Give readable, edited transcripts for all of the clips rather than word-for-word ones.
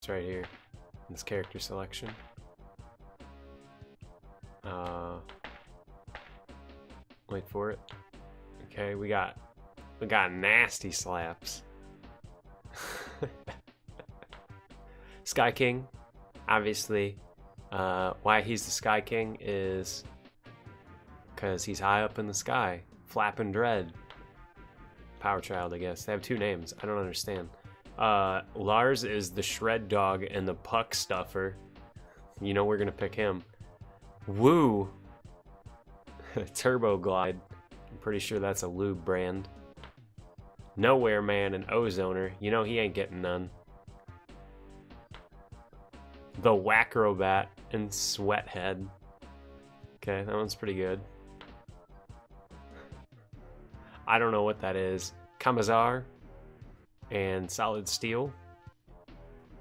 It's right here in this character selection. Wait for it. Okay, we got nasty slaps. Sky King, obviously. Why he's the Sky King is because he's high up in the sky, flapping dread. Power Child, I guess. They have two names. I don't understand. Lars is the Shred Dog and the Puck Stuffer. You know we're gonna pick him. Woo! Turbo Glide. I'm pretty sure that's a lube brand. Nowhere Man and Ozoner. You know he ain't getting none. The Wacrobat and Sweathead. Okay, that one's pretty good. I don't know what that is. Kamazar and Solid Steel.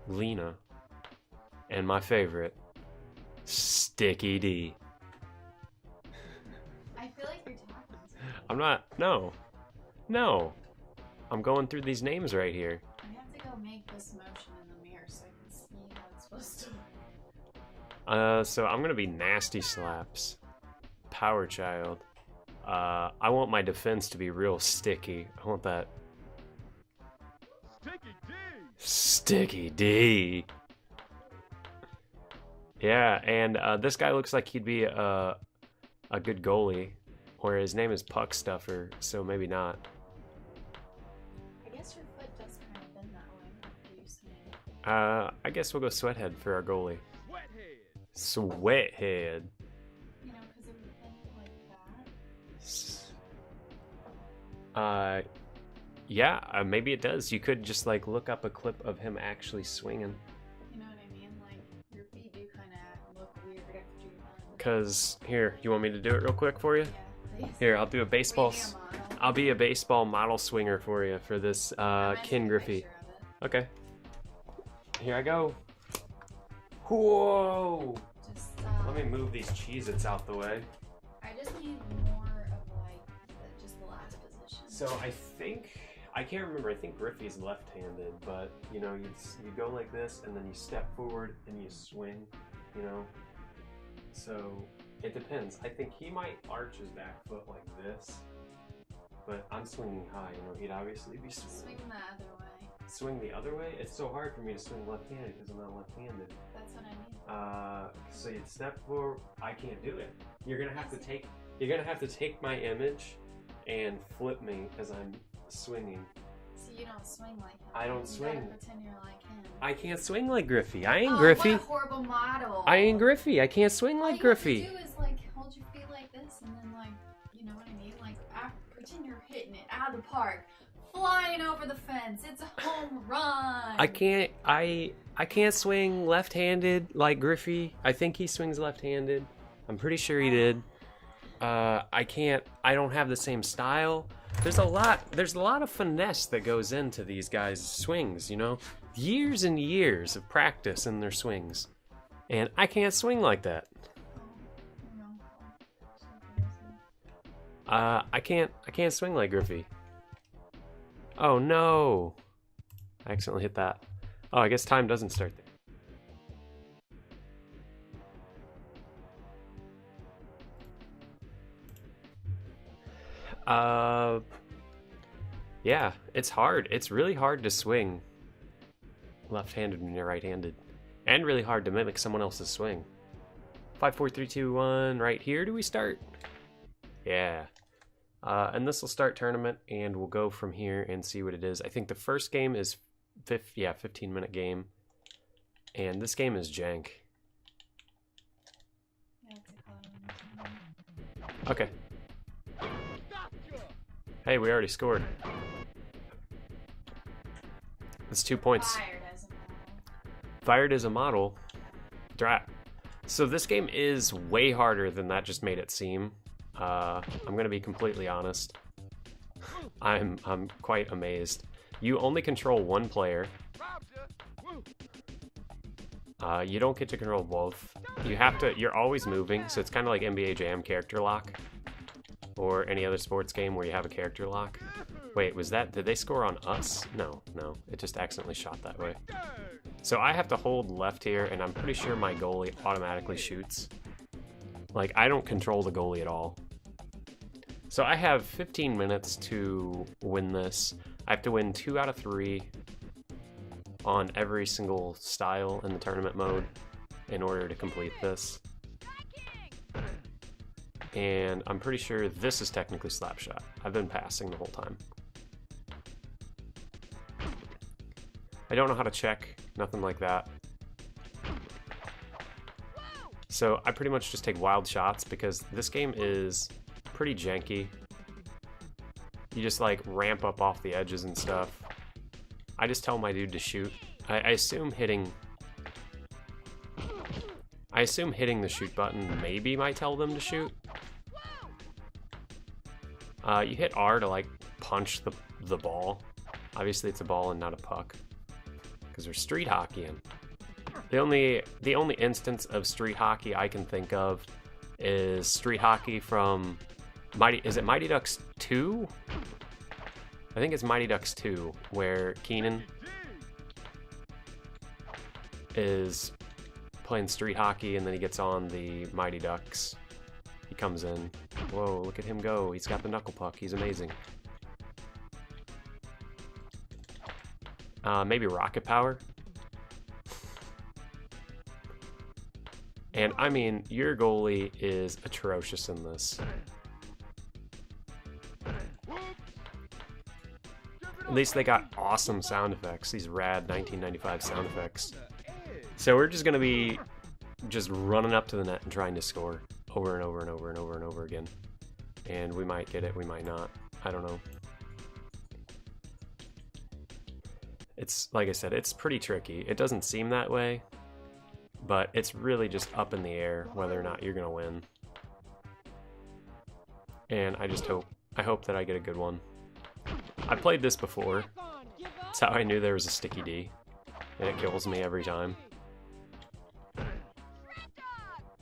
Lena. And my favorite, Sticky D. I feel like you're talking to me. I'm not. No. No. I'm going through these names right here. I have to go make this motion in the mirror so I can see how it's supposed to work. So I'm gonna be Nasty Slaps. Power Child. I want my defense to be real sticky. I want that. Sticky D. Sticky D. Yeah, and this guy looks like he'd be a good goalie, or his name is Puck Stuffer, so maybe not. I guess your foot does kind of bend that way after you swing. I guess we'll go Sweathead for our goalie. Sweathead. Sweathead. You know, because it would bend like that. Yeah, maybe it does. You could just like look up a clip of him actually swinging. You know what I mean? Like, your feet do kind of look weird after you're done. Cause here, you want me to do it real quick for you? Yeah, please. Here, I'll do a baseball. Will you be a model? I'll be a baseball model swinger for you for this I might Ken take a Griffey. picture of it. Okay. Here I go. Whoa! Just, Let me move these Cheez-Its out the way. I just need more of like just the last position. So I can't remember. I think Griffey's left-handed, but you know, you go like this, and then you step forward and you swing. You know. So it depends. I think he might arch his back foot like this, but I'm swinging high. You know, he'd obviously be Swing the other way. Swing the other way? It's so hard for me to swing left-handed because I'm not left-handed. That's what I mean. So you'd step forward. I can't do it. You're gonna have to take my image and flip me as I'm swinging. So you don't swing like him. I don't You swing. gotta pretend you're like him. I can't swing like Griffey. I ain't Oh, Griffey. what a horrible model. I ain't Griffey. I can't swing like Griffey. All you have to do is like hold your feet like this and then like, you know what I mean? Like pretend you're hitting it out of the park. Flying over the fence. It's a home run. I can't swing left-handed like Griffey. I think he swings left-handed. I'm pretty sure he did. I don't have the same style. There's a lot of finesse that goes into these guys' swings, you know? Years and years of practice in their swings. And I can't swing like that. I can't swing like Griffey. Oh no! I accidentally hit that. Oh, I guess time doesn't start there. Yeah, it's hard. It's really hard to swing left-handed when you're right-handed. And really hard to mimic someone else's swing. 5, 4, 3, 2, 1. Right here do we start? Yeah. And this will start tournament, and we'll go from here and see what it is. I think the first game is 15-minute game. And this game is jank. Okay. Hey, we already scored. That's 2 points. Fired as a model. Drat. So this game is way harder than that just made it seem. I'm gonna be completely honest. I'm quite amazed. You only control one player. You don't get to control both. You're always moving, so it's kind of like NBA Jam character lock. Or any other sports game where you have a character lock. Wait, did they score on us? No, it just accidentally shot that way. So I have to hold left here, and I'm pretty sure my goalie automatically shoots. Like, I don't control the goalie at all. So I have 15 minutes to win this. I have to win 2 out of 3 on every single style in the tournament mode in order to complete this. And I'm pretty sure this is technically Slapshot. I've been passing the whole time. I don't know how to check, nothing like that. So I pretty much just take wild shots because this game is pretty janky. You just like ramp up off the edges and stuff. I just tell my dude to shoot. I assume hitting the shoot button maybe might tell them to shoot. You hit R to like punch the ball. Obviously it's a ball and not a puck, because there's street hockey in. The only instance of street hockey I can think of is street hockey from Mighty Ducks 2? I think it's Mighty Ducks 2, where Keenan is playing street hockey and then he gets on the Mighty Ducks. He comes in. Whoa, look at him go. He's got the knuckle puck. He's amazing. Maybe Rocket Power. And I mean, your goalie is atrocious in this. At least they got awesome sound effects, these rad 1995 sound effects. So we're just gonna be just running up to the net and trying to score over and over and over and over and over again. And we might get it, we might not. I don't know. It's, like I said, it's pretty tricky. It doesn't seem that way, but it's really just up in the air whether or not you're gonna win. And I hope that I get a good one. I played this before. That's how I knew there was a sticky D, and it kills me every time.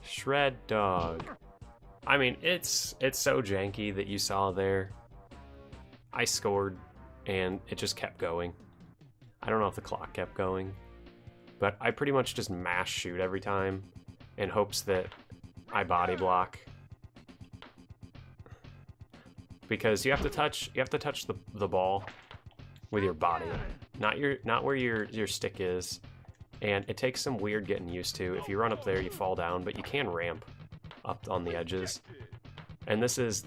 Shred Dog. I mean, it's so janky that you saw there. I scored, and it just kept going. I don't know if the clock kept going, but I pretty much just mash shoot every time in hopes that I body block. Because you have to touch the ball with your body, not where your stick is. And it takes some weird getting used to. If you run up there, you fall down, but you can ramp up on the edges. And this is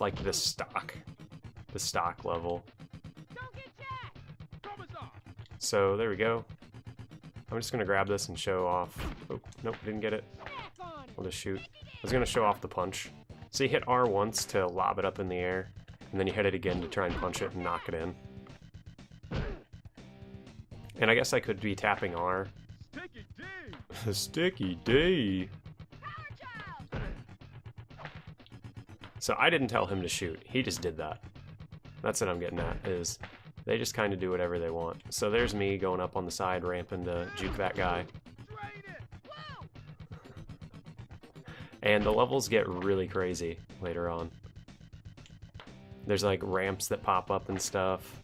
like the stock level. So there we go. I'm just gonna grab this and show off. Oh, nope, didn't get it. I'll just shoot. I was gonna show off the punch. So you hit R once to lob it up in the air, and then you hit it again to try and punch it and knock it in. And I guess I could be tapping R. Sticky D. So I didn't tell him to shoot. He just did that. That's what I'm getting at, is they just kind of do whatever they want. So there's me going up on the side, ramping to juke that guy. And the levels get really crazy later on. There's like ramps that pop up and stuff.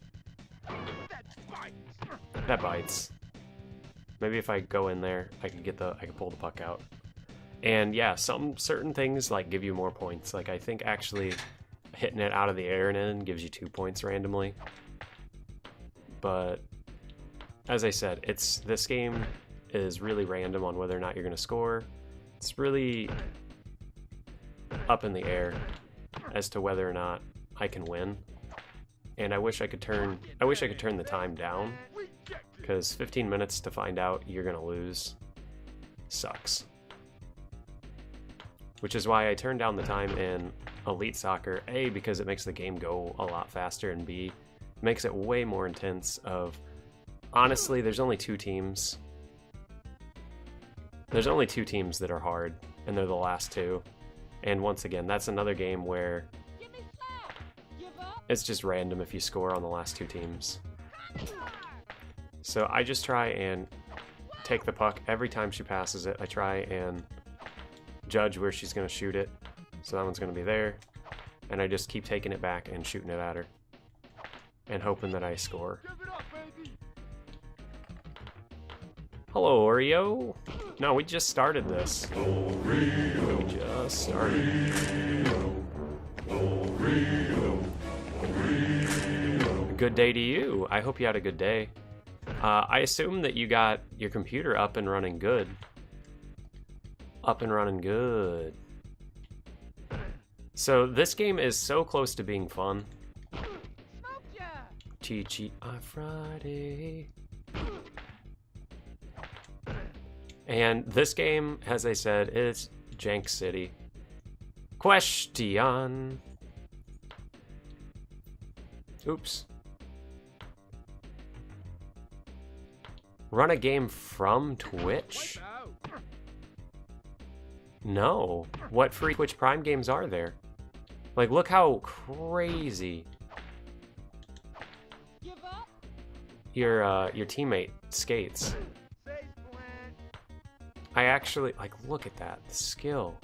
That bites. Maybe if I go in there, I can pull the puck out. And yeah, certain things like give you more points. Like I think actually hitting it out of the air and in gives you 2 points randomly. But as I said, this game is really random on whether or not you're going to score. It's really up in the air as to whether or not I can win. And I wish I could turn the time down, because 15 minutes to find out you're going to lose sucks. Which is why I turned down the time in Elite Soccer, A, because it makes the game go a lot faster, and B, makes it way more intense of, honestly, there's only 2 teams. There's only 2 teams that are hard, and they're the last 2. And once again, that's another game where it's just random if you score on the last 2 teams. So I just try and take the puck every time she passes it. I try and judge where she's going to shoot it. So that one's going to be there. And I just keep taking it back and shooting it at her. And hoping that I score. Hello, Oreo. No, we just started this. We just started. Good day to you. I hope you had a good day. I assume that you got your computer up and running good. Up and running good. So this game is so close to being fun. TGI Friday. And this game, as I said, is Jank City. Question. Oops. Run a game from Twitch? No. What free Twitch Prime games are there? Like, look how crazy your teammate skates. I actually, like, look at that, the skill.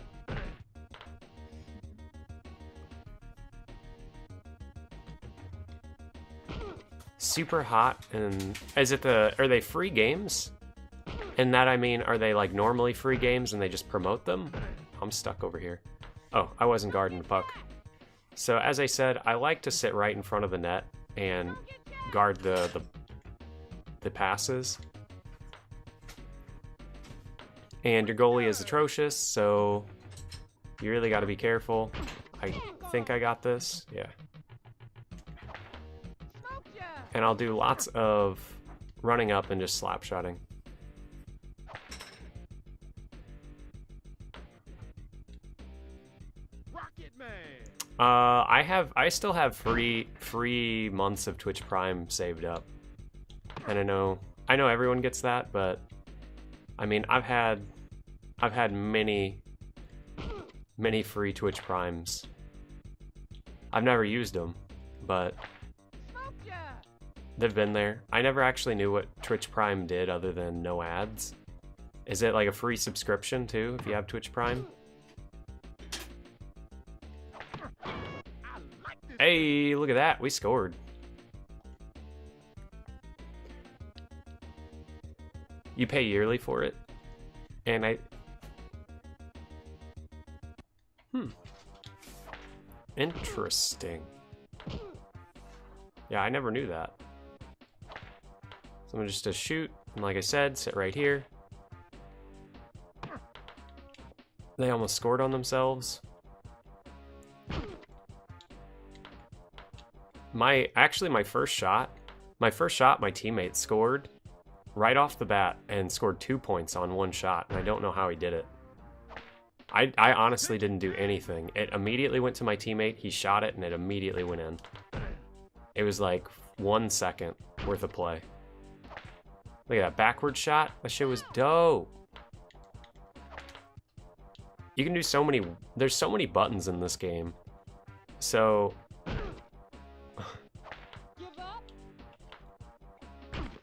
Super hot. And is it are they free games? And that, I mean, are they like normally free games and they just promote them? I'm stuck over here. Oh, I wasn't guarding the puck. So as I said, I like to sit right in front of the net and guard the passes. And your goalie is atrocious, so you really got to be careful. I think I got this. Yeah. And I'll do lots of running up and just slap shotting. I still have free months of Twitch Prime saved up. And I know everyone gets that, but I mean, I've had many free Twitch Primes. I've never used them, but they've been there. I never actually knew what Twitch Prime did other than no ads. Is it like a free subscription too if you have Twitch Prime? Hey, look at that. We scored. You pay yearly for it? And interesting. Yeah, I never knew that. So I'm just to shoot, and like I said, sit right here. They almost scored on themselves. My first shot, my teammate scored right off the bat and scored 2 points on one shot, and I don't know how he did it. I honestly didn't do anything. It immediately went to my teammate, he shot it, and it immediately went in. It was like 1 second worth of play. Look at that backward shot. That shit was dope. You can do so many, there's so many buttons in this game. So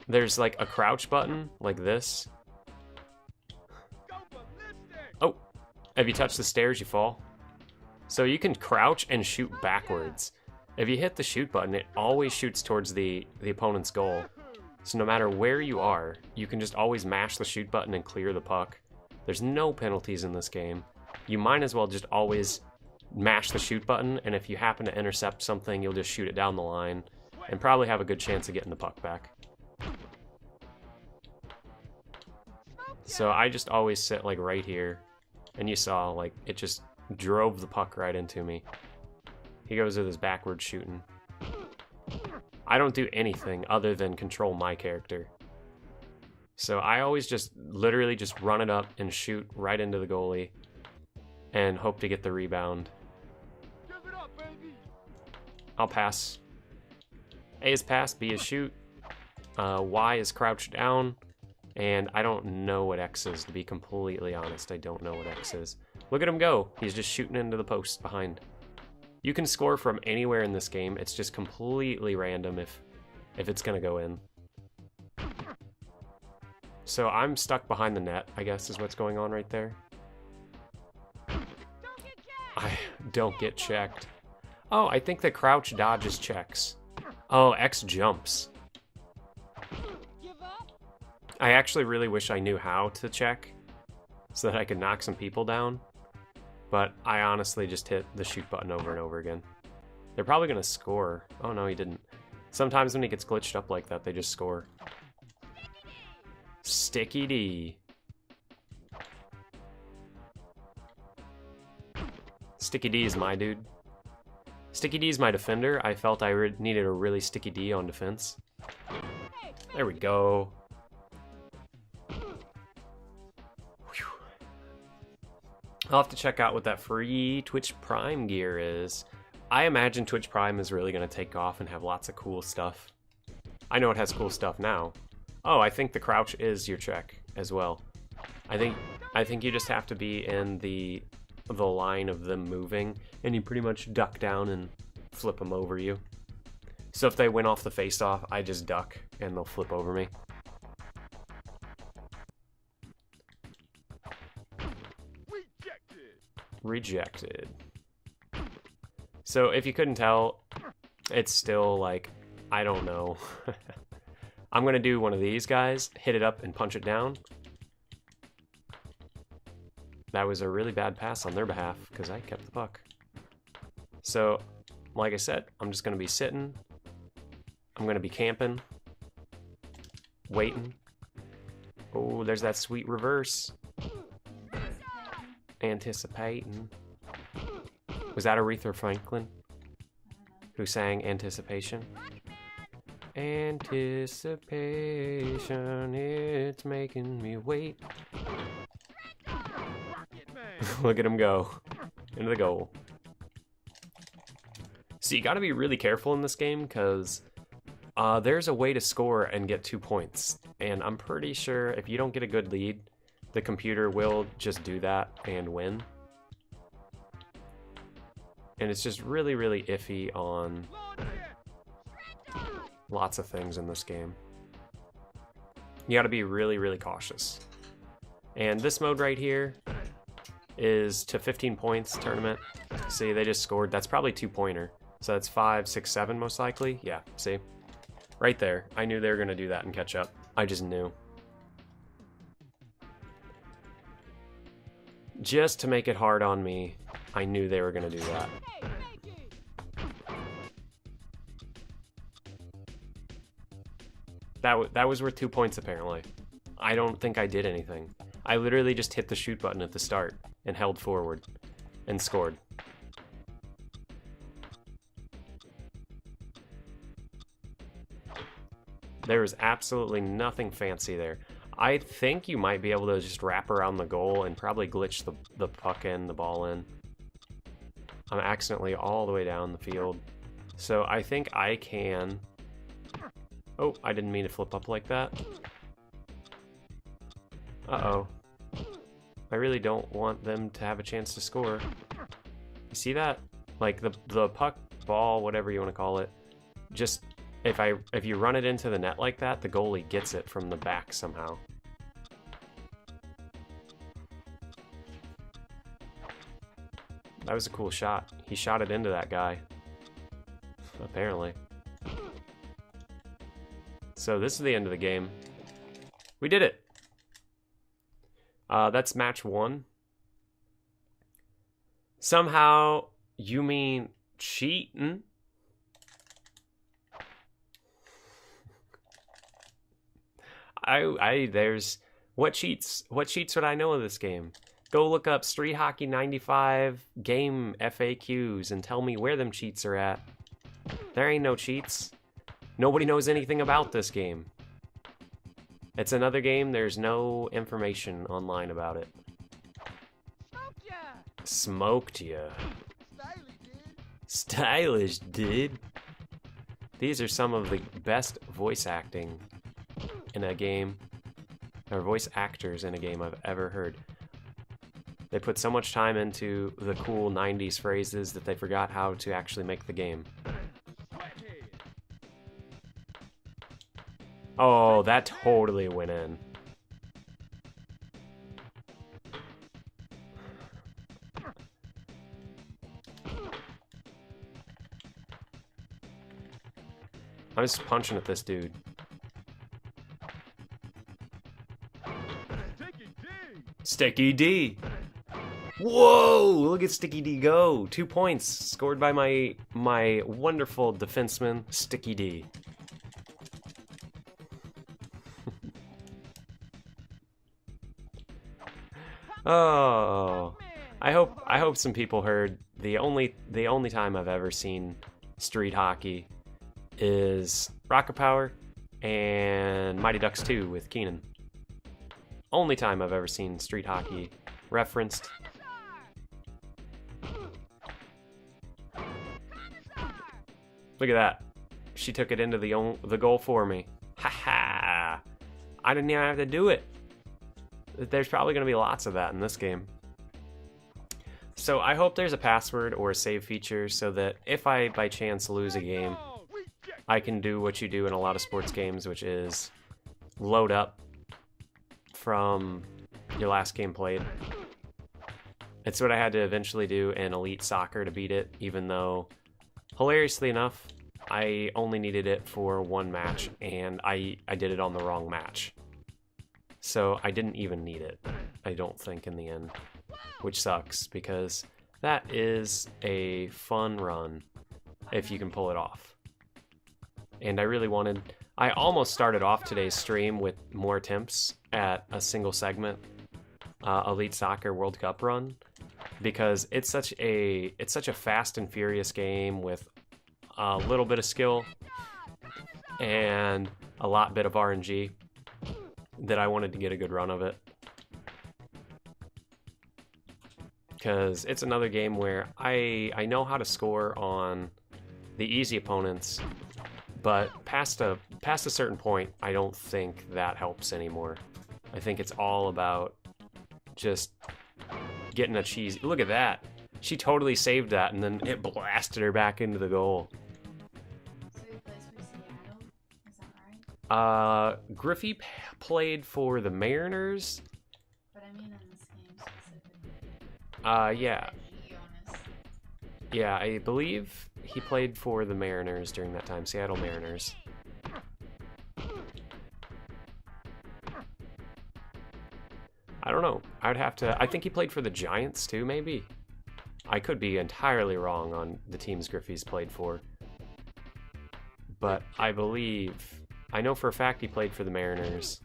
there's like a crouch button, like this. Oh, if you touch the stairs, you fall. So you can crouch and shoot backwards. If you hit the shoot button, it always shoots towards the opponent's goal. So no matter where you are, you can just always mash the shoot button and clear the puck. There's no penalties in this game. You might as well just always mash the shoot button, and if you happen to intercept something, you'll just shoot it down the line and probably have a good chance of getting the puck back. So I just always sit like right here, and you saw like it just drove the puck right into me. He goes with his backward shooting. I don't do anything other than control my character. So I always just literally just run it up and shoot right into the goalie and hope to get the rebound. I'll pass. A is pass, B is shoot, Y is crouch down, and I don't know what X is, to be completely honest. I don't know what X is. Look at him go. He's just shooting into the post behind. You can score from anywhere in this game. It's just completely random if it's gonna go in. So I'm stuck behind the net, I guess is what's going on right there. I don't get checked. Oh, I think the crouch dodges checks. Oh, X jumps. I actually really wish I knew how to check so that I could knock some people down. But I honestly just hit the shoot button over and over again. They're probably going to score. Oh, no, he didn't. Sometimes when he gets glitched up like that, they just score. Sticky D. Sticky D is my dude. Sticky D is my defender. I felt I needed a really sticky D on defense. There we go. Whew. I'll have to check out what that free Twitch Prime gear is. I imagine Twitch Prime is really going to take off and have lots of cool stuff. I know it has cool stuff now. Oh, I think the crouch is your check as well. I think you just have to be in the line of them moving, and you pretty much duck down and flip them over you. So if they win off the face-off, I just duck and they'll flip over me. Rejected. So if you couldn't tell, it's still like, I don't know. I'm gonna do one of these guys, hit it up and punch it down. That was a really bad pass on their behalf because I kept the puck. So, like I said, I'm just gonna be sitting. I'm gonna be camping. Waiting. Oh, there's that sweet reverse. Anticipating. Was that Aretha Franklin who sang Anticipation? Anticipation, it's making me wait. Look at him go. Into the goal. So you gotta be really careful in this game because there's a way to score and get 2 points. And I'm pretty sure if you don't get a good lead, the computer will just do that and win. And it's just really, really iffy on lots of things in this game. You gotta be really, really cautious. And this mode right here is to 15 points tournament. See, they just scored. That's probably 2-pointer. So that's 5, 6, 7 most likely. Yeah, see? Right there. I knew they were gonna do that and catch up. I just knew. Just to make it hard on me, I knew they were gonna do that. That was worth 2 points apparently. I don't think I did anything. I literally just hit the shoot button at the start and held forward and scored. There was absolutely nothing fancy there. I think you might be able to just wrap around the goal and probably glitch the puck in, the ball in. I'm accidentally all the way down the field. So I think I can... Oh, I didn't mean to flip up like that. Uh-oh. I really don't want them to have a chance to score. You see that? Like the puck, ball, whatever you want to call it, just... If you run it into the net like that, the goalie gets it from the back somehow. That was a cool shot. He shot it into that guy. Apparently. So this is the end of the game. We did it! That's match 1. Somehow, you mean cheating? There's what cheats would I know of this game? Go look up Street Hockey 95 game FAQs and tell me where them cheats are at. There ain't no cheats. Nobody knows anything about this game. It's another game, there's no information online about it. Smoked ya. Stylish, dude. These are some of the best voice acting in a game, or voice actors in a game I've ever heard. They put so much time into the cool 90s phrases that they forgot how to actually make the game. Oh, that totally went in. I'm just punching at this dude. Sticky D. Whoa! Look at Sticky D go. 2 points scored by my wonderful defenseman, Sticky D. Oh, I hope some people heard the only time I've ever seen street hockey is Rocket Power and Mighty Ducks 2 with Keenan. Only time I've ever seen street hockey referenced. Look at that. She took it into the goal for me. Ha ha! I didn't even have to do it. There's probably going to be lots of that in this game. So I hope there's a password or a save feature so that if I by chance lose a game, I can do what you do in a lot of sports games, which is load up from your last game played. It's what I had to eventually do in Elite Soccer to beat it, even though, hilariously enough, I only needed it for one match, and I did it on the wrong match. So I didn't even need it, I don't think, in the end. Which sucks, because that is a fun run, if you can pull it off. And I almost started off today's stream with more attempts at a single segment Elite Soccer World Cup run, because it's such a fast and furious game with a little bit of skill and a bit of RNG that I wanted to get a good run of it. Because it's another game where I know how to score on the easy opponents, but past a certain point, I don't think that helps anymore. I think it's all about just getting a cheese. Look at that. She totally saved that, and then it blasted her back into the goal. So he plays for Seattle? Is that right? Griffey played for the Mariners. But I mean in this game specifically. Yeah. Jonas. Yeah, I believe he played for the Mariners during that time, Seattle Mariners. I don't know. I think he played for the Giants too, maybe. I could be entirely wrong on the teams Griffey's played for. But I know for a fact he played for the Mariners.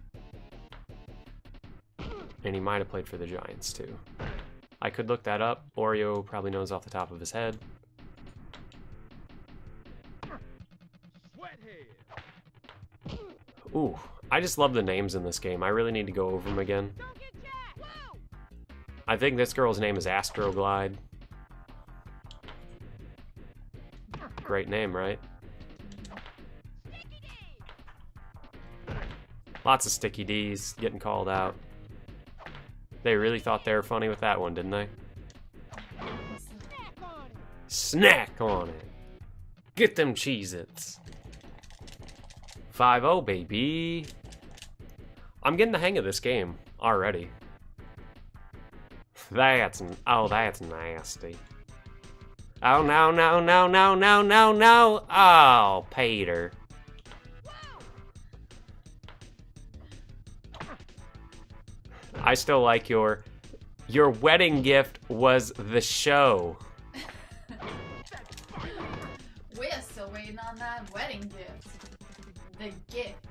And he might have played for the Giants too. I could look that up. Oreo probably knows off the top of his head. Ooh, I just love the names in this game. I really need to go over them again. I think this girl's name is Astroglide. Great name, right? Lots of Sticky D's getting called out. They really thought they were funny with that one, didn't they? Snack on it. Get them Cheez-Its. 5-0, baby. I'm getting the hang of this game already. That's nasty. Oh, no, no, no, no, no, no, no. Oh, Peter. I still like your wedding gift was the show. We're still waiting on that wedding gift. The gift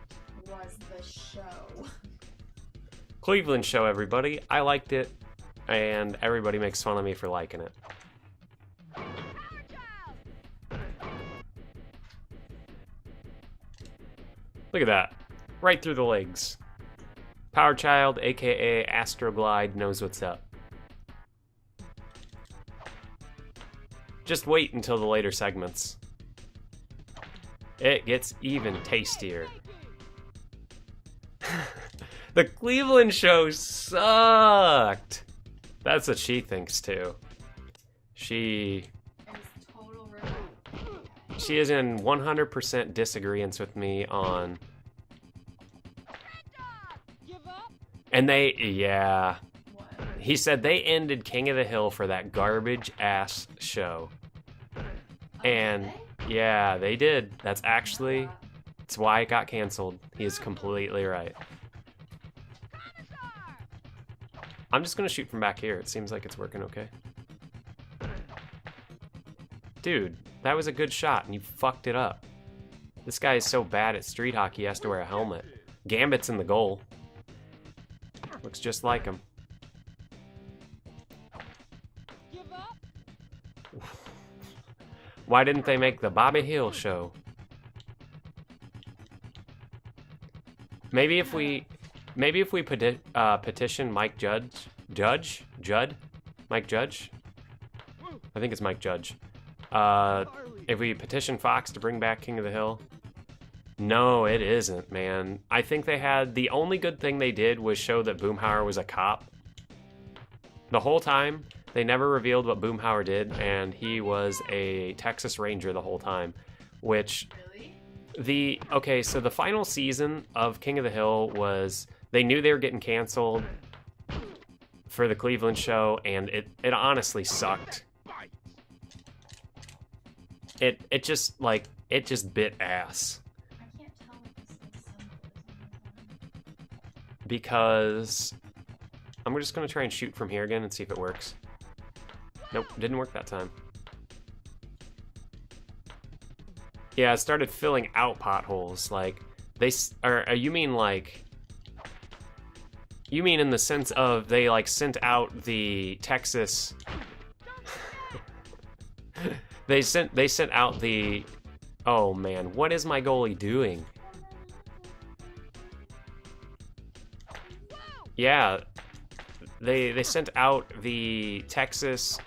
was the show. Cleveland show, everybody. I liked it, and everybody makes fun of me for liking it. Look at that. Right through the legs. Power Child, aka Astroglide, knows what's up. Just wait until the later segments. It gets even tastier. The Cleveland show sucked. That's what she thinks too. She is in 100% disagreement with me on. And yeah. What? He said they ended King of the Hill for that garbage ass show. And yeah, they did. That's why it got canceled. He is completely right. I'm just gonna shoot from back here. It seems like it's working okay. Dude, that was a good shot and you fucked it up. This guy is so bad at street hockey he has to wear a helmet. Gambit's in the goal. Looks just like him. Why didn't they make the Bobby Hill show? Maybe if we petition Mike Judd? Mike Judge? I think it's Mike Judge. If we petition Fox to bring back King of the Hill. No, it isn't, man. I think the only good thing they did was show that Boomhauer was a cop. The whole time, they never revealed what Boomhauer did, and he was a Texas Ranger the whole time, which... Really? Okay, so the final season of King of the Hill was... They knew they were getting canceled for the Cleveland show, and it honestly sucked. It just bit ass. I can't tell if this is simple. Because I'm just gonna try and shoot from here again and see if it works. Nope, didn't work that time. Yeah, it started filling out potholes. Like you mean in the sense of they like sent out the Texas. They sent out the. Oh man, what is my goalie doing? Yeah, they sent out the Texas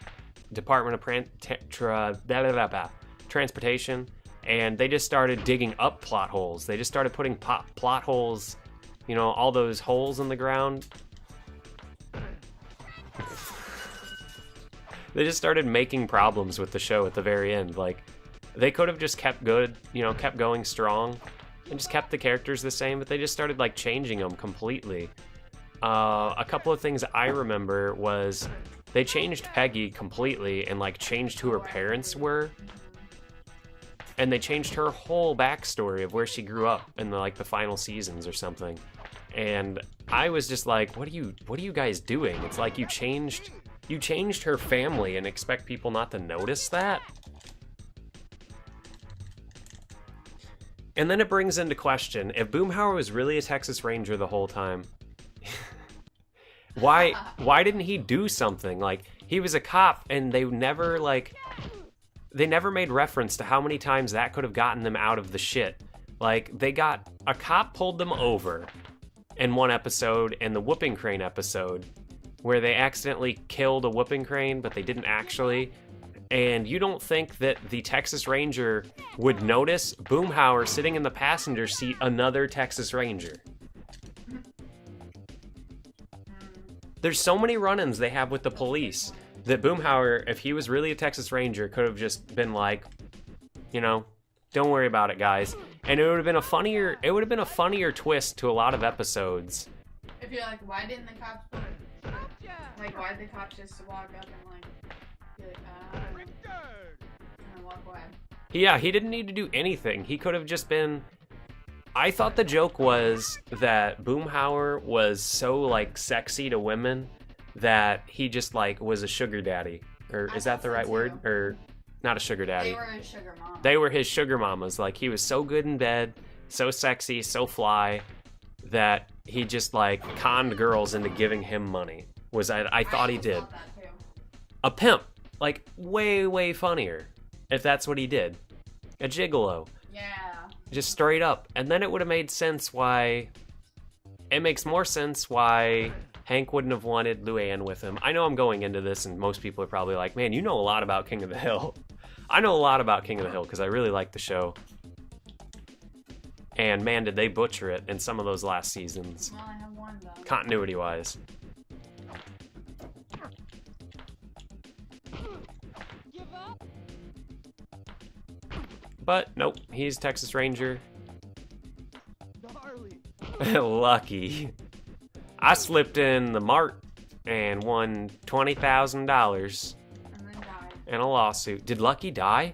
Department of Transportation, and they just started digging up plot holes. They just started putting plot holes, you know, all those holes in the ground. They just started making problems with the show at the very end. Like, they could have just kept going strong, and just kept the characters the same, but they just started like changing them completely. A couple of things I remember was they changed Peggy completely and like changed who her parents were, and they changed her whole backstory of where she grew up in the final seasons or something. And I was just like, what are you guys doing? It's like you changed her family and expect people not to notice that? And then it brings into question, if Boomhauer was really a Texas Ranger the whole time, why didn't he do something? Like, he was a cop, and they never made reference to how many times that could have gotten them out of the shit. Like, a cop pulled them over in one episode, in the whooping crane episode, where they accidentally killed a whooping crane, but they didn't actually. And you don't think that the Texas Ranger would notice Boomhauer sitting in the passenger seat, another Texas Ranger? There's so many run-ins they have with the police that Boomhauer, if he was really a Texas Ranger, could have just been like, you know, don't worry about it, guys. And it would have been a funnier twist to a lot of episodes. If you're like, why didn't the cops why did the cops just walk up and be like, and walk away? Yeah, he didn't need to do anything. He could have just been... I thought the joke was that Boomhauer was so, like, sexy to women that he just, like, was a sugar daddy. Or is that the right word? Or not a sugar daddy. They were his sugar mama. They were his sugar mamas. Like, he was so good in bed, so sexy, so fly, that he just, like, conned girls into giving him money. I thought he did. A pimp. Like, way, way funnier. If that's what he did. A gigolo. Yeah. Just straight up. And then it would have made sense why... It makes more sense why Hank wouldn't have wanted Luann with him. I know I'm going into this and most people are probably like, man, you know a lot about King of the Hill. I know a lot about King of the Hill because I really like the show. And man, did they butcher it in some of those last seasons. Well, I have one, though. Continuity-wise. But nope, he's Texas Ranger. Lucky. I slipped in the mart and won $20,000 And then died. and a lawsuit. Did Lucky die?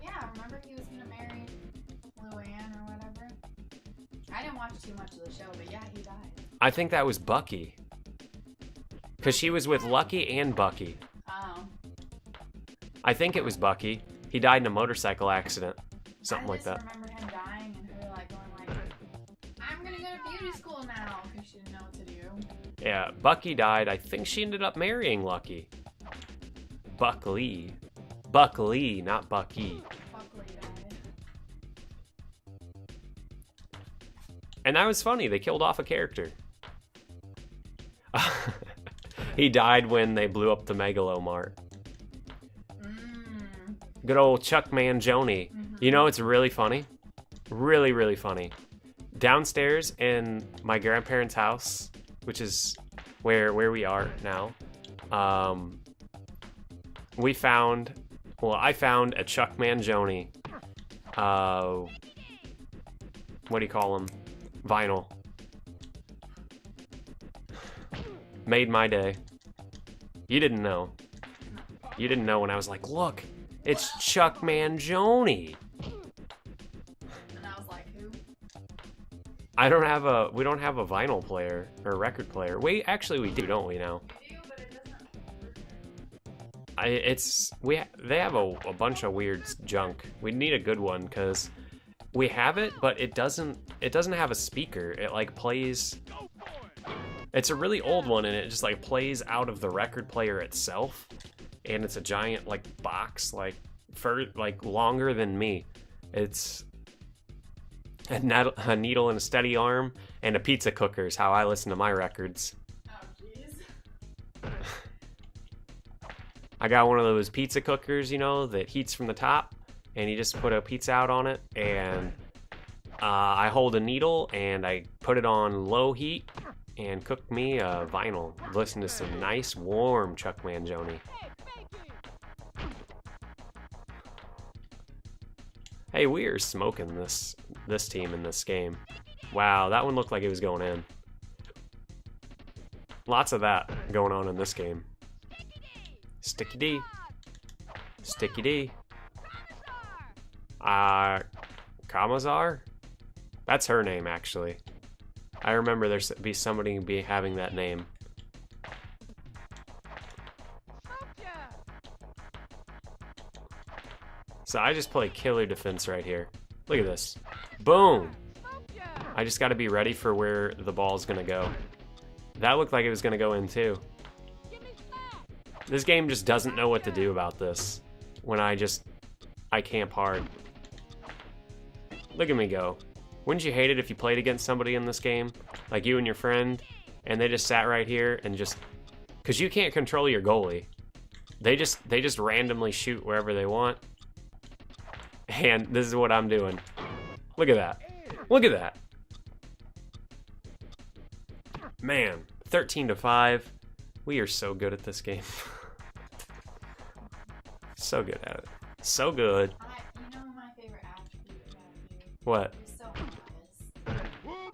Yeah, remember he was gonna marry Luann or whatever? I didn't watch too much of the show, but yeah, he died. I think that was Bucky. Because she was with Lucky and Bucky. Oh. I think it was Bucky. He died in a motorcycle accident. Something like that. I just remember him dying and her like going like, I'm gonna go to beauty school now because she didn't know what to do. Yeah, Bucky died. I think she ended up marrying Lucky. Buck Lee. Buck Lee, not Bucky. Buckley died. And that was funny. They killed off a character. He died when they blew up the Megalomart. Good old Chuck Mangione. You know, it's really funny. Really, really funny. Downstairs in my grandparents' house, which is where we are now, I found a Chuck Mangione, what do you call them? Vinyl. Made my day. You didn't know. You didn't know when I was like, look, it's Chuck Mangione. And I was like, who? We don't have a vinyl player or a record player. We do, don't we now? We do, but it doesn't work. They have a bunch of weird junk. We need a good one because we have it, but it doesn't have a speaker. It like plays. It's a really old one, and it just like plays out of the record player itself, and it's a giant like box, like longer than me. It's a needle and a steady arm and a pizza cooker is how I listen to my records. Oh, jeez. I got one of those pizza cookers, you know, that heats from the top, and you just put a pizza out on it, and I hold a needle and I put it on low heat and cook me a vinyl. Listen to some nice warm Chuck Mangione. Hey, we are smoking this team in this game. Wow, that one looked like it was going in. Lots of that going on in this game. Sticky D. Sticky D. Kamazar? That's her name, actually. I remember there's be somebody having that name. So I just play killer defense right here. Look at this. Boom! I just gotta be ready for where the ball's gonna go. That looked like it was gonna go in too. This game just doesn't know what to do about this. When I camp hard. Look at me go. Wouldn't you hate it if you played against somebody in this game? Like you and your friend, and they just sat right here and just... Because you can't control your goalie. They just randomly shoot wherever they want. And this is what I'm doing. Look at that. Look at that. Man, 13-5. We are so good at this game. So good at it. So good. You know my favorite attribute about you? What? You're so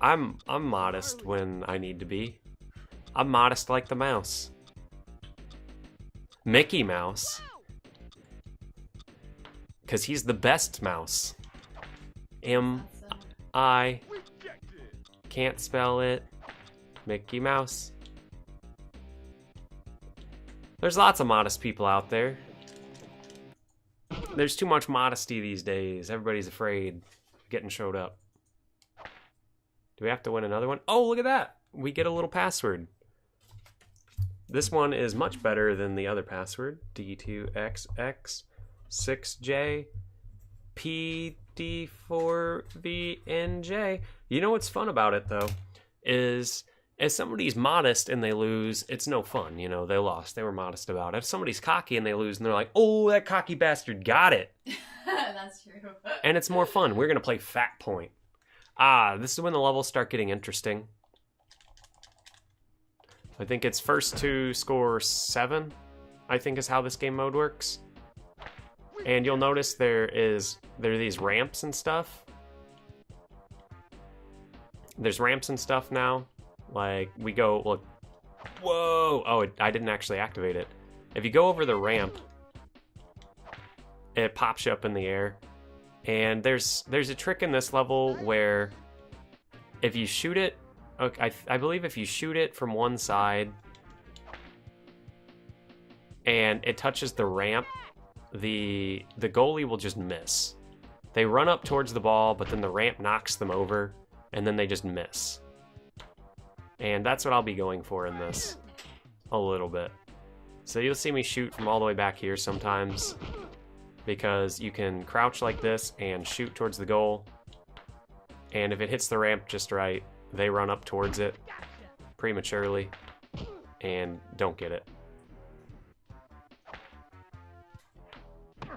modest. I'm modest when I need to be. I'm modest like the mouse. Mickey Mouse. Because he's the best mouse. M-I. Can't spell it. Mickey Mouse. There's lots of modest people out there. There's too much modesty these days. Everybody's afraid of getting showed up. Do we have to win another one? Oh, look at that. We get a little password. This one is much better than the other password. D2XX6JPD4VNJ. You know what's fun about it, though, is if somebody's modest and they lose, it's no fun. You know, they lost. They were modest about it. If somebody's cocky and they lose and they're like, oh, that cocky bastard got it. That's true. And it's more fun. We're going to play Fat Point. This is when the levels start getting interesting. I think it's first to score 7, I think is how this game mode works. And you'll notice there are these ramps and stuff. There's ramps and stuff now. Like, we go, look. Whoa! Oh, I didn't actually activate it. If you go over the ramp, it pops you up in the air. And there's a trick in this level where if you shoot it, okay, I believe if you shoot it from one side, and it touches the ramp, the goalie will just miss. They run up towards the ball, but then the ramp knocks them over, and then they just miss. And that's what I'll be going for in this, a little bit. So you'll see me shoot from all the way back here sometimes, because you can crouch like this and shoot towards the goal. And if it hits the ramp just right, they run up towards it prematurely and don't get it.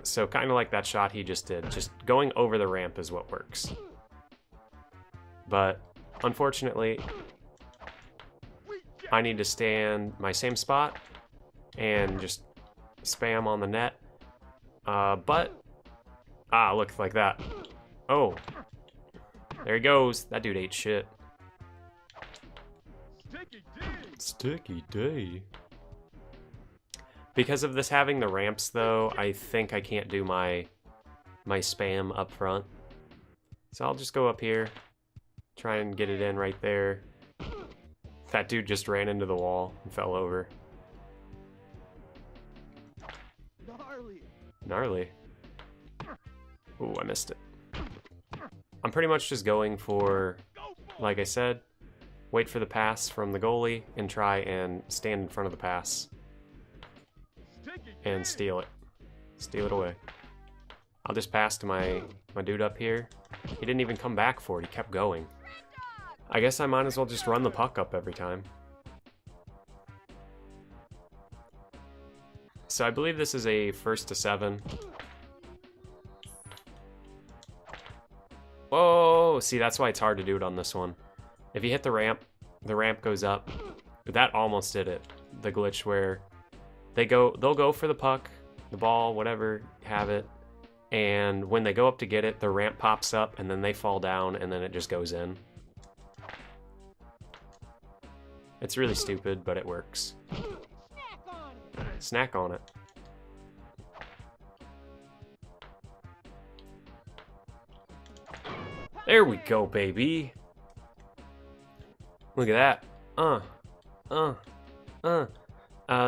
So kind of like that shot he just did, just going over the ramp is what works. But unfortunately, I need to stand my same spot and just spam on the net. Look like that. Oh, there he goes. That dude ate shit. Sticky D. Because of this having the ramps, though, I think I can't do my spam up front. So I'll just go up here, try and get it in right there. That dude just ran into the wall and fell over. Gnarly. Ooh, I missed it. I'm pretty much just going for, like I said, wait for the pass from the goalie and try and stand in front of the pass and steal it. Steal it away. I'll just pass to my dude up here. He didn't even come back for it. He kept going. I guess I might as well just run the puck up every time. So I believe this is a 1st to 7. Whoa! See, that's why it's hard to do it on this one. If you hit the ramp goes up. That almost did it. The glitch where they'll go for the puck, the ball, whatever, have it, and when they go up to get it, the ramp pops up, and then they fall down, and then it just goes in. It's really stupid, but it works. Snack on it. There we go, baby. Look at that.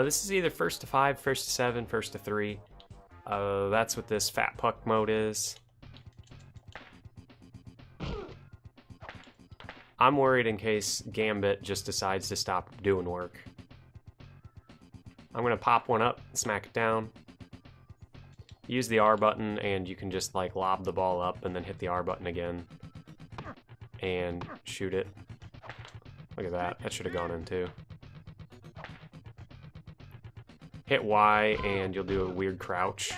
This is either 1st to 5, 1st to 7, 1st to 3. That's what this fat puck mode is. I'm worried in case Gambit just decides to stop doing work. I'm gonna pop one up, smack it down. Use the R button and you can just like lob the ball up and then hit the R button again and shoot it. Look at that, that should have gone in too. Hit Y and you'll do a weird crouch.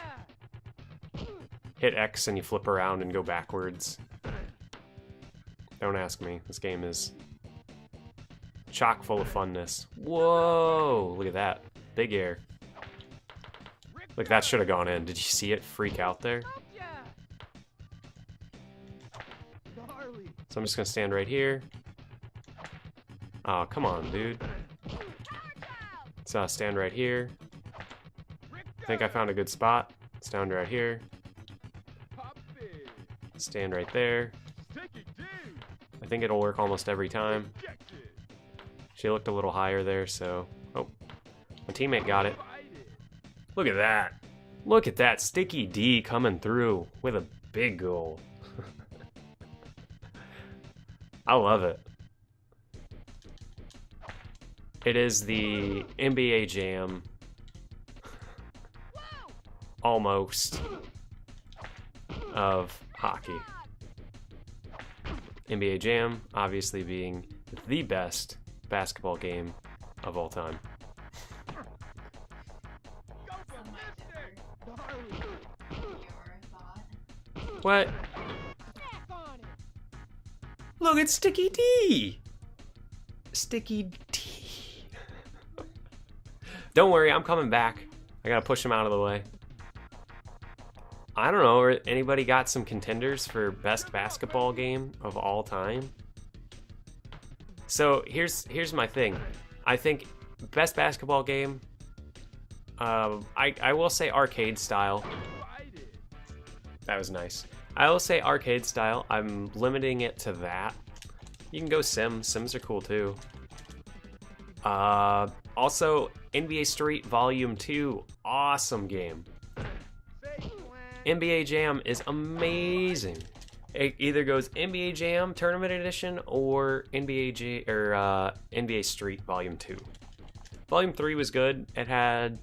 Hit X and you flip around and go backwards. Don't ask me, this game is chock full of funness. Whoa, look at that, big air. Look, that should have gone in. Did you see it freak out there? So I'm just gonna stand right here. Oh, come on, dude. So I'll stand right here. I think I found a good spot. Stand right here. Stand right there. I think it'll work almost every time. She looked a little higher there, so... Oh, my teammate got it. Look at that. Look at that. Sticky D coming through with a big goal. I love it. It is the NBA Jam. Almost. Of hockey. NBA Jam, obviously being the best basketball game of all time. What? Look, it's Sticky D! Sticky D. Don't worry, I'm coming back. I gotta push him out of the way. I don't know, anybody got some contenders for best basketball game of all time? So here's my thing. I think best basketball game, I will say arcade style. That was nice. I will say arcade style. I'm limiting it to that. You can go Sims. Sims are cool too. Also, NBA Street Volume 2, awesome game. NBA Jam is amazing. It either goes NBA Jam Tournament Edition or NBA Street Volume 2. Volume 3 was good. It had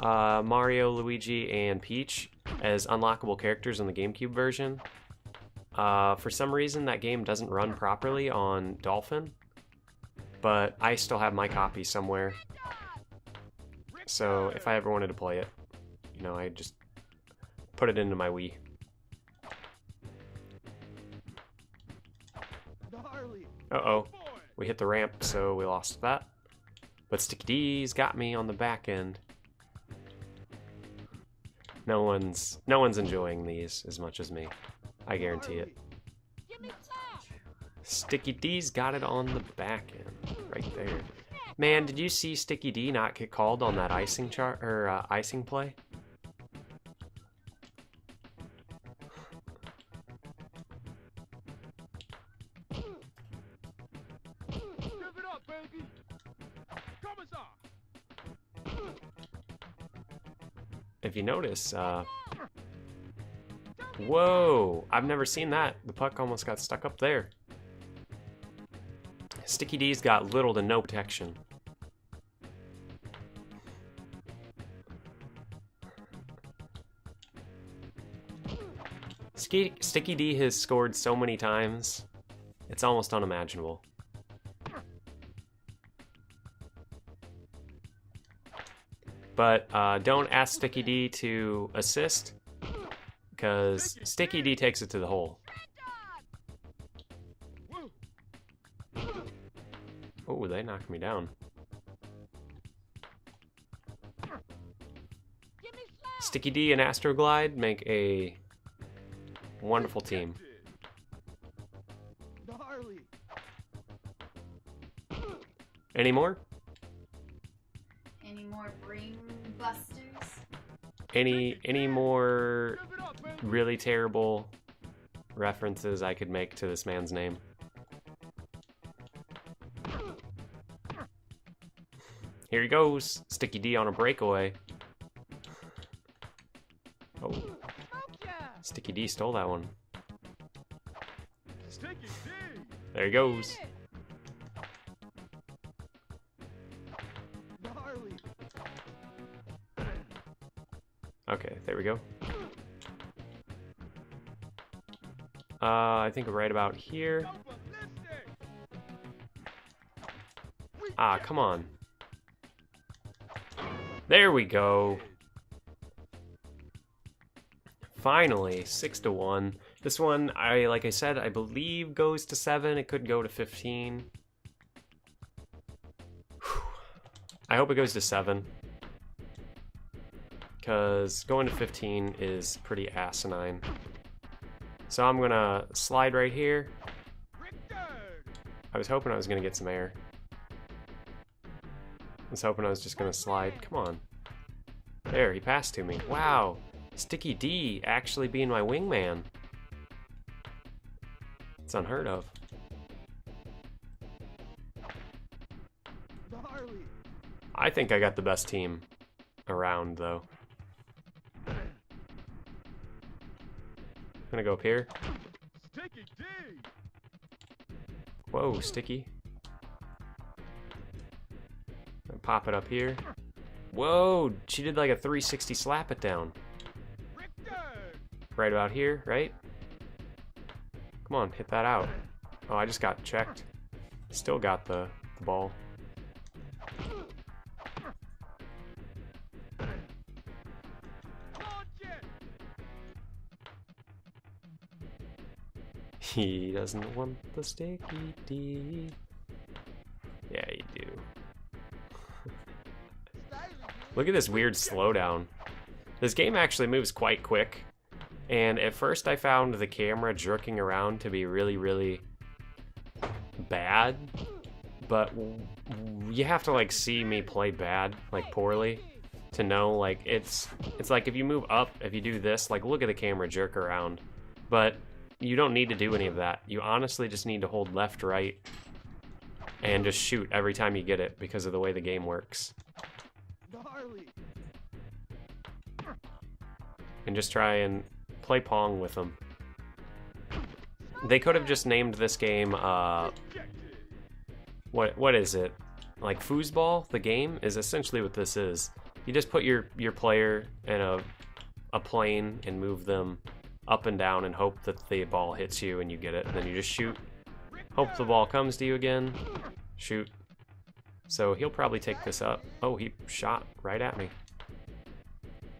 Mario, Luigi, and Peach as unlockable characters in the GameCube version. For some reason, that game doesn't run properly on Dolphin, but I still have my copy somewhere. So if I ever wanted to play it, you know, I just put it into my Wii. Uh-oh. We hit the ramp, so we lost that. But Sticky D's got me on the back end. No one's enjoying these as much as me. I guarantee it. Sticky D's got it on the back end, right there. Man, did you see Sticky D not get called on that icing icing play? If you notice, whoa, I've never seen that. The puck almost got stuck up there. Sticky D's got little to no protection. Sticky D has scored so many times, it's almost unimaginable. But don't ask Sticky D to assist, because Sticky D takes it to the hole. Oh, they knocked me down. Sticky D and Astroglide make a wonderful team. Any more? Any more brain busters? Any more really terrible references I could make to this man's name? Here he goes, Sticky D on a breakaway. Oh, Sticky D stole that one. There he goes. Okay, there we go. I think right about here. Ah, come on. There we go. Finally, 6-1. This one, like I said, I believe goes to 7. It could go to 15. Whew. I hope it goes to 7. Because going to 15 is pretty asinine. So I'm gonna slide right here. I was hoping I was gonna get some air. I was hoping I was just gonna slide. Come on. There, he passed to me. Wow. Sticky D actually being my wingman. It's unheard of. I think I got the best team around, though. I'm gonna go up here. Whoa, Sticky. Pop it up here. Whoa, she did like a 360 slap it down. Right about here, right? Come on, hit that out. Oh, I just got checked. Still got the ball. He doesn't want the Sticky D. Yeah, you do. Look at this weird slowdown. This game actually moves quite quick. And at first I found the camera jerking around to be really, really bad. But you have to like see me play bad, like poorly, to know like it's like if you move up, if you do this, like look at the camera jerk around. But you don't need to do any of that. You honestly just need to hold left, right, and just shoot every time you get it because of the way the game works. Gnarly. And just try and play Pong with them. They could have just named this game, what is it? Like foosball? The game is essentially what this is. You just put your player in a plane and move them up and down and hope that the ball hits you and you get it. And then you just shoot. Hope the ball comes to you again. Shoot. So he'll probably take this up. Oh, he shot right at me.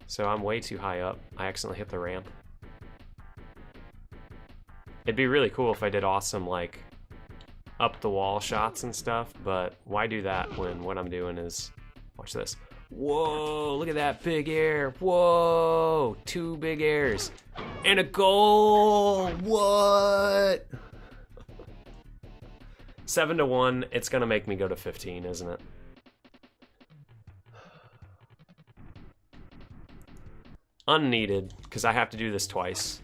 So I'm way too high up. I accidentally hit the ramp. It'd be really cool if I did awesome, like, up the wall shots and stuff, but why do that when what I'm doing is, watch this. Whoa, look at that big air. Whoa, 2 big airs. And a goal. What? 7-1, it's gonna make me go to 15, isn't it? Unneeded, because I have to do this twice.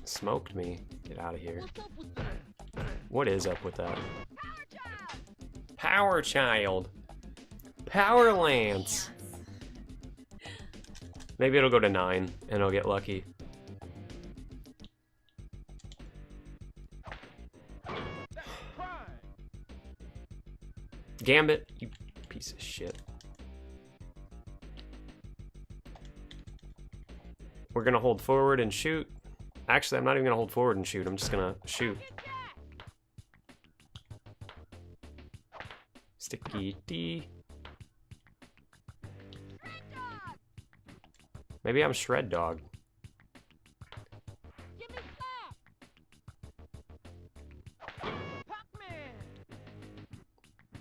Smoked me. Get out of here. What is up with that? Power Child. Power Lance. Maybe it'll go to 9 and I'll get lucky. Gambit, you piece of shit. We're gonna hold forward and shoot. Actually, I'm not even gonna hold forward and shoot. I'm just gonna shoot. Sticky D. Maybe I'm Shred Dog.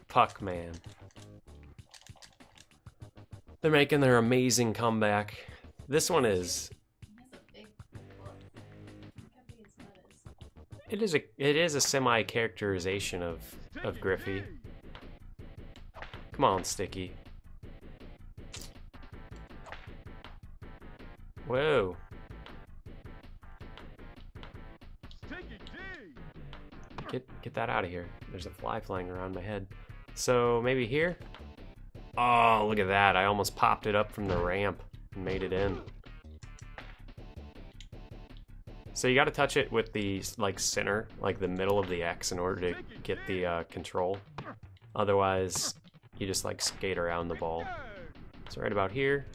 Puckman. They're making their amazing comeback. This one is. It is a semi-characterization of Griffey. Come on, Sticky. Whoa. Get that out of here. There's a fly flying around my head. So maybe here? Oh, look at that. I almost popped it up from the ramp and made it in. So you got to touch it with the like center, like the middle of the X in order to get the control. Otherwise, you just like skate around the ball. So right about here.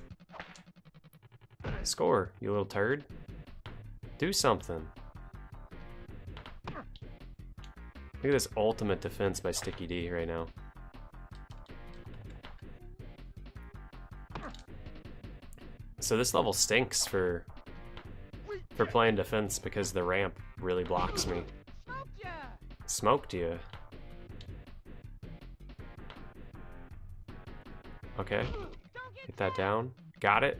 Score, you little turd. Do something. Look at this ultimate defense by Sticky D right now. So this level stinks for playing defense because the ramp really blocks me. Smoked you. Okay. Get that down. Got it.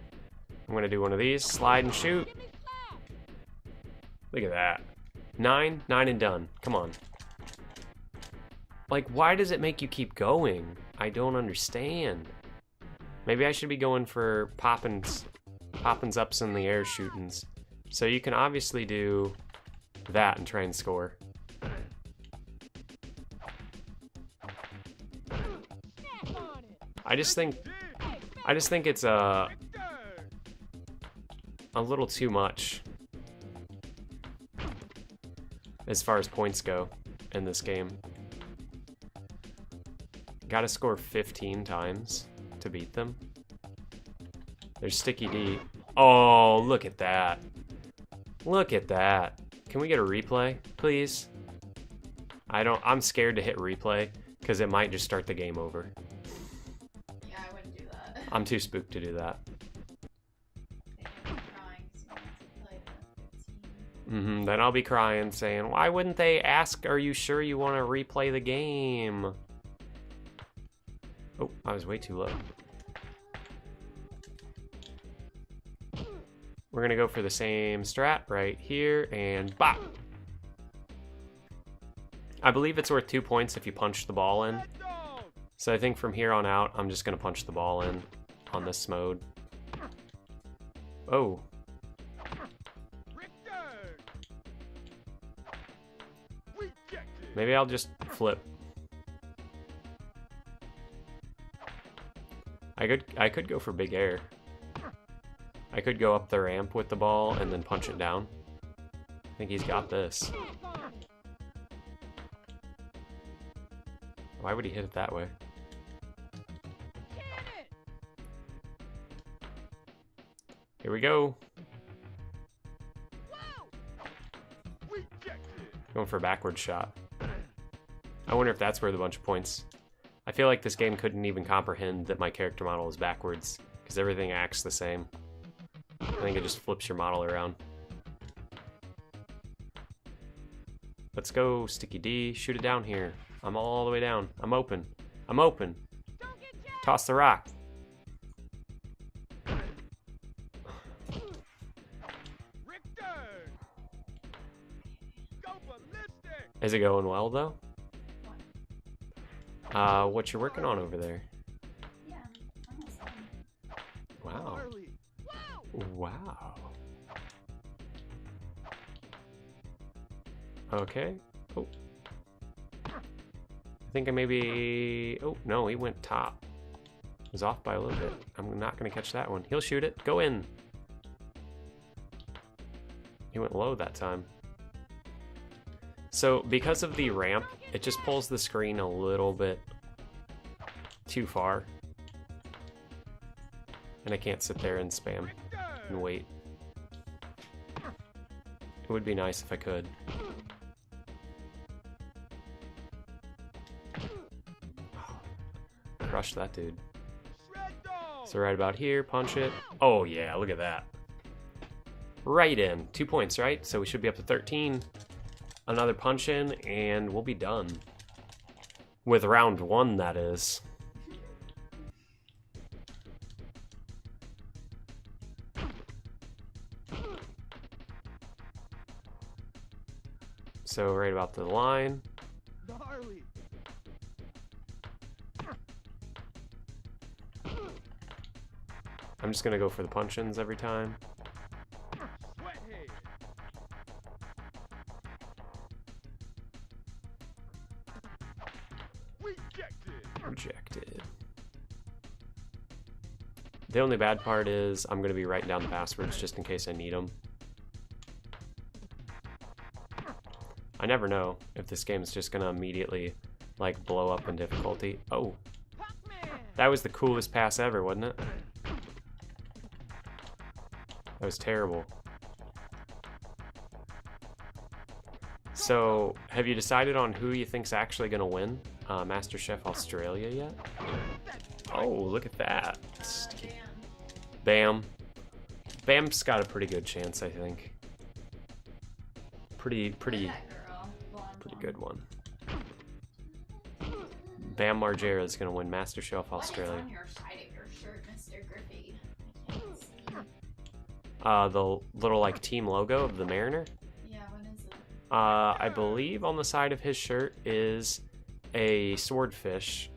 I'm gonna do one of these. Slide and shoot. Look at that. 9 and done. Come on. Like, why does it make you keep going? I don't understand. Maybe I should be going for poppins ups in the air shootings. So you can obviously do that and try and score. I just think it's a little too much as far as points go in this game. Gotta score 15 times to beat them. There's Sticky D. Oh, look at that. Look at that. Can we get a replay, please? I'm scared to hit replay because it might just start the game over. Yeah, I wouldn't do that. I'm too spooked to do that. Then I'll be crying saying, why wouldn't they ask, are you sure you want to replay the game? Oh, I was way too low. We're gonna go for the same strat right here and bop. I believe it's worth 2 points if you punch the ball in. So I think from here on out, I'm just gonna punch the ball in on this mode. Oh, Maybe I'll just flip. I could go for big air. I could go up the ramp with the ball and then punch it down. I think he's got this. Why would he hit it that way? Here we go. Going for a backward shot. I wonder if that's worth a bunch of points. I feel like this game couldn't even comprehend that my character model is backwards, because everything acts the same. I think it just flips your model around. Let's go, Sticky D. Shoot it down here. I'm all the way down. I'm open. I'm open. Toss the rock. Is it going well, though? What you're working on over there? Yeah, I'm almost done. Wow. Wow. Okay. Oh. I think I maybe... Oh, no, he went top. Was off by a little bit. I'm not going to catch that one. He'll shoot it. Go in. He went low that time. So, because of the ramp, it just pulls the screen a little bit too far. And I can't sit there and spam and wait. It would be nice if I could. Crush that dude. So right about here, punch it. Oh yeah, look at that. Right in. 2 points, right? So we should be up to 13. Another punch in, and we'll be done. With round 1, that is. So right about the line. Gnarly. I'm just gonna go for the punch-ins every time. Rejected. The only bad part is I'm gonna be writing down the passwords just in case I need them. I never know if this game is just gonna immediately like blow up in difficulty. Oh, that was the coolest pass ever, wasn't it? That was terrible. So, have you decided on who you think's actually gonna win MasterChef Australia yet? Oh, look at that. Bam. Bam's got a pretty good chance, I think. Pretty good one. Bam Margera is gonna win MasterChef Australia. What is on your side of your shirt, Mr. Griffey? I can't see. The little like team logo of the Mariner. Yeah, what is it? I believe on the side of his shirt is a swordfish.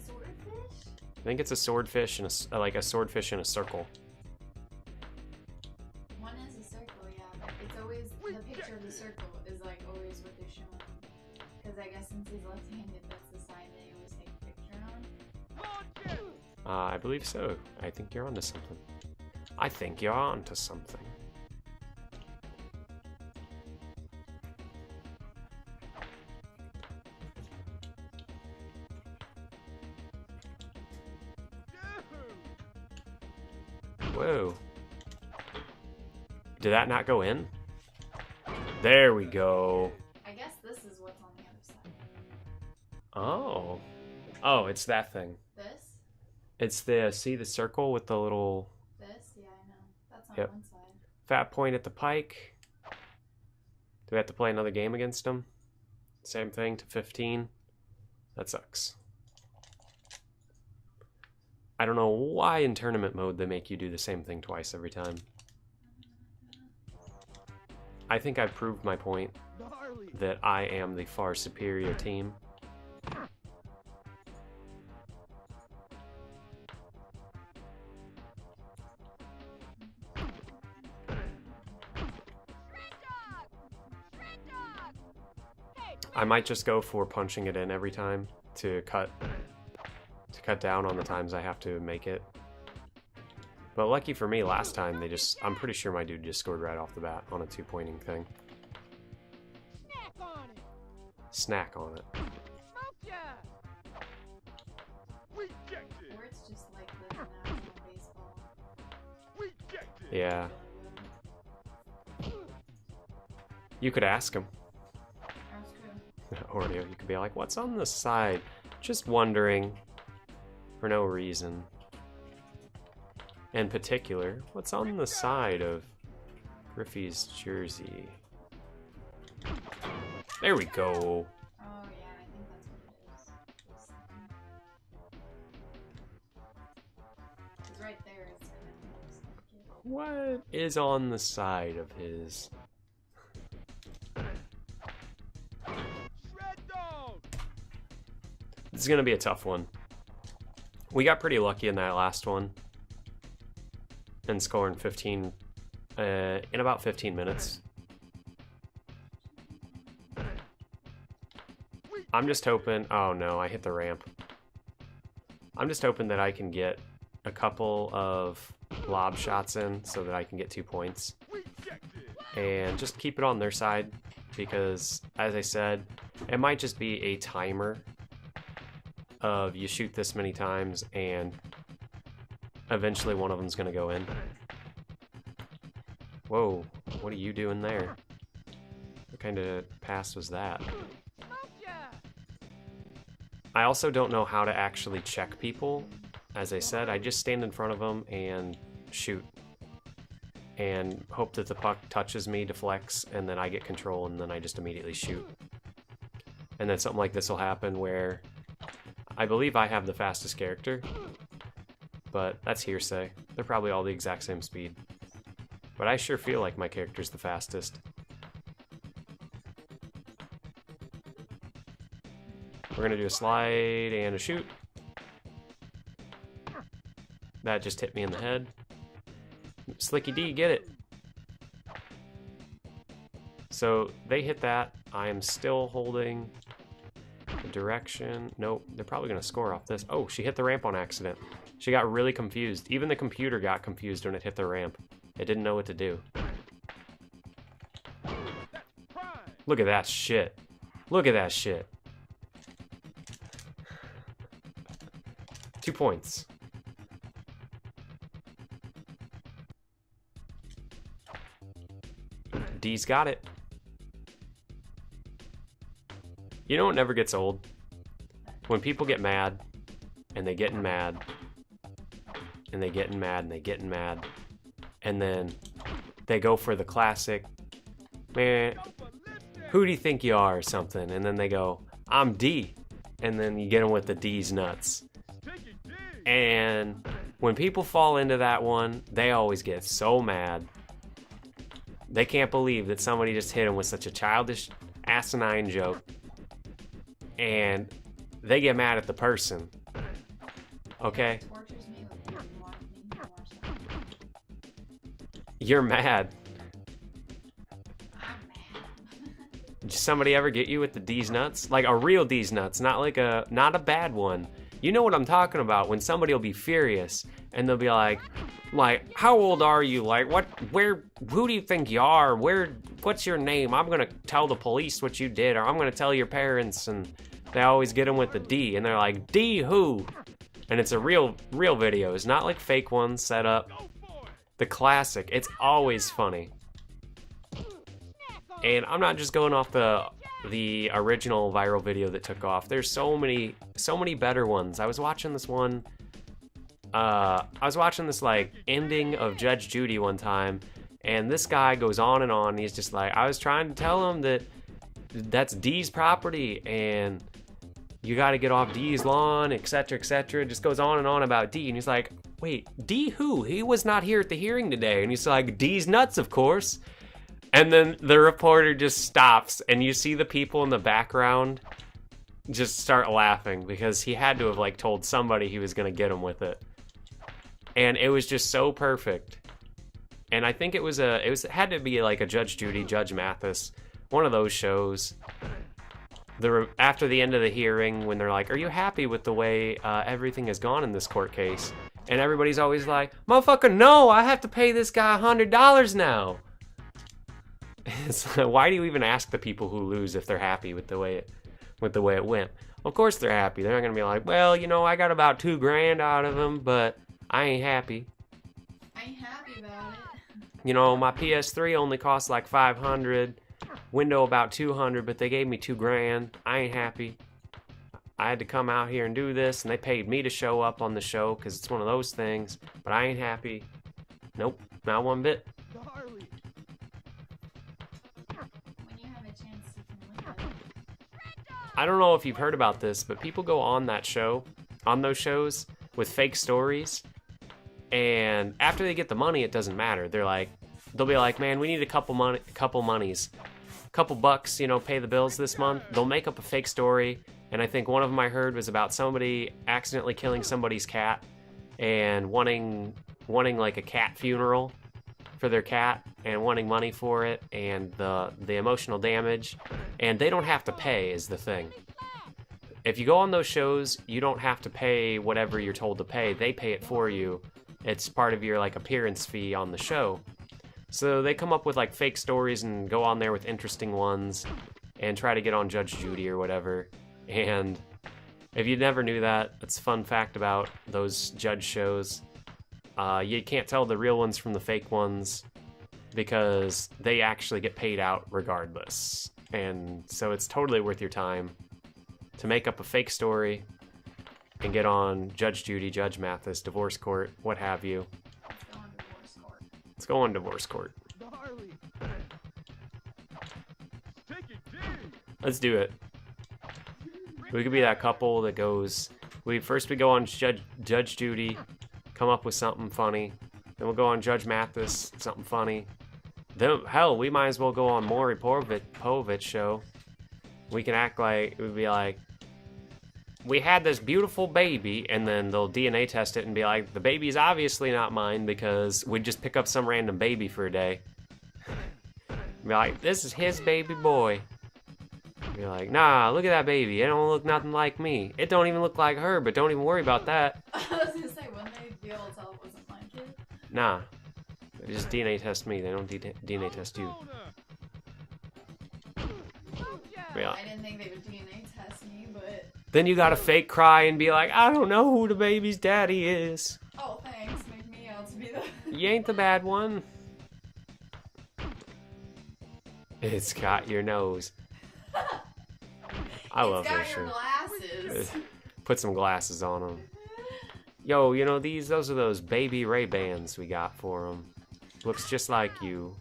Swordfish? I think it's a swordfish and like a swordfish in a circle. One is a circle, yeah, but it's always the picture of the circle is like always what they're showing. Because I guess since he's left-handed, that's the side they always take a picture on. I believe so. I think you're onto something. I think you're onto something. Whoa. Did that not go in? There we go. I guess this is what's on the other side. Oh. Oh, it's that thing. This? It's the, see the circle with the little This? Yeah, I know. That's on Yep. one side. fat point at the pike. Do we have to play another game against them? Same thing to 15. That sucks. I don't know why in tournament mode they make you do the same thing twice every time. I think I've proved my point Gnarly. that I am the far superior team. I might just go for punching it in every time to cut down on the times I have to make it. But lucky for me, last time I'm pretty sure my dude just scored right off the bat on a 2-pointing thing. Snack on it. Or it's just like the national baseball. Yeah. You could ask him. That's true. Oreo, you could be like, what's on the side? Just wondering. For no reason. In particular, what's on the side of Griffey's jersey? There we go. Oh yeah, I think that's what it is. Because right there it's kind of looks like it. What is on the side of his? This is gonna be a tough one. We got pretty lucky in that last one. And scoring 15 in about 15 minutes. I'm just hoping, oh no, I hit the ramp. I'm just hoping that I can get a couple of lob shots in so that I can get 2 points. And just keep it on their side because, as I said, it might just be a timer of you shoot this many times and eventually one of them's gonna go in. Whoa, what are you doing there? What kind of pass was that? I also don't know how to actually check people. As I said, I just stand in front of them and shoot. And hope that the puck touches me, deflects, and then I get control and then I just immediately shoot. And then something like this will happen where I believe I have the fastest character. But that's hearsay. They're probably all the exact same speed. But I sure feel like my character's the fastest. We're gonna do a slide and a shoot. That just hit me in the head. Slicky D, get it. So they hit that. I am still holding the direction. Nope, they're probably gonna score off this. Oh, she hit the ramp on accident. She got really confused. Even the computer got confused when it hit the ramp. It didn't know what to do. Look at that shit. Look at that shit. 2 points. D's got it. You know what never gets old? When people get mad, and they getting mad, and they getting mad, and they getting mad, and then they go for the classic, man, who do you think you are or something? And then they go, I'm D. And then you get them with the D's nuts. And when people fall into that one, they always get so mad. They can't believe that somebody just hit them with such a childish, asinine joke. And they get mad at the person. Okay? Tortures me with you wanting me to watch that. You're mad. I'm mad. Did somebody ever get you with the D's nuts? Like a real D's nuts, not a bad one. You know what I'm talking about when somebody will be furious and they'll be like, how old are you? Like, who do you think you are? What's your name? I'm gonna tell the police what you did, or I'm gonna tell your parents. And they always get them with the D, and they're like, D who? And it's a real video. It's not like fake ones set up. The classic. It's always funny. And I'm not just going off the original viral video that took off. There's so many better ones. I was watching this one. I was watching this like ending of Judge Judy one time, and this guy goes on and on. And he's just like, I was trying to tell him that that's D's property, and you got to get off D's lawn, etc., etc. Just goes on and on about D, and he's like, wait, D who? He was not here at the hearing today. And he's like, D's nuts, of course. And then the reporter just stops, and you see the people in the background just start laughing because he had to have like told somebody he was gonna get him with it. And it was just so perfect. And I think it had to be like a Judge Judy, Judge Mathis, one of those shows. after the end of the hearing, when they're like, "Are you happy with the way everything has gone in this court case?" And everybody's always like, "Motherfucker, no! I have to pay this guy $100 now." It's like, why do you even ask the people who lose if they're happy with the way it went? Of course they're happy. They're not gonna be like, "Well, you know, I got about $2 grand out of him, but I ain't happy. I ain't happy about it." You know, my PS3 only cost like $500, window about $200, but they gave me $2 grand. I ain't happy. I had to come out here and do this, and they paid me to show up on the show because it's one of those things, but I ain't happy. Nope, not one bit." Gnarly. When you have a chance, you can look at it. I don't know if you've heard about this, but people go on those shows with fake stories, and after they get the money, it doesn't matter. They'll be like, "Man, we need a couple monies, couple bucks, you know, pay the bills this month." They'll make up a fake story, and I think one of them I heard was about somebody accidentally killing somebody's cat and wanting like a cat funeral for their cat and wanting money for it, and the emotional damage, and they don't have to pay is the thing. If you go on those shows, you don't have to pay whatever you're told to pay. They pay it for you. It's part of your like appearance fee on the show. So they come up with like fake stories and go on there with interesting ones and try to get on Judge Judy or whatever. And if you never knew that, it's a fun fact about those judge shows. You can't tell the real ones from the fake ones because they actually get paid out regardless. And so it's totally worth your time to make up a fake story and get on Judge Judy, Judge Mathis, divorce court, what have you. Let's go on divorce court. Gnarly. Take it, dude. Let's do it. We could be that couple that goes, we go on Judge Judy, come up with something funny. Then we'll go on Judge Mathis, something funny. Then, hell, we might as well go on Maury Povich show. We can act like, we'd be like, "We had this beautiful baby," and then they'll DNA test it and be like, "The baby's obviously not mine," because we'd just pick up some random baby for a day. Be like, "This is his baby boy." Be like, "Nah, look at that baby. It don't look nothing like me. It don't even look like her, but don't even worry about that." I was gonna say, wouldn't they be able to tell it wasn't my kid? Nah. They just DNA test me. They don't DNA test you. Yeah. I didn't think they would DNA test me, but... Then you gotta fake cry and be like, "I don't know who the baby's daddy is." Oh, thanks. Make me out to be the... You ain't the bad one. It's got your nose. I love that It's got your shirt. glasses. Put some glasses on them. Yo, you know, those are those baby Ray-Bans we got for them. Looks just like you.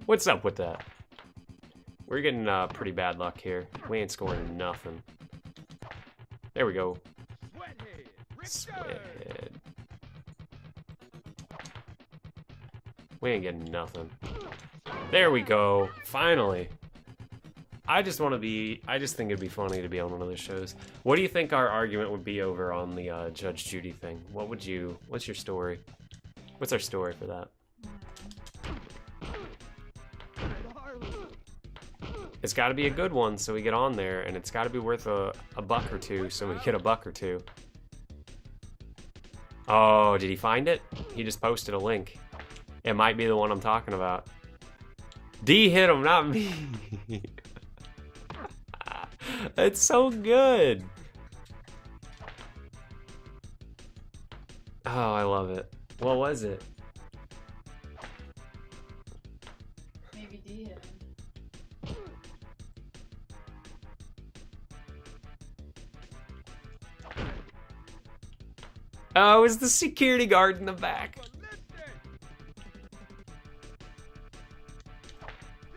What's up with that? We're getting pretty bad luck here. We ain't scoring nothing. There we go. Sweathead. We ain't getting nothing. There we go. Finally. I just think it'd be funny to be on one of those shows. What do you think our argument would be over on the Judge Judy thing? What's your story? What's our story for that? It's got to be a good one so we get on there, and it's got to be worth a buck or two so we get a buck or two. Oh, did he find it? He just posted a link. It might be the one I'm talking about. D hit him, not me. It's so good. Oh, I love it. What was it? Maybe D hit him. Oh, it was the security guard in the back.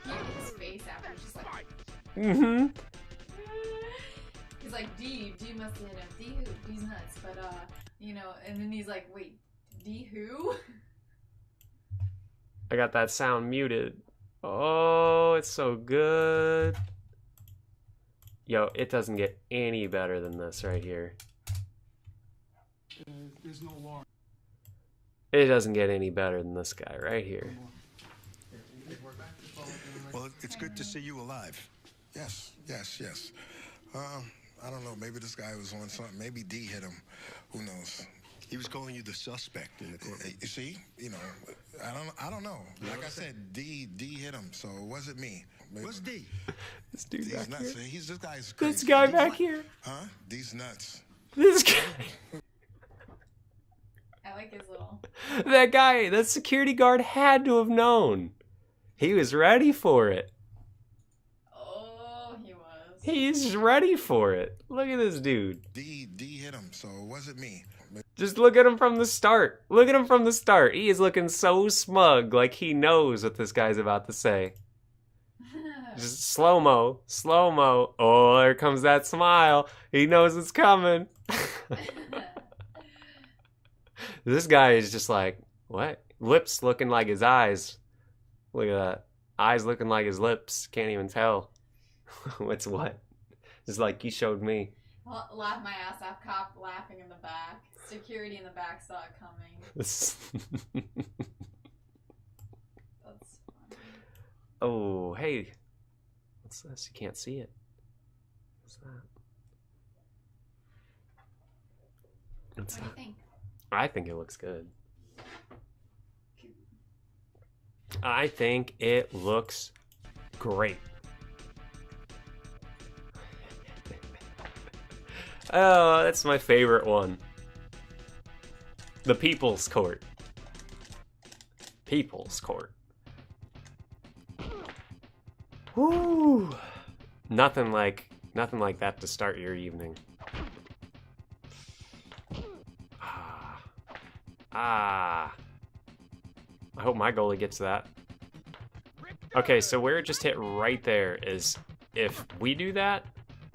His face after, just like... Mm-hmm. He's like, D must have hit him. D who? D's nuts. But, you know, and then he's like, wait, D who? I got that sound muted. Oh, it's so good. Yo, it doesn't get any better than this right here. There's no law. It doesn't get any better than this guy right here. Well, it's good to see you alive. Yes, yes, yes. I don't know. Maybe this guy was on something. Maybe D hit him. Who knows? He was calling you the suspect in the courtroom. You see, you know, I don't know. Like I said, D hit him, so it wasn't me. Maybe. What's D? This dude D's back nuts. here. This guy's crazy. This guy back here. Huh? D's nuts. This guy. I like his little. That guy, that security guard had to have known. He was ready for it. Oh, he was. He's ready for it. Look at this dude. D hit him, so it wasn't me. Just look at him from the start. Look at him from the start. He is looking so smug, like he knows what this guy's about to say. Just slow-mo, slow-mo. Oh, there comes that smile. He knows it's coming. This guy is just like, what? Lips looking like his eyes. Look at that. Eyes looking like his lips. Can't even tell what's what. Just like you showed me. Laugh my ass off. Cop laughing in the back. Security in the back saw it coming. That's funny. Oh, hey. What's this? You can't see it. What's that? What's What do that? you think? I think it looks good. I think it looks great. Oh, that's my favorite one. The People's Court. People's Court. Woo! Nothing like that to start your evening. I hope my goalie gets that. Okay, so where it just hit right there is if we do that,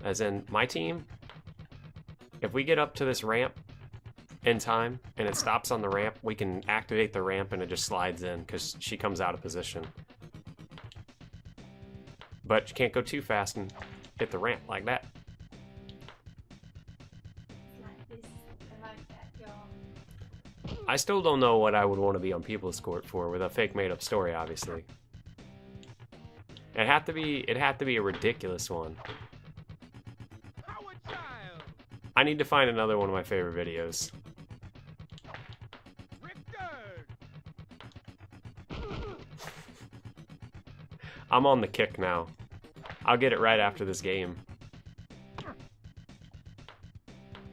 as in my team, if we get up to this ramp in time and it stops on the ramp, we can activate the ramp and it just slides in because she comes out of position. But you can't go too fast and hit the ramp like that. I still don't know what I would want to be on People's Court for with a fake made-up story, obviously. It'd have to be a ridiculous one. I need to find another one of my favorite videos. I'm on the kick now. I'll get it right after this game.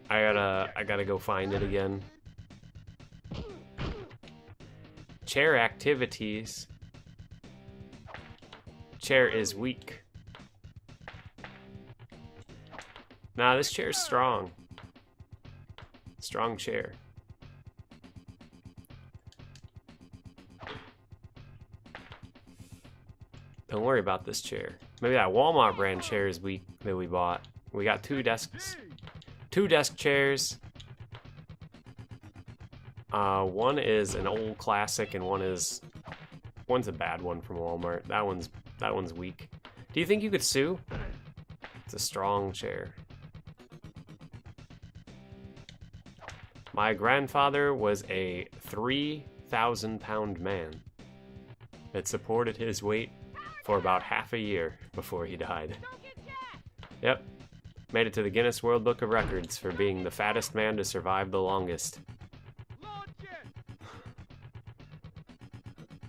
I gotta go find it again. Chair activities. Chair is weak. Nah, this chair's strong. Strong chair. Don't worry about this chair. Maybe that Walmart brand chair is weak that we bought. We got two desks. Two desk chairs. One is an old classic and one's a bad one from Walmart. That one's weak. Do you think you could sue? It's a strong chair. My grandfather was a 3,000-pound man that supported his weight for about half a year before he died. Yep. Made it to the Guinness World Book of Records for being the fattest man to survive the longest.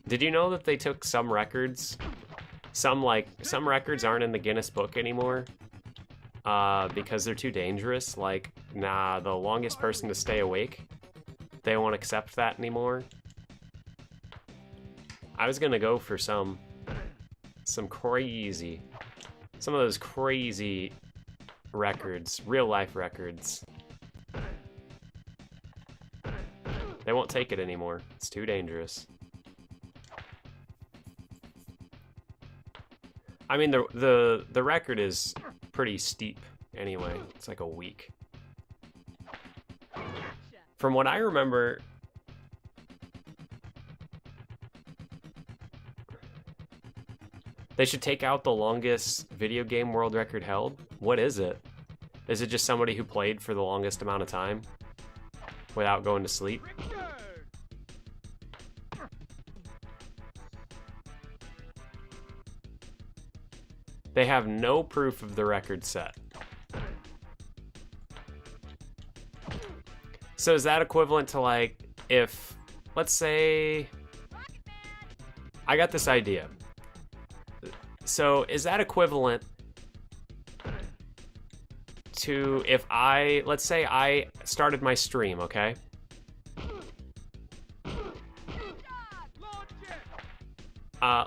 Did you know that they took some records? Some records aren't in the Guinness Book anymore because they're too dangerous. Like, nah, the longest person to stay awake, they won't accept that anymore. I was gonna go for some of those crazy records, real life records. They won't take it anymore. It's too dangerous. I mean, the record is pretty steep anyway. It's like a week. From what I remember, they should take out the longest video game world record held. What is it? Is it just somebody who played for the longest amount of time without going to sleep? They have no proof of the record set. So is that equivalent to, like, if, let's say, I got this idea. So is that equivalent to if let's say I started my stream, okay?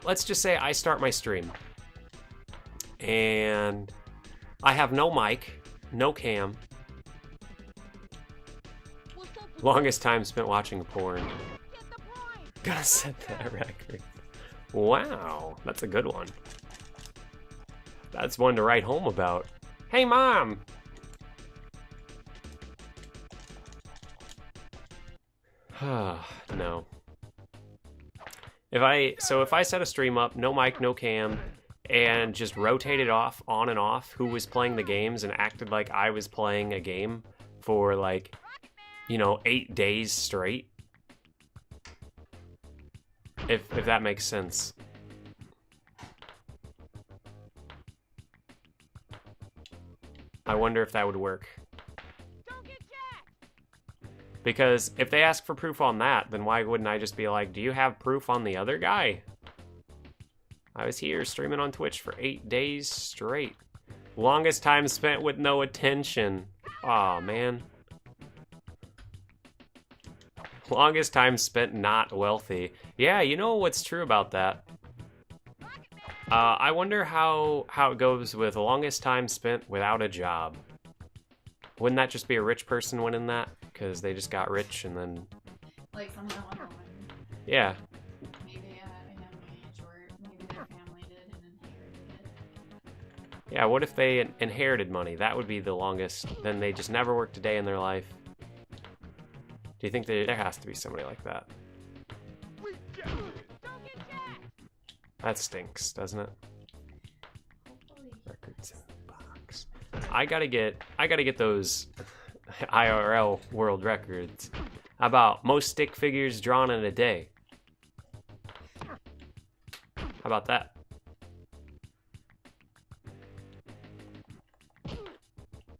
Let's just say I start my stream and I have no mic, no cam. Longest time spent watching porn. Gotta set that record. Wow, that's a good one. That's one to write home about. Hey, Mom! No. If I set a stream up, no mic, no cam, and just rotated off, on and off, who was playing the games and acted like I was playing a game for, like, 8 days straight. If that makes sense. I wonder if that would work. Because if they ask for proof on that, then why wouldn't I just be like, do you have proof on the other guy? I was here streaming on Twitch for 8 days straight. Longest time spent with no attention. Aw, man. Longest time spent not wealthy. Yeah, you know what's true about that? I wonder how it goes with longest time spent without a job. Wouldn't that just be a rich person winning that? Because they just got rich and then... Like somehow on one. Yeah. Maybe at a young age, or maybe their family did and inherited it. Yeah, what if they inherited money? That would be the longest. Then they just never worked a day in their life. Do you think there has to be somebody like that? That stinks, doesn't it? Hopefully. Records in the box. I gotta get those IRL world records. How about most stick figures drawn in a day? How about that?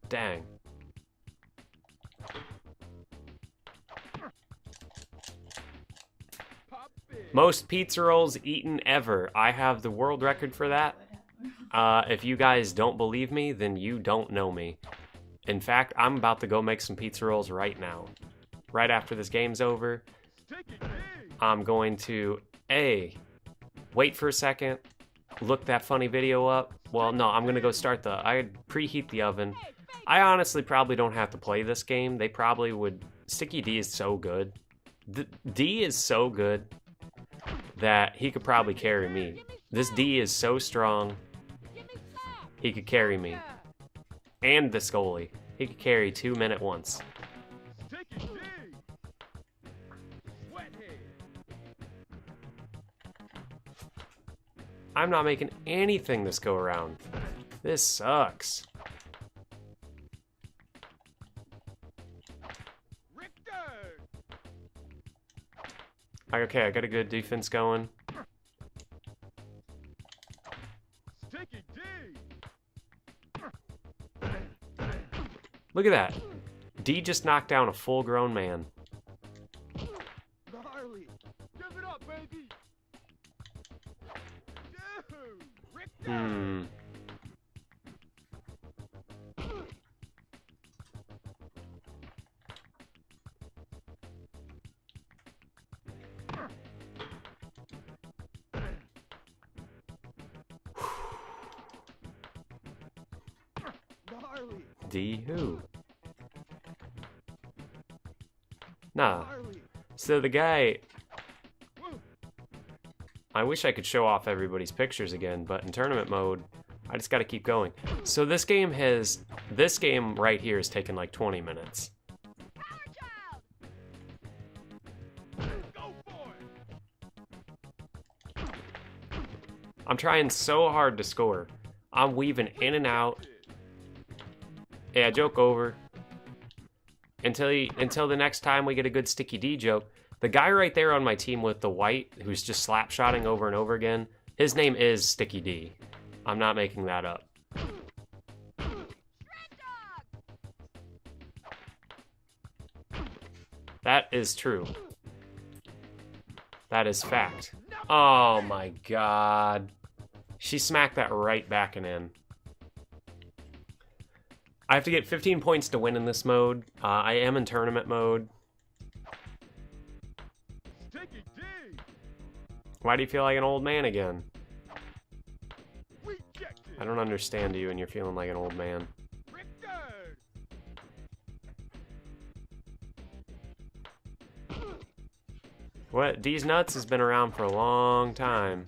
Dang. Most pizza rolls eaten ever. I have the world record for that. If you guys don't believe me, then you don't know me. In fact, I'm about to go make some pizza rolls right now. Right after this game's over, I'm going to, wait for a second, look that funny video up. Well, no, I'm going to go start I preheat the oven. I honestly probably don't have to play this game. They probably would. Sticky D is so good. D is so good that he could probably carry me. This D is so strong, he could carry me. And the Scully. He could carry 2 men at once. I'm not making anything this go around. This sucks. Okay, I got a good defense going. Look at that. D just knocked down a full-grown man. Gnarly. Give it up, baby. Hmm. Gnarly. D who? Nah. Gnarly. So the guy... I wish I could show off everybody's pictures again, but in tournament mode, I just gotta keep going. So this game right here has taken like 20 minutes. I'm trying so hard to score. I'm weaving in and out. Yeah, joke over. Until the next time we get a good Sticky D joke. The guy right there on my team with the white, who's just slap-shotting over and over again, his name is Sticky D. I'm not making that up. That is true. That is fact. Oh my god. She smacked that right back and in. I have to get 15 points to win in this mode. I am in tournament mode. Why do you feel like an old man again? I don't understand you and you're feeling like an old man. What? D's Nuts has been around for a long time.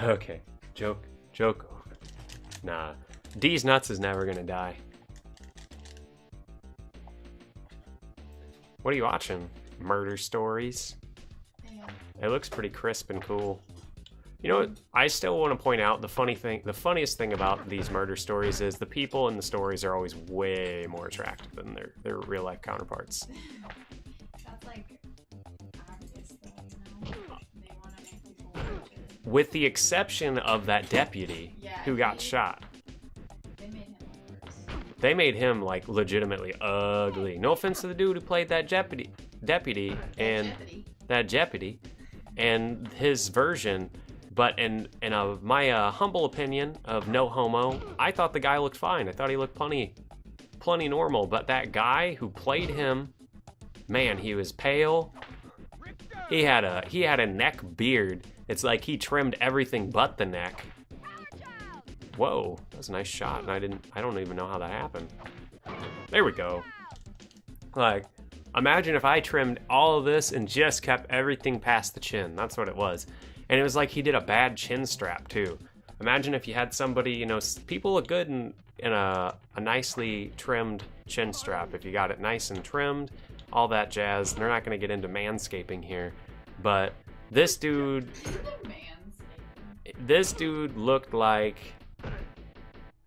Okay. Joke over. Nah. D's Nuts is never gonna die. What are you watching? Murder Stories? Yeah. It looks pretty crisp and cool. You know what? I still want to point out the funniest thing about these murder stories is the people in the stories are always way more attractive than their real life counterparts. That's like obvious though, you know? They want to make people watch it. With the exception of that deputy who got shot. They made him look worse. They made him like legitimately ugly. No offense to the dude who played that deputy and his version. But in my humble opinion of no homo, I thought the guy looked fine. I thought he looked plenty normal. But that guy who played him, man, he was pale. He had a neck beard. It's like he trimmed everything but the neck. Whoa, that was a nice shot, and I don't even know how that happened. There we go. Like, imagine if I trimmed all of this and just kept everything past the chin. That's what it was. And it was like he did a bad chin strap too. Imagine if you had somebody, you know, people look good in a nicely trimmed chin strap. If you got it nice and trimmed, all that jazz. They're not going to get into manscaping here. But this dude looked like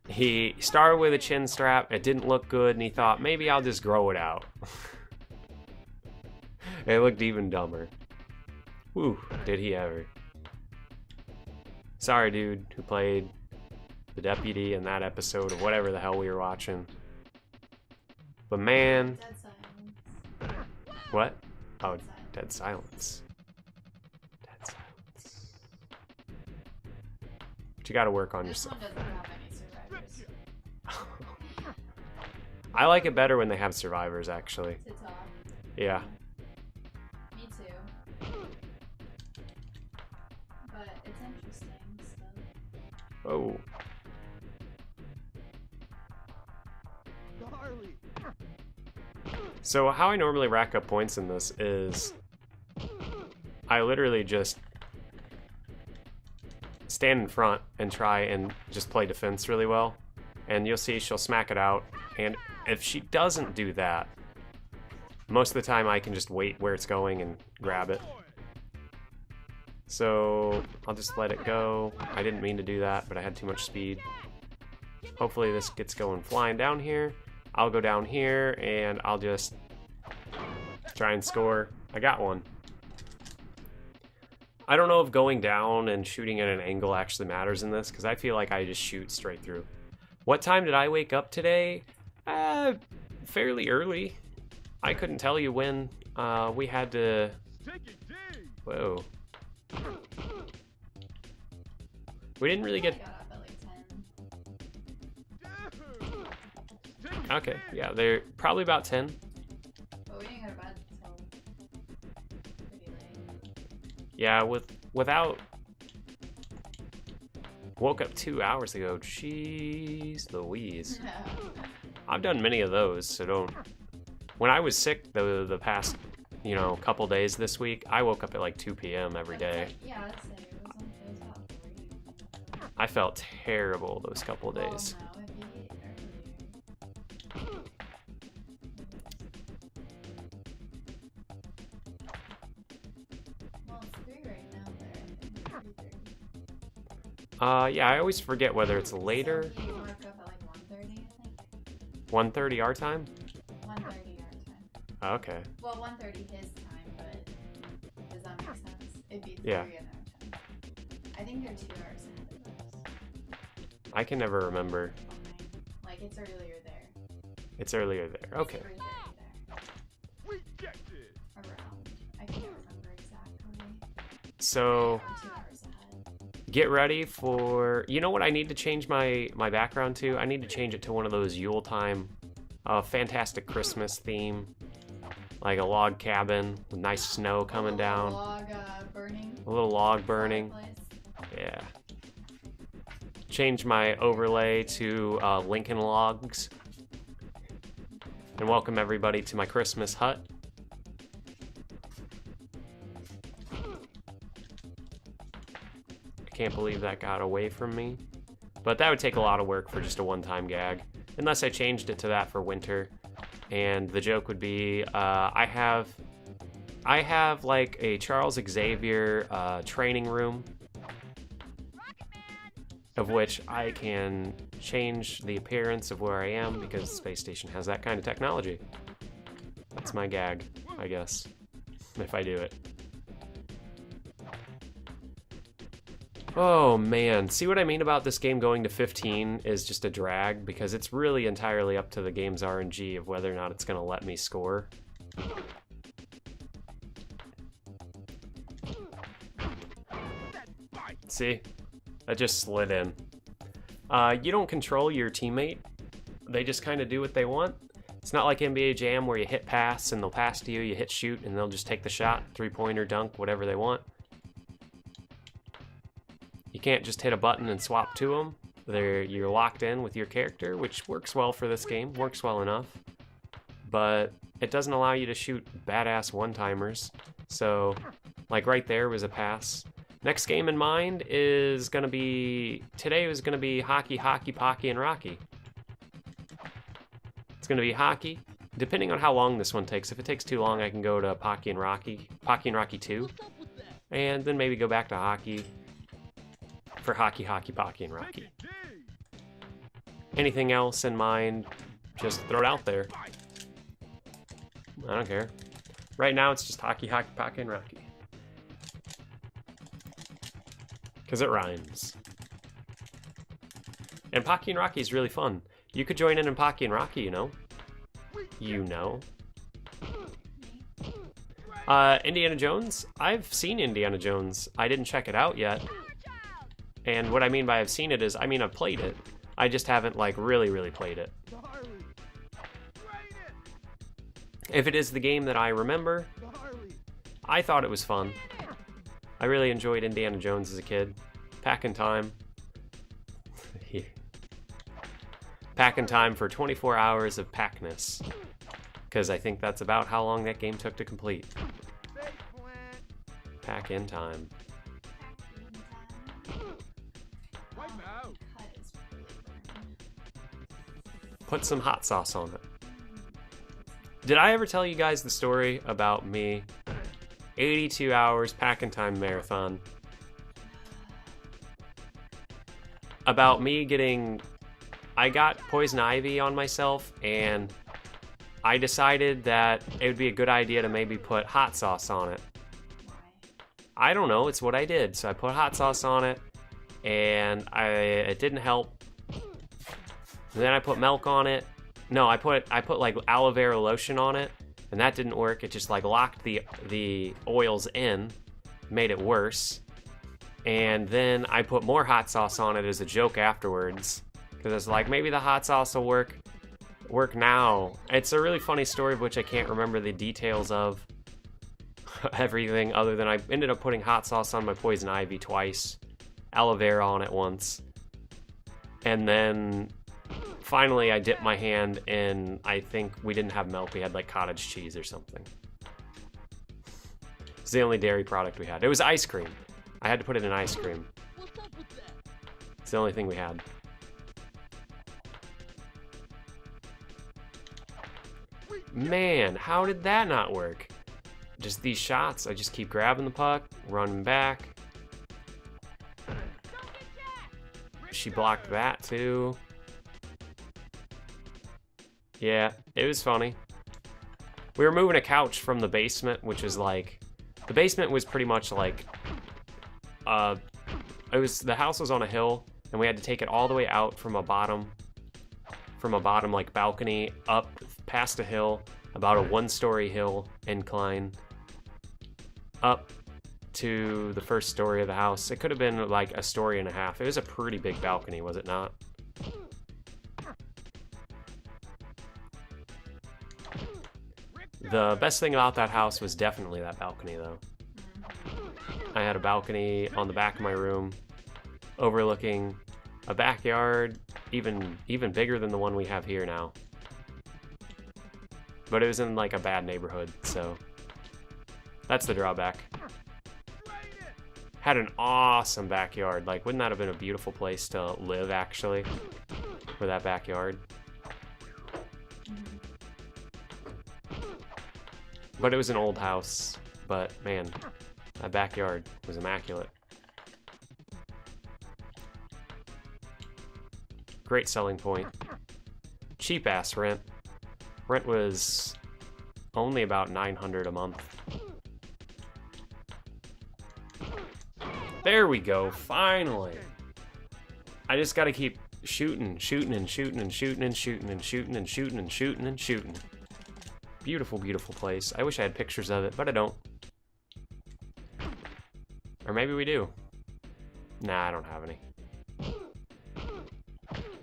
he started with a chin strap. It didn't look good and he thought, maybe I'll just grow it out. It looked even dumber. Whew, did he ever. Sorry, dude, who played the deputy in that episode of whatever the hell we were watching. But man... Dead silence. What? Oh, dead silence. Dead silence. But you gotta work on This yourself. one doesn't have any survivors. I like it better when they have survivors, actually. To talk. Yeah. Me too. But it's interesting still. Oh. Gnarly. So how I normally rack up points in this is I literally just stand in front and try and just play defense really well. And you'll see she'll smack it out. And if she doesn't do that, most of the time I can just wait where it's going and grab it. So I'll just let it go. I didn't mean to do that, but I had too much speed. Hopefully this gets going flying down here. I'll go down here and I'll just try and score. I got one. I don't know if going down and shooting at an angle actually matters in this, because I feel like I just shoot straight through. What time did I wake up today? Fairly early. I couldn't tell you when. We had to... Whoa. We didn't really get... I got up at like 10. Okay, yeah, they're probably about 10. But we didn't go to bed until pretty late. Yeah, without... Woke up 2 hours ago. Jeez Louise. I've done many of those, so don't... When I was sick the past, you know, couple days this week, I woke up at like 2 p.m. every day. Yeah, I'd say it was about 3. I felt terrible those couple of days. Oh, no, it'd be earlier. Well, it's 3 right now there. I think 3:30. Yeah, I always forget whether it's later. So you woke up at like 1:30, I think. 1:30 our time? 1:30 our time. Okay. Well, 1:30 his time, but does that make sense? If be 3 Yeah. and I'm 10. I think they're 2 hours ahead of us. I can never remember. Okay. Like, it's earlier there. It's earlier there. Okay. It's 3:30 there. Rejected. Around. I can't remember exactly. So I'm 2 hours ahead. get ready for. You know what I need to change my background to? I need to change it to one of those Yule time, fantastic Christmas theme, like a log cabin with nice snow coming down, Log burning. a little log burning. Fireplace. Yeah. Change my overlay to Lincoln Logs. And welcome everybody to my Christmas hut. I can't believe that got away from me. But that would take a lot of work for just a one-time gag. Unless I changed it to that for winter. And the joke would be, I have like a Charles Xavier training room, of which I can change the appearance of where I am because the space station has that kind of technology. That's my gag, I guess, if I do it. Oh man, see what I mean about this game going to 15 is just a drag, because it's really entirely up to the game's RNG of whether or not it's going to let me score. See? That just slid in. You don't control your teammate. They just kind of do what they want. It's not like NBA Jam where you hit pass and they'll pass to you, you hit shoot and they'll just take the shot, three-pointer, dunk, whatever they want. You can't just hit a button and swap to them. You're locked in with your character, which works well for this game, works well enough. But it doesn't allow you to shoot badass one-timers. So, like right there was a pass. Next game in mind is going to be... Today was going to be Hockey, Pocky, and Rocky. It's going to be Hockey. Depending on how long this one takes. If it takes too long, I can go to Pocky and Rocky 2. And then maybe go back to Hockey for Hockey, Pocky, and Rocky. Anything else in mind, just throw it out there. I don't care. Right now, it's just Hockey, Pocky, and Rocky. Because it rhymes. And Pocky and Rocky is really fun. You could join in Pocky and Rocky, you know. You know. Indiana Jones? I've seen Indiana Jones. I didn't check it out yet. And what I mean by I've seen it is, I mean I've played it. I just haven't like really played it. If it is the game that I remember, I thought it was fun. I really enjoyed Indiana Jones as a kid. Pack in time. Pack in time for 24 hours of packness. Because I think that's about how long that game took to complete. Pack in time. Put some hot sauce on it. Did I ever tell you guys the story about me? 82 hours pack in time marathon. About me getting... I got poison ivy on myself, and I decided that it would be a good idea to maybe put hot sauce on it. I don't know, it's what I did. So I put hot sauce on it, and it didn't help. And then I put milk on it. No, I put like aloe vera lotion on it, and that didn't work. It just like locked the oils in, made it worse. And then I put more hot sauce on it as a joke afterwards, because it's like maybe the hot sauce will work now. It's a really funny story of which I can't remember the details of everything, other than I ended up putting hot sauce on my poison ivy twice, aloe vera on it once, and then finally I dipped my hand in, I think we didn't have milk, we had like cottage cheese or something. It's the only dairy product we had. It was ice cream. I had to put it in ice cream. It's the only thing we had. Man, how did that not work? Just these shots, I just keep grabbing the puck, running back. She blocked that too. Yeah, it was funny. We were moving a couch from the basement, which is like The basement was pretty much like, the house was on a hill, and we had to take it all the way out from a bottom like balcony up past a hill, about a 1-story hill incline, up to the first story of the house. It could have been like a story and a half. It was a pretty big balcony, was it not? The best thing about that house was definitely that balcony, though. I had a balcony on the back of my room overlooking a backyard even bigger than the one we have here now. But it was in like a bad neighborhood, so that's the drawback. Had an awesome backyard. Like, wouldn't that have been a beautiful place to live, actually? For that backyard. But it was an old house. But, man, that backyard was immaculate. Great selling point. Cheap-ass rent. Rent was only about $900 a month. There we go, finally. I just gotta keep shooting. Beautiful, beautiful place. I wish I had pictures of it, but I don't. Or maybe we do. Nah, I don't have any.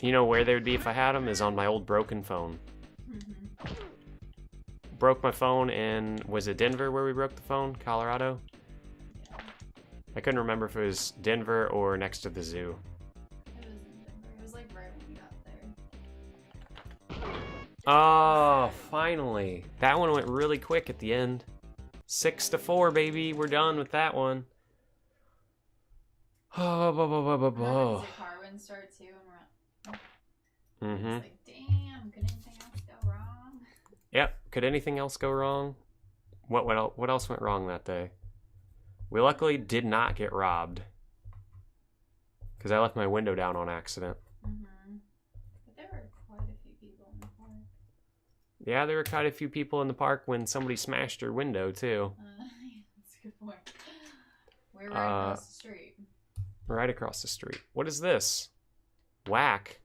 You know where they would be if I had them? Is on my old broken phone. Broke my phone in, was it Denver where we broke the phone? Colorado? I couldn't remember if it was Denver or next to the zoo. It was in Denver. It was like right when we got there. Oh, finally. That one went really quick at the end. 6-4, baby. We're done with that one. Oh, The car wouldn't start too, and we're like, damn, could anything else go wrong? Yep. Could anything else go wrong? What else went wrong that day? We luckily did not get robbed. Because I left my window down on accident. But there were quite a few people in the park. Yeah, there were quite a few people in the park when somebody smashed your window, too. That's a good point. We're right across the street. Right across the street. What is this? Whack.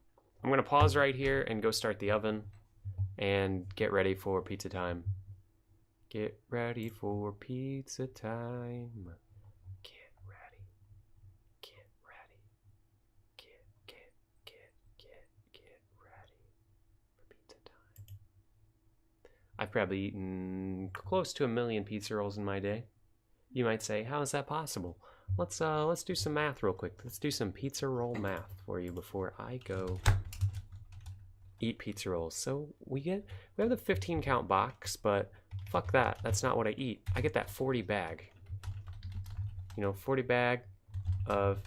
I'm going to pause right here and go start the oven and get ready for pizza time. Get ready for pizza time. Get ready. Get ready. Get ready for pizza time. I've probably eaten close to 1 million pizza rolls in my day. You might say, how is that possible? Let's do some math real quick. Let's do some pizza roll math for you before I go eat pizza rolls. So we have the 15 count box, but fuck that. That's not what I eat. I get that 40 bag. 40 bag of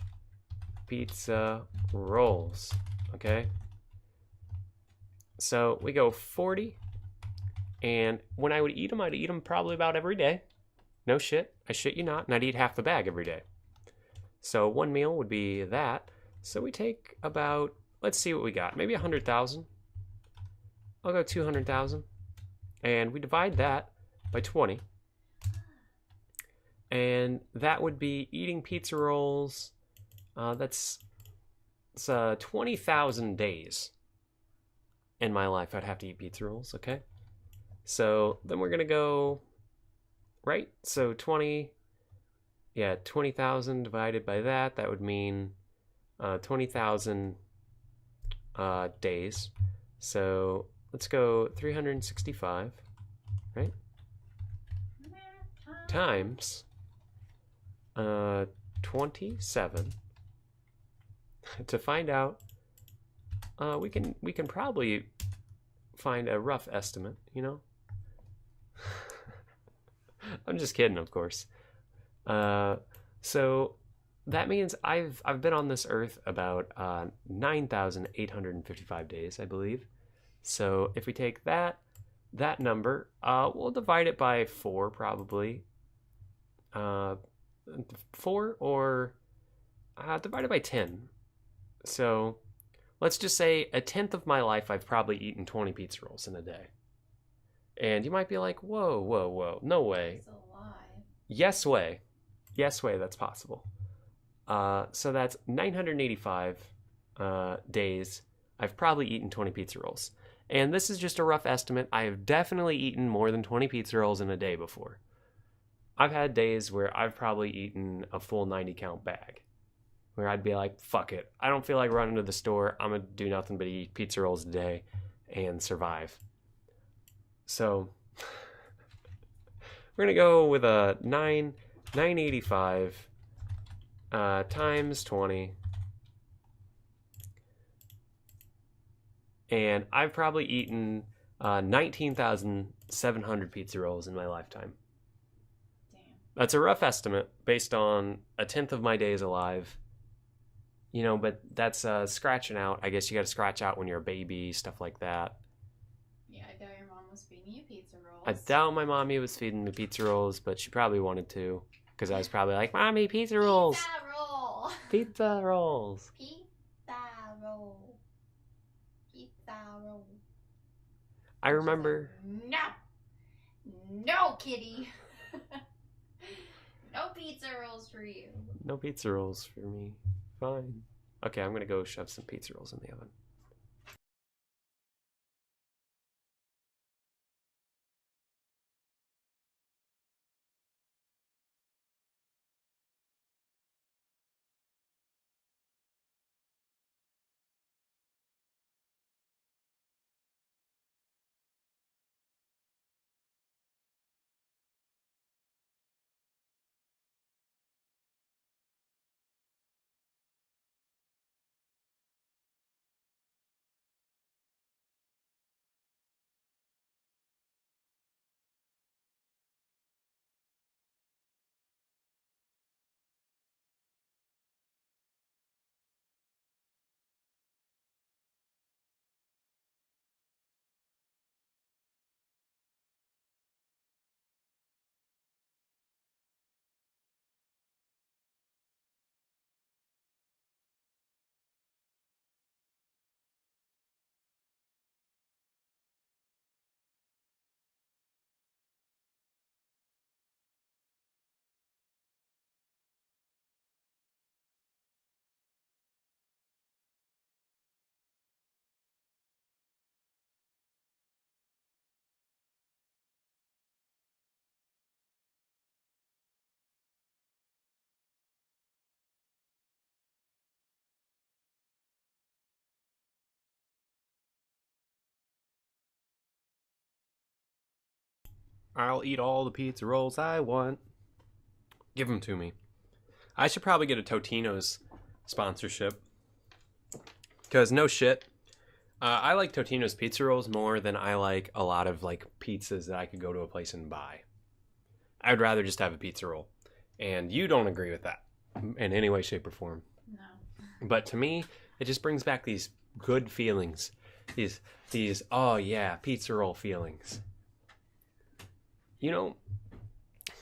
pizza rolls. Okay? So we go 40. And when I would eat them, I'd eat them probably about every day. No shit. I shit you not. And I'd eat half the bag every day. So one meal would be that. So we take about, let's see what we got. Maybe 100,000. I'll go 200,000. And we divide that by 20. And that would be eating pizza rolls. That's 20,000 days in my life I'd have to eat pizza rolls, okay? So then we're going to go, right? So 20,000 divided by that. That would mean 20,000 days. So let's go 365, right? Times 27 to find out. We can probably find a rough estimate, I'm just kidding, of course. So that means I've been on this earth about 9,855 days, I believe. So if we take that number, we'll divide it by 4 probably. 4 or divide it by 10. So let's just say 1/10 of my life I've probably eaten 20 pizza rolls in a day. And you might be like, whoa, no way. It's a lie. Yes way. Yes way, that's possible. So that's 985 days. I've probably eaten 20 pizza rolls. And this is just a rough estimate. I have definitely eaten more than 20 pizza rolls in a day before. I've had days where I've probably eaten a full 90 count bag. Where I'd be like, fuck it. I don't feel like running to the store. I'm going to do nothing but eat pizza rolls a day and survive. So we're going to go with a 985 times 20. And I've probably eaten 19,700 pizza rolls in my lifetime. Damn. That's a rough estimate based on a tenth of my days alive. You know, but that's scratching out. I guess you got to scratch out when you're a baby, stuff like that. Yeah, I doubt your mom was feeding you pizza rolls. I doubt my mommy was feeding me pizza rolls, but she probably wanted to. Because I was probably like, Mommy, pizza rolls! Pizza roll! Pizza rolls! Pizza roll. Pizza roll. I remember... No! No, kitty! No pizza rolls for you. No pizza rolls for me. Fine. Okay, I'm going to go shove some pizza rolls in the oven. I'll eat all the pizza rolls I want. Give them to me. I should probably get a Totino's sponsorship. Because no shit. I like Totino's pizza rolls more than I like a lot of like pizzas that I could go to a place and buy. I would rather just have a pizza roll. And you don't agree with that in any way, shape, or form. No. But to me, it just brings back these good feelings. These oh yeah, pizza roll feelings. You know,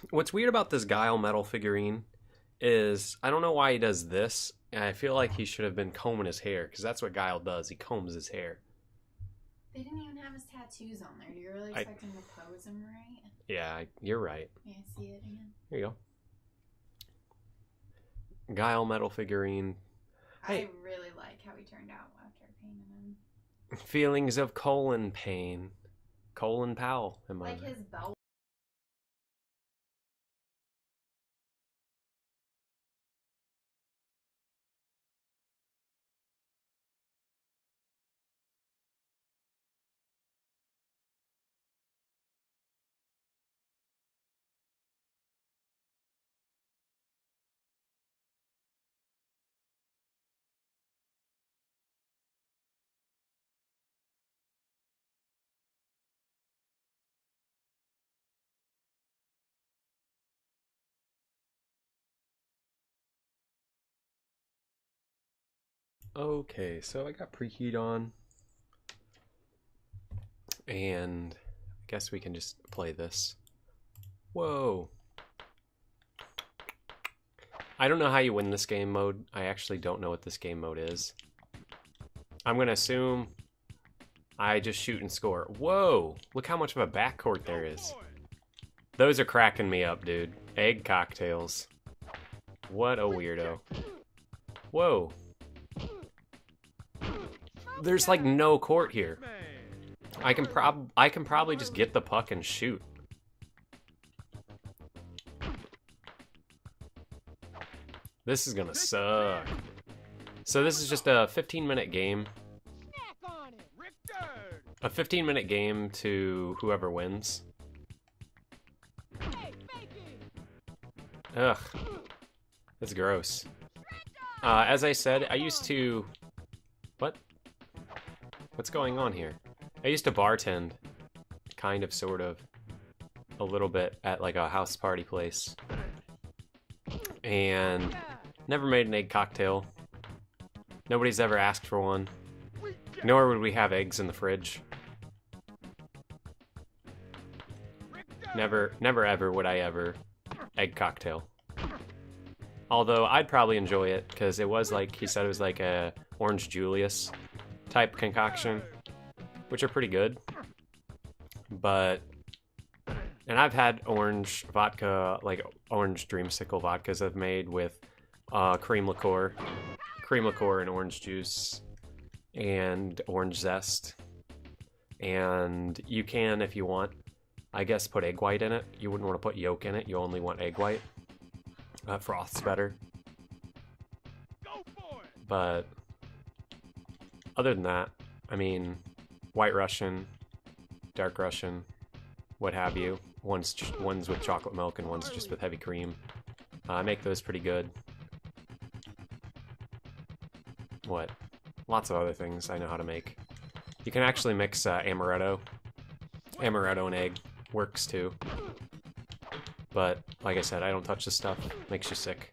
what's weird about this Guile metal figurine is I don't know why he does this. And I feel like he should have been combing his hair because that's what Guile does. He combs his hair. They didn't even have his tattoos on there. Do you really expect him to pose him right? Yeah, you're right. May I see it again? Here you go. Guile metal figurine. Hey. I really like how he turned out after painting him. Feelings of colon pain. Colin Powell. Like his belt. Okay, so I got preheat on. And I guess we can just play this. Whoa. I don't know how you win this game mode. I actually don't know what this game mode is. I'm going to assume I just shoot and score. Whoa! Look how much of a backcourt there is. Those are cracking me up, dude. Egg cocktails. What a weirdo. Whoa. There's like no court here. I can probably just get the puck and shoot. This is gonna suck. So this is just a 15-minute game. A 15-minute game to whoever wins. Ugh. That's gross. As I said, I used to... What? What's going on here? I used to bartend. Kind of, sort of. A little bit at like a house party place. And never made an egg cocktail. Nobody's ever asked for one. Nor would we have eggs in the fridge. Never ever would I ever egg cocktail. Although I'd probably enjoy it because it was like, he said it was like a Orange Julius type concoction, which are pretty good. But, and I've had orange vodka, like orange dreamsicle vodkas I've made with cream liqueur and orange juice and orange zest. And you can, if you want, I guess, put egg white in it. You wouldn't want to put yolk in it. You only want egg white. Froth's better. But other than that, I mean, White Russian, Dark Russian, what have you. One's with chocolate milk and one's just with heavy cream. I make those pretty good. What? Lots of other things I know how to make. You can actually mix amaretto. Amaretto and egg works too. But, like I said, I don't touch this stuff. Makes you sick.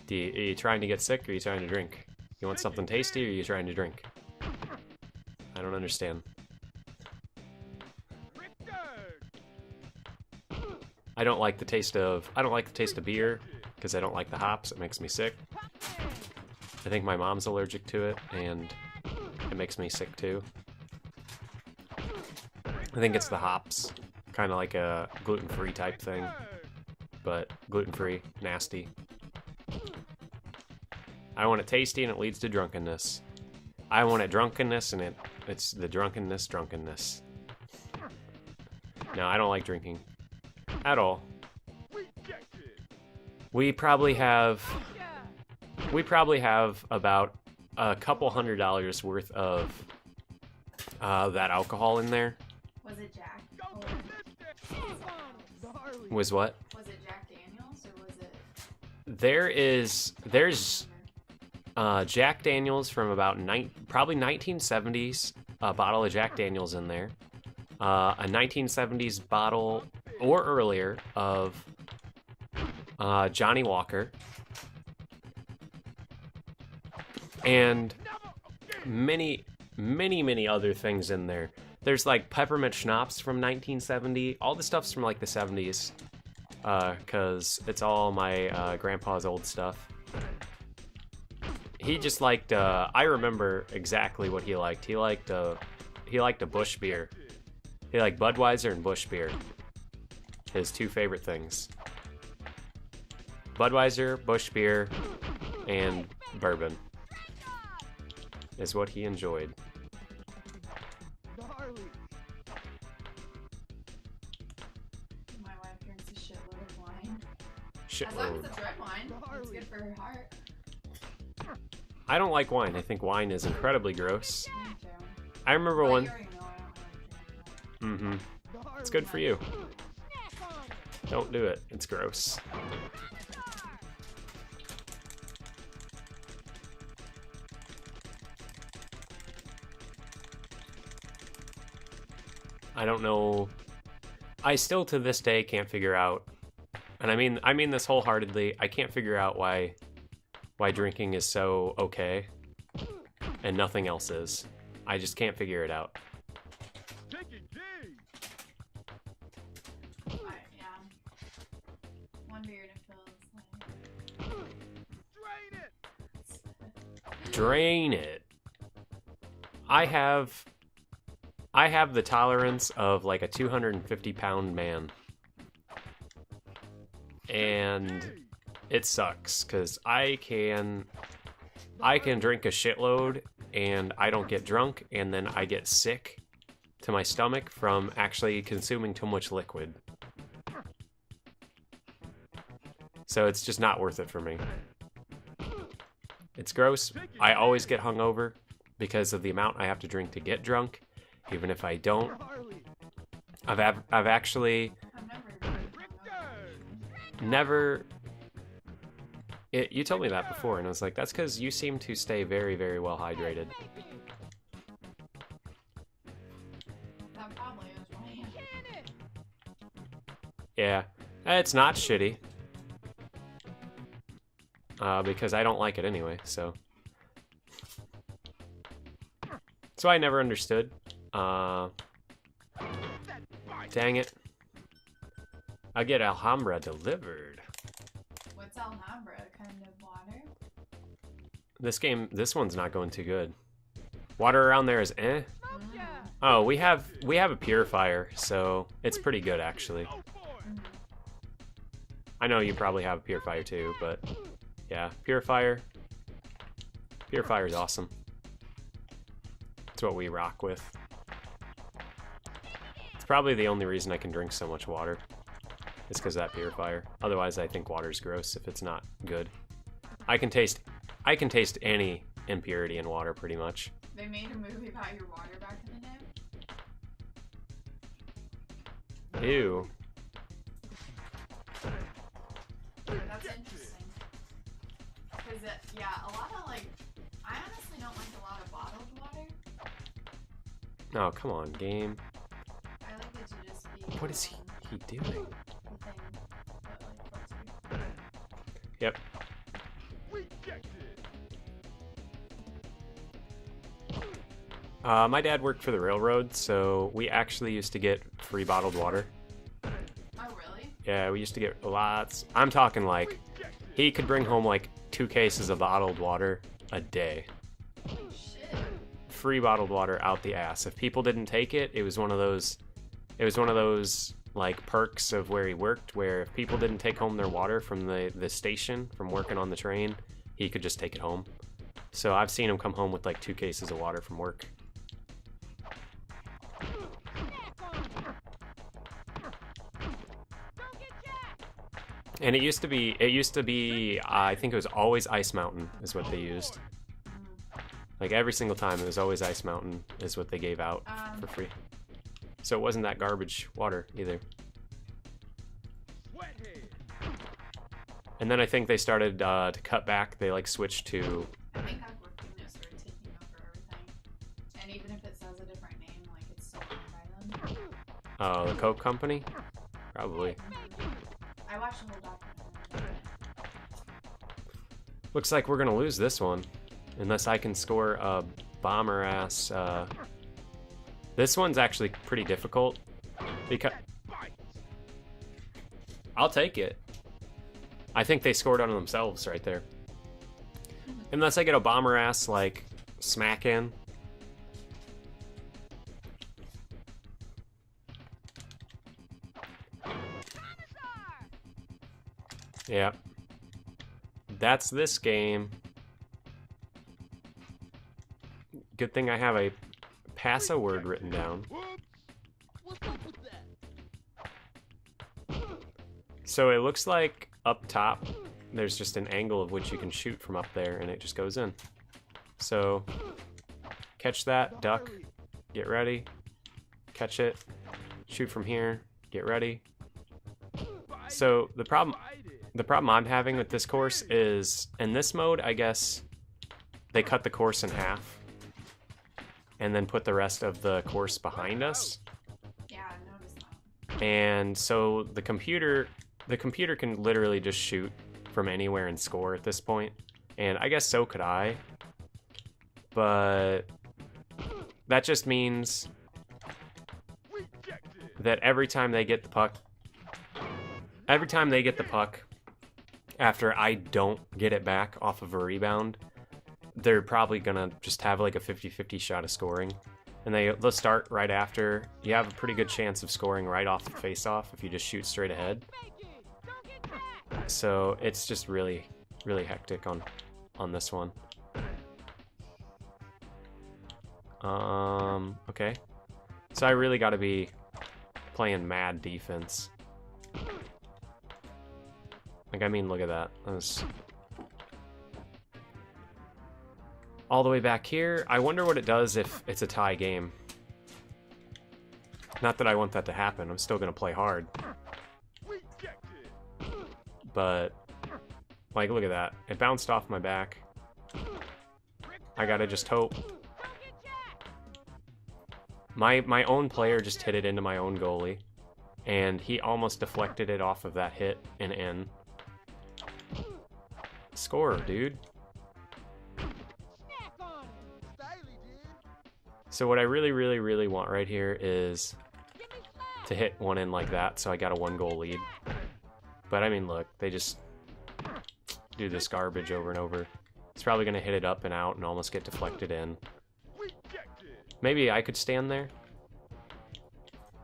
Are you trying to get sick or are you trying to drink? You want something tasty or are you trying to drink? I don't understand. I don't like the taste of beer because I don't like the hops. It makes me sick. I think my mom's allergic to it and it makes me sick too. I think it's the hops. Kind of like a gluten-free type thing, but gluten-free, nasty. I want it tasty and it leads to drunkenness. I want it drunkenness and it's the drunkenness. No, I don't like drinking. At all. We probably have about a couple $100 worth of that alcohol in there. Was it Jack? Was what? Was it Jack Daniels or was it? There's Jack Daniels from about probably 1970s. A bottle of Jack Daniels in there. A 1970s bottle or earlier of Johnny Walker. And many other things in there. There's like peppermint schnapps from 1970. All the stuff's from like the 70s. Cause it's all my grandpa's old stuff. He just liked, I remember exactly what he liked. He liked a Busch beer. He liked Budweiser and Busch beer. His two favorite things. Budweiser, Busch beer, and bourbon is what he enjoyed. My wife drinks a shitload of wine. Shitload. As long as it's red wine, it's good for her heart. I don't like wine. I think wine is incredibly gross. Me too. I remember Well, one. you already know I don't really drink that. It's good for you. Don't do it. It's gross. I don't know. I still to this day can't figure out, and I mean this wholeheartedly, I can't figure out why drinking is so okay and nothing else is. I just can't figure it out. Yeah. One beer to fill is like... Drain it! Drain it. I I have the tolerance of like a 250-pound man. And it sucks because I can drink a shitload and I don't get drunk, and then I get sick to my stomach from actually consuming too much liquid. So it's just not worth it for me. It's gross. I always get hungover because of the amount I have to drink to get drunk. Even if I don't, I've actually never. You told me that before, and I was like, that's because you seem to stay very, very well hydrated. That probably is why. Yeah, it's not shitty. Because I don't like it anyway, so. So I never understood. Dang it. I get Alhambra delivered. What's Alhambra? Kind of water? This one's not going too good. Water around there is eh. Oh, we have a purifier, so it's pretty good actually. I know you probably have a purifier too, but yeah, purifier is awesome. It's what we rock with. It's probably the only reason I can drink so much water. It's because of that purifier. Otherwise, I think water's gross if it's not good. I can taste any impurity in water pretty much. They made a movie about your water back in the day. Ew. That's interesting. Because yeah, a lot of like, I honestly don't like a lot of bottled water. Oh, come on, game. I like it to just be. What is he doing? The thing that like floats you. Yep. My dad worked for the railroad, so we actually used to get free bottled water. Oh really? Yeah, we used to get lots. I'm talking like, he could bring home like 2 cases of bottled water a day. Holy shit. Free bottled water out the ass. If people didn't take it, it was one of those like perks of where he worked, where if people didn't take home their water from the station from working on the train, he could just take it home. So I've seen him come home with like 2 cases of water from work. And it used to be, I think it was always Ice Mountain is what they used. Like every single time, it was always Ice Mountain is what they gave out for free. So it wasn't that garbage water either. And then I think they started to cut back. They like switched to. I think Aquafina started taking over everything. And even if it says a different name, like it's still owned by them. Oh, the Coke company? Probably. I watched the whole documentary. Looks like we're gonna lose this one, unless I can score a bomber ass. This one's actually pretty difficult because I'll take it. I think they scored on themselves right there. Unless I get a bomber ass like smack in. Yeah. That's this game. Good thing I have a password written down. So it looks like up top, there's just an angle of which you can shoot from up there, and it just goes in. So, catch that, duck, get ready, catch it, shoot from here, get ready. So the problem I'm having with this course is, in this mode, I guess, they cut the course in half, and then put the rest of the course behind us. Yeah, I noticed that. And so the computer can literally just shoot from anywhere and score at this point. And I guess so could I. But that just means that every time they get the puck, after I don't get it back off of a rebound, they're probably gonna just have like a 50-50 shot of scoring. and they'll start right after. You have a pretty good chance of scoring right off the face-off if you just shoot straight ahead. So it's just really, really hectic on this one. Okay. So I really got to be playing mad defense. Like, I mean, look at that. That was all the way back here. I wonder what it does if it's a tie game. Not that I want that to happen. I'm still going to play hard. But, like, look at that. It bounced off my back. I gotta just hope. My own player just hit it into my own goalie. And he almost deflected it off of that hit and in. Score, dude. So what I really, really, really want right here is to hit one in like that, so I got a 1-goal lead. But I mean, look, they just do this garbage over and over. It's probably going to hit it up and out and almost get deflected in. Maybe I could stand there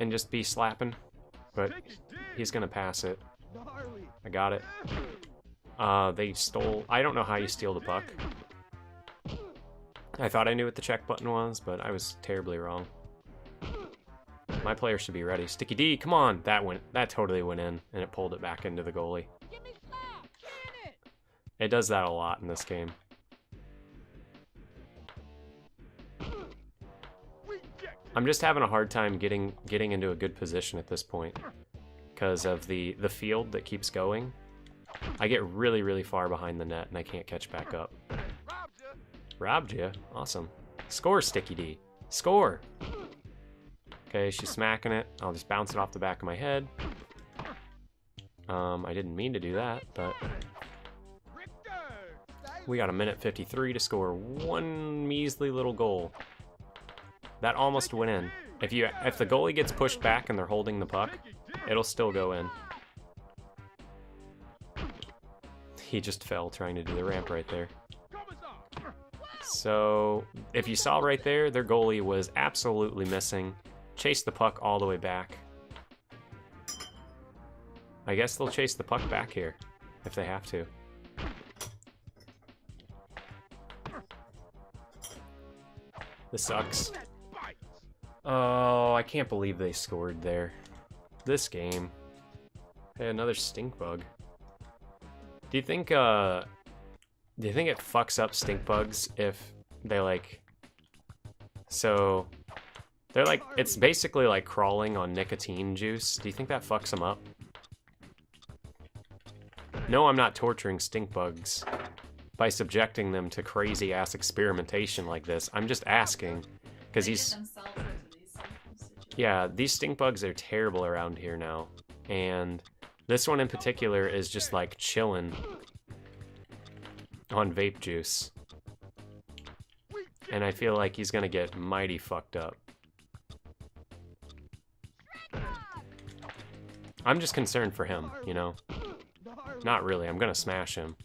and just be slapping, but he's going to pass it. I got it. They stole... I don't know how you steal the puck. I thought I knew what the check button was, but I was terribly wrong. My player should be ready. Sticky D, come on! That totally went in, and it pulled it back into the goalie. It does that a lot in this game. I'm just having a hard time getting into a good position at this point because of the field that keeps going. I get really, really far behind the net, and I can't catch back up. Robbed you? Awesome. Score, Sticky D. Score! Okay, she's smacking it. I'll just bounce it off the back of my head. I didn't mean to do that, but... We got a minute 53 to score one measly little goal. That almost went in. If the goalie gets pushed back and they're holding the puck, it'll still go in. He just fell trying to do the ramp right there. So, if you saw right there, their goalie was absolutely missing. Chased the puck all the way back. I guess they'll chase the puck back here, if they have to. This sucks. Oh, I can't believe they scored there. This game. Hey, another stink bug. Do you think it fucks up stink bugs if they like... So, they're like, it's basically like crawling on nicotine juice. Do you think that fucks them up? No, I'm not torturing stink bugs by subjecting them to crazy-ass experimentation like this. I'm just asking, because he's... Yeah, these stink bugs are terrible around here now. And this one in particular is just like chilling on vape juice. And I feel like he's gonna get mighty fucked up. I'm just concerned for him, you know? Not really, I'm gonna smash him.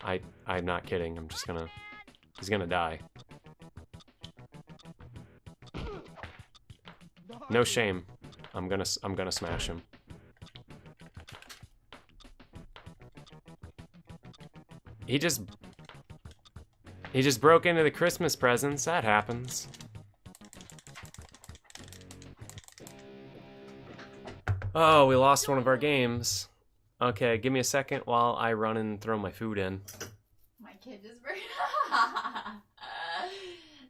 I'm not kidding, I'm just gonna... He's gonna die. No shame. I'm gonna smash him. He just broke into the Christmas presents. That happens. Oh, we lost one of our games. Okay, give me a second while I run and throw my food in. My kid just broke.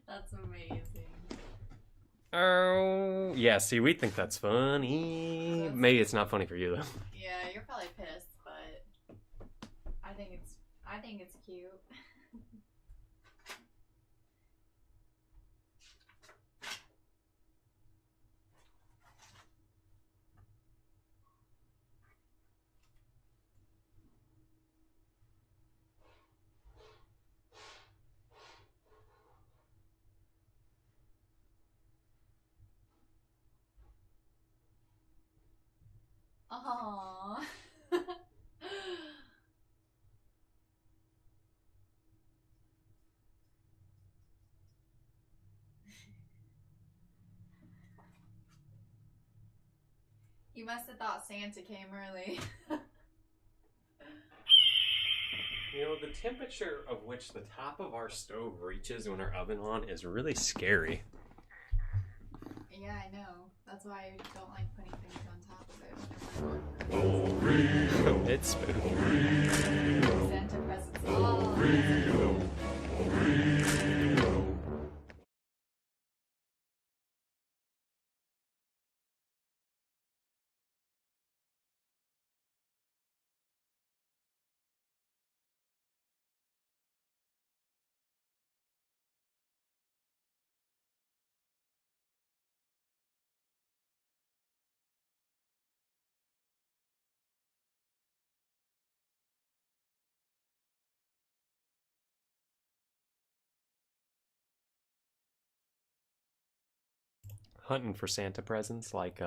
That's amazing. Oh, yeah, see, we think that's funny. Maybe it's not funny for you, though. Yeah, you're probably pissed, but I think it's cute. Aww. You must have thought Santa came early. You know, the temperature of which the top of our stove reaches when our oven on is really scary. Yeah, I know. That's why I don't like putting things on top of it. It's spooky. Santa presents. Oh, Hunting for Santa presents, like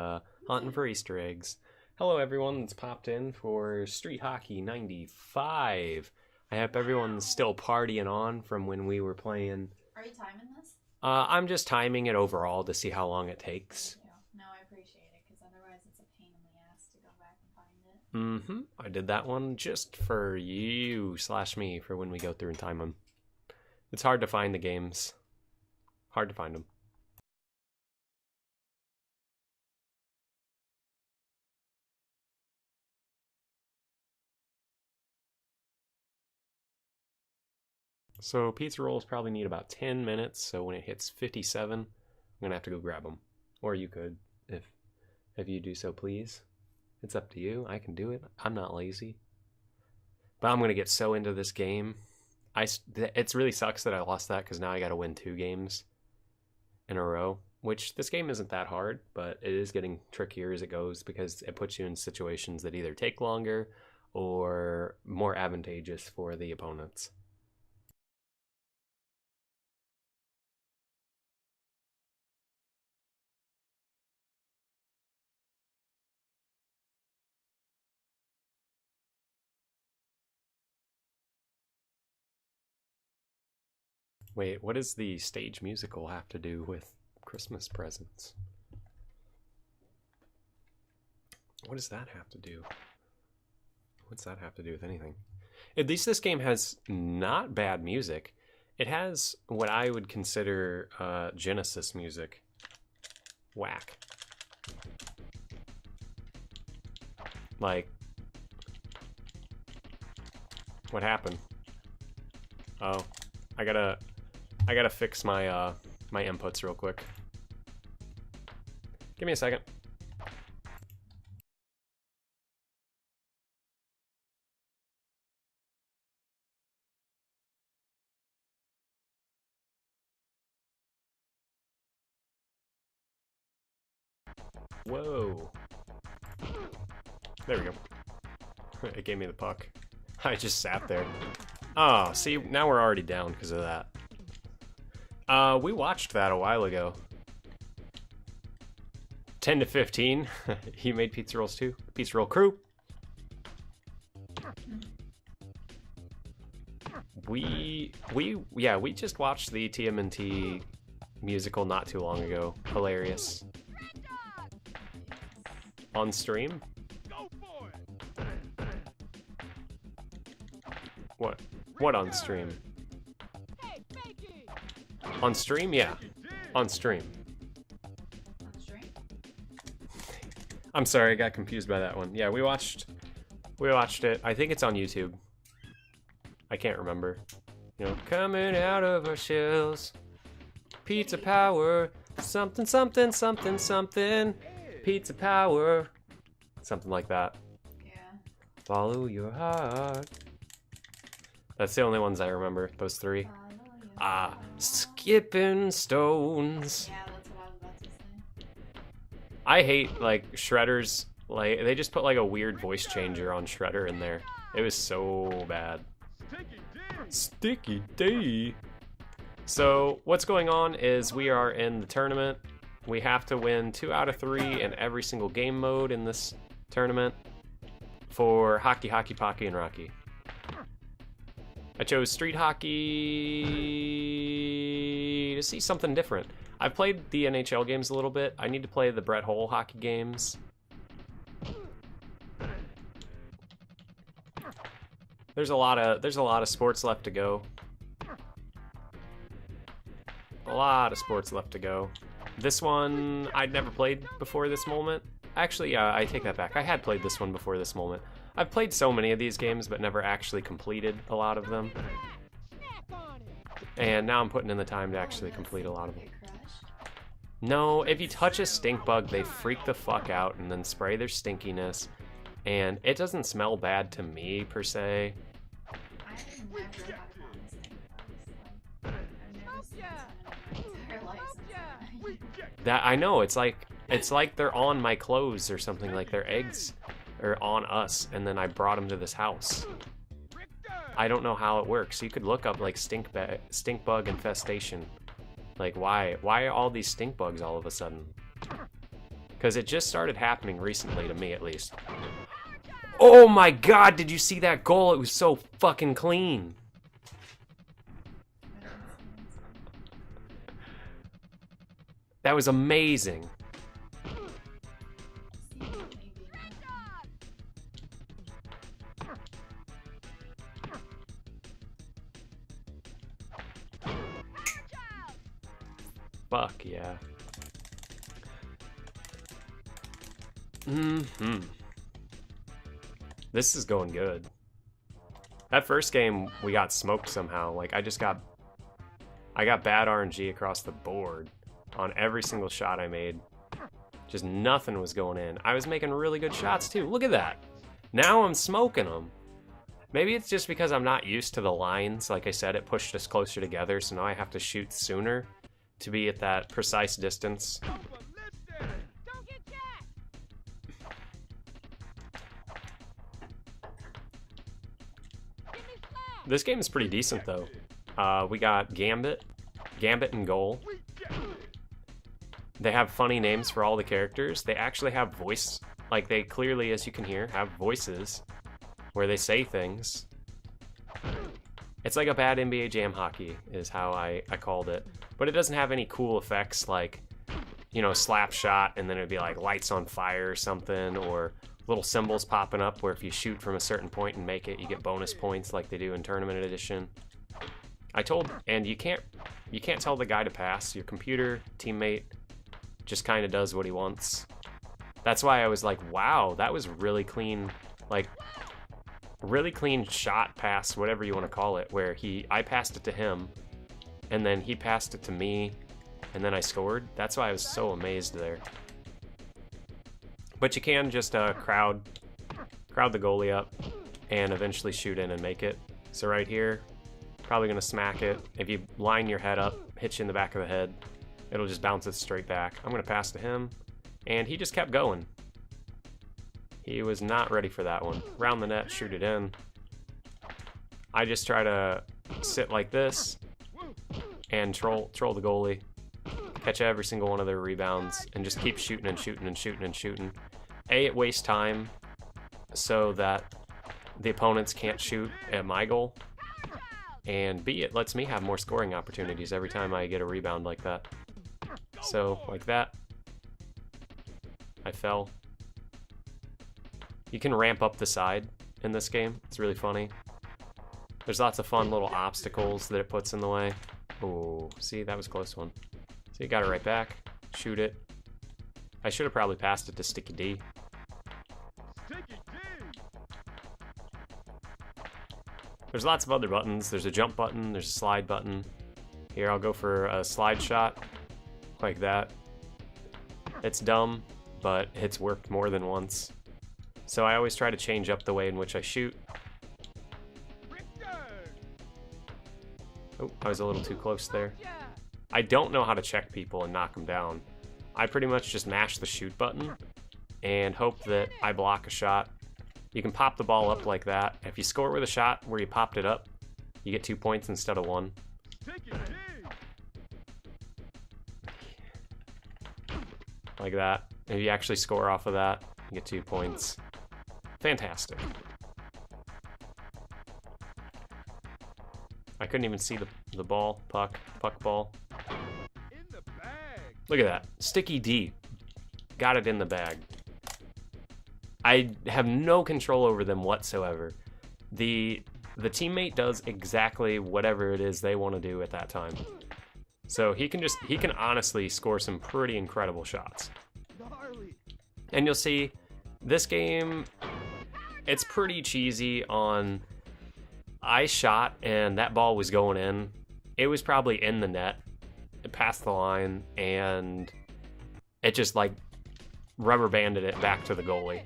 hunting for Easter eggs. Hello everyone that's popped in for Street Hockey 95. I hope everyone's still partying on from when we were playing. Are you timing this? I'm just timing it overall to see how long it takes. Thank you. No, I appreciate it, because otherwise it's a pain in the ass to go back and find it. I did that one just for you / me for when we go through and time them. It's hard to find the games. Hard to find them. So pizza rolls probably need about 10 minutes, so when it hits 57, I'm going to have to go grab them. Or you could, if you do so please. It's up to you. I can do it. I'm not lazy. But I'm going to get so into this game. It really sucks that I lost that, because now I got to win 2 games in a row. Which, this game isn't that hard, but it is getting trickier as it goes, because it puts you in situations that either take longer or more advantageous for the opponents. Wait, what does the stage musical have to do with Christmas presents? What does that have to do? What's that have to do with anything? At least this game has not bad music. It has what I would consider Genesis music. Whack. Like, what happened? Oh, I gotta fix my my inputs real quick. Give me a second. Whoa. There we go. It gave me the puck. I just sat there. Oh, see, now we're already down because of that. We watched that a while ago. 10 to 15. He made pizza rolls too. Pizza roll crew. We just watched the TMNT musical not too long ago. Hilarious. On stream? What? What on stream? On stream? Yeah. On stream. On stream? I'm sorry, I got confused by that one. Yeah, we watched it. I think it's on YouTube. I can't remember. You know, coming out of our shells. Pizza power. Something, something, something, something. Pizza power. Something like that. Yeah. Follow your heart. That's the only ones I remember, those 3. Skipping stones. Yeah, that's what I was about to say. I hate, like, Shredder's, like, they just put, like, a weird voice changer on Shredder in there. It was so bad. Sticky D. So, what's going on is we are in the tournament. We have to win 2 out of 3 in every single game mode in this tournament for Hockey, Hockey, Pocky, and Rocky. I chose Street Hockey to see something different. I've played the NHL games a little bit. I need to play the Brett Hull hockey games. There's a lot of sports left to go. A lot of sports left to go. This one I'd never played before this moment. Actually, I take that back. I had played this one before this moment. I've played so many of these games, but never actually completed a lot of them. And now I'm putting in the time to actually complete a lot of them. No, if you touch a stink bug, they freak the fuck out and then spray their stinkiness. And it doesn't smell bad to me, per se. I've never had a problem with stink bugs. Like, I've never seen this in my entire life since That I know, it's like they're on my clothes or something, like their eggs are on us, and then I brought them to this house. I don't know how it works. You could look up like stink bug infestation. Like why are all these stink bugs all of a sudden? Because it just started happening recently, to me at least. Oh my god, did you see that goal? It was so fucking clean. That was amazing. Fuck yeah. This is going good. That first game, we got smoked somehow. Like, I got bad RNG across the board on every single shot I made. Just nothing was going in. I was making really good shots too. Look at that. Now I'm smoking them. Maybe it's just because I'm not used to the lines. Like I said, it pushed us closer together, so now I have to shoot sooner to be at that precise distance. This game is pretty decent though. We got Gambit and Goal. They have funny names for all the characters. They actually have voice, like they clearly, as you can hear, have voices where they say things. It's like a bad NBA Jam hockey is how I called it. But it doesn't have any cool effects like, you know, slap shot and then it'd be like lights on fire or something, or little symbols popping up where if you shoot from a certain point and make it, you get bonus points like they do in Tournament Edition. And you can't tell the guy to pass. Your computer teammate just kind of does what he wants. That's why I was like, wow, that was really clean, like really clean shot pass, whatever you want to call it, where I passed it to him and then he passed it to me and then I scored. That's why I was so amazed there. But you can just crowd the goalie up and eventually shoot in and make it. So right here, probably gonna smack it. If you line your head up, hit you in the back of the head, it'll just bounce it straight back. I'm gonna pass to him, and he just kept going. He was not ready for that one. Round the net, shoot it in. I just try to sit like this and troll the goalie, catch every single one of their rebounds, and just keep shooting and shooting and shooting and shooting. A, it wastes time so that the opponents can't shoot at my goal. And B, it lets me have more scoring opportunities every time I get a rebound like that. So, like that. I fell. You can ramp up the side in this game. It's really funny. There's lots of fun little obstacles that it puts in the way. Oh, see, that was a close one. So you got it right back. Shoot it. I should have probably passed it to Sticky D. There's lots of other buttons. There's a jump button, there's a slide button. Here, I'll go for a slide shot, like that. It's dumb, but it's worked more than once. So I always try to change up the way in which I shoot. Oh, I was a little too close there. I don't know how to check people and knock them down. I pretty much just mash the shoot button and hope that I block a shot. You can pop the ball up like that. If you score with a shot where you popped it up, you get 2 points instead of 1. Like that. If you actually score off of that, you get 2 points. Fantastic. I couldn't even see the ball, puck ball. Look at that. Sticky D. Got it in the bag. I have no control over them whatsoever. The the teammate does exactly whatever it is they want to do at that time. So he can honestly score some pretty incredible shots. And you'll see this game, it's pretty cheesy on, I shot and that ball was going in. It was probably in the net, it passed the line, and it just like rubber banded it back to the goalie.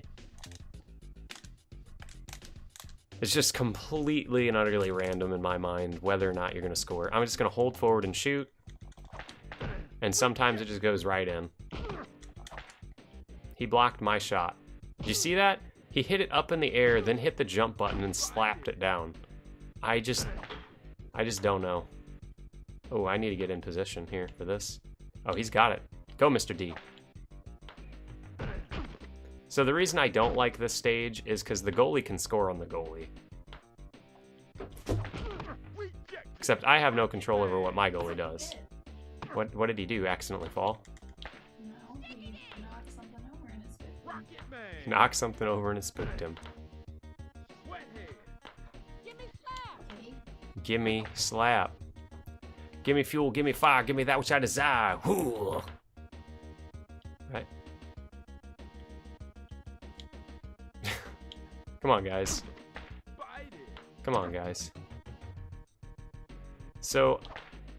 It's just completely and utterly random in my mind whether or not you're going to score. I'm just going to hold forward and shoot, and sometimes it just goes right in. He blocked my shot. Did you see that? He hit it up in the air, then hit the jump button and slapped it down. I just don't know. Oh, I need to get in position here for this. Oh, he's got it. Go, Mr. D. So the reason I don't like this stage is because the goalie can score on the goalie. Except I have no control over what my goalie does. What did he do? Accidentally fall? No, he knocked something over and it spooked him. Knocked something over and it spooked him. Okay. Gimme slap. Gimme fuel, gimme fire, gimme that which I desire. Whoo! Right. Come on, guys. Come on, guys. So,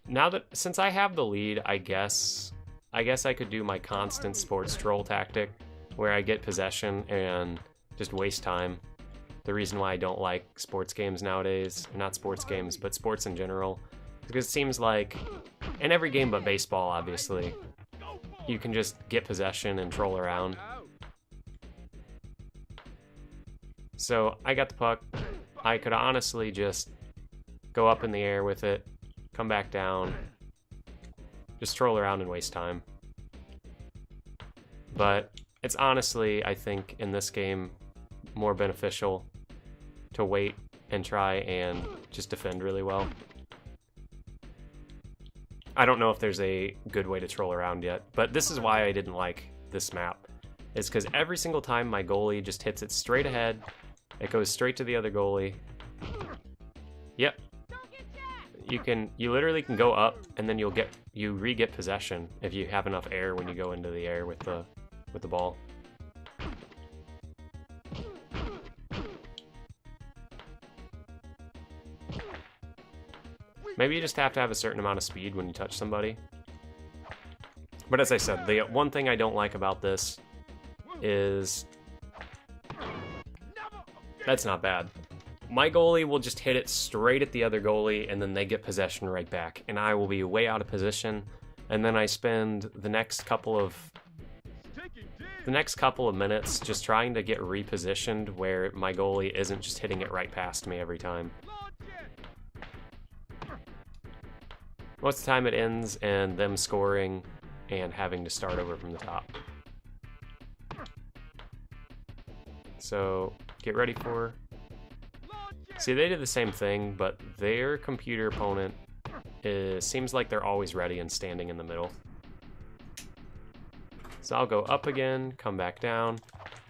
now that, since I have the lead, I guess I could do my constant sports troll tactic, where I get possession and just waste time. The reason why I don't like sports games nowadays, not sports games, but sports in general, because it seems like, in every game but baseball, obviously, you can just get possession and troll around. So I got the puck. I could honestly just go up in the air with it, come back down, just troll around and waste time. But it's honestly, I think, in this game, more beneficial to wait and try and just defend really well. I don't know if there's a good way to troll around yet, but this is why I didn't like this map. It's because every single time my goalie just hits it straight ahead, it goes straight to the other goalie. Yep. You literally can go up and then you re-get possession if you have enough air when you go into the air with the ball. Maybe you just have to have a certain amount of speed when you touch somebody. But as I said, the one thing I don't like about this is... That's not bad. My goalie will just hit it straight at the other goalie, and then they get possession right back. And I will be way out of position, and then I spend the next couple of minutes just trying to get repositioned where my goalie isn't just hitting it right past me every time. Most of the time it ends and them scoring and having to start over from the top. So get ready for... See, they did the same thing, but their computer opponent seems like they're always ready and standing in the middle. So I'll go up again, come back down,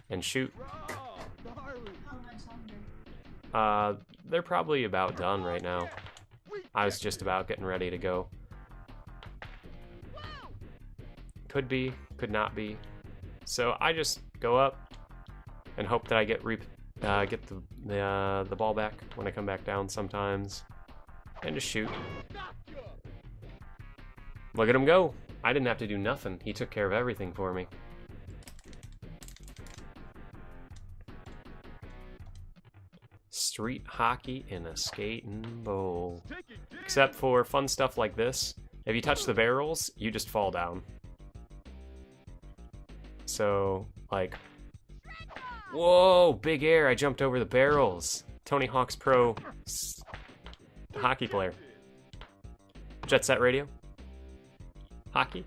and shoot. How much longer? They're probably about done right now. I was just about getting ready to go. Could be, could not be. So I just go up and hope that I get the ball back when I come back down sometimes, and just shoot. Look at him go. I didn't have to do nothing. He took care of everything for me. Street hockey in a skating bowl. Except for fun stuff like this. If you touch the barrels, you just fall down. So, like... Whoa, big air. I jumped over the barrels. Tony Hawk's Pro hockey player. Jet Set Radio? Hockey?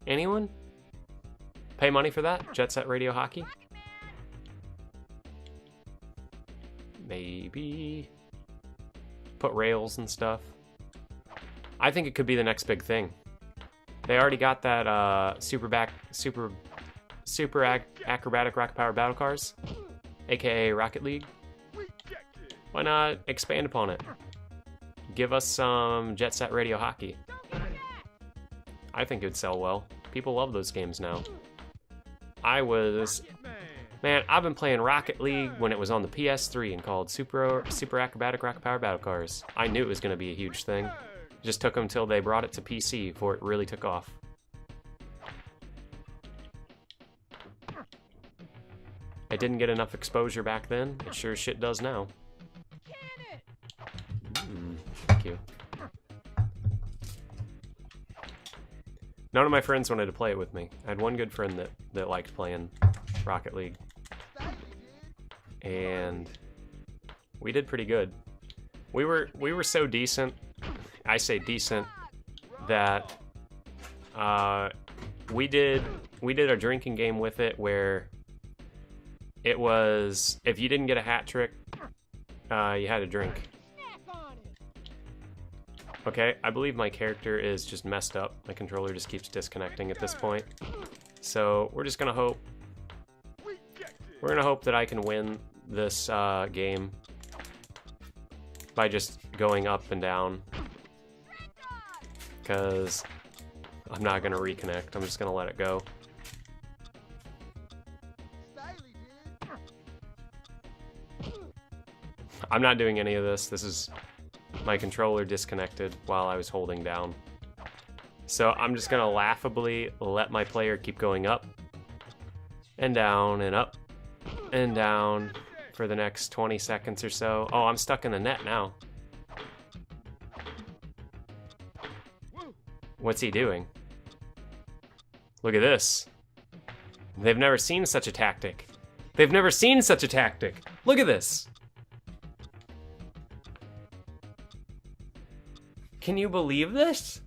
Anyone? Pay money for that? Jet Set Radio Hockey? Maybe. Put rails and stuff. I think it could be the next big thing. They already got that super acrobatic rocket power battle cars, aka Rocket League. Why not expand upon it? Give us some Jet Set Radio Hockey. I think it would sell well. People love those games now. Man, I've been playing Rocket League when it was on the PS3 and called Super Acrobatic Rocket Power Battle Cars. I knew it was going to be a huge thing. It just took them until they brought it to PC before it really took off. It didn't get enough exposure back then. It sure as shit does now. Thank you. None of my friends wanted to play it with me. I had one good friend that liked playing Rocket League. And we did pretty good. We were so decent, I say decent, that we did a drinking game with it where it was, if you didn't get a hat trick, you had a drink. Okay, I believe my character is just messed up. My controller just keeps disconnecting at this point. So we're just gonna hope. We're gonna hope that I can win this game by just going up and down. Because I'm not gonna reconnect. I'm just gonna let it go. I'm not doing any of this. This is my controller disconnected while I was holding down. So I'm just gonna laughably let my player keep going up and down and up and down for the next 20 seconds or so. Oh, I'm stuck in the net now. What's he doing? Look at this. They've never seen such a tactic. They've never seen such a tactic. Look at this. Can you believe this?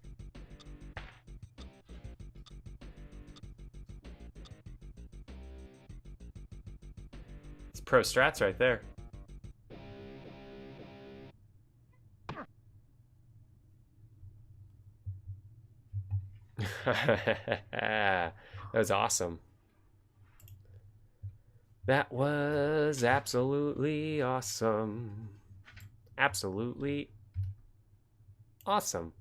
It's pro strats right there. That was awesome. That was absolutely awesome. Absolutely awesome.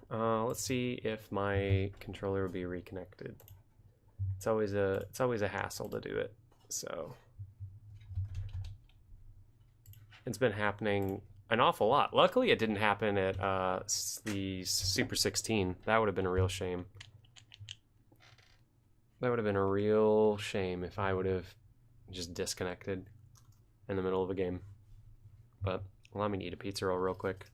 Let's see if my controller will be reconnected. It's always a hassle to do it. So it's been happening an awful lot. Luckily, it didn't happen at the Super 16. That would have been a real shame. That would have been a real shame if I would have just disconnected in the middle of a game. But allow me to eat a pizza roll real quick.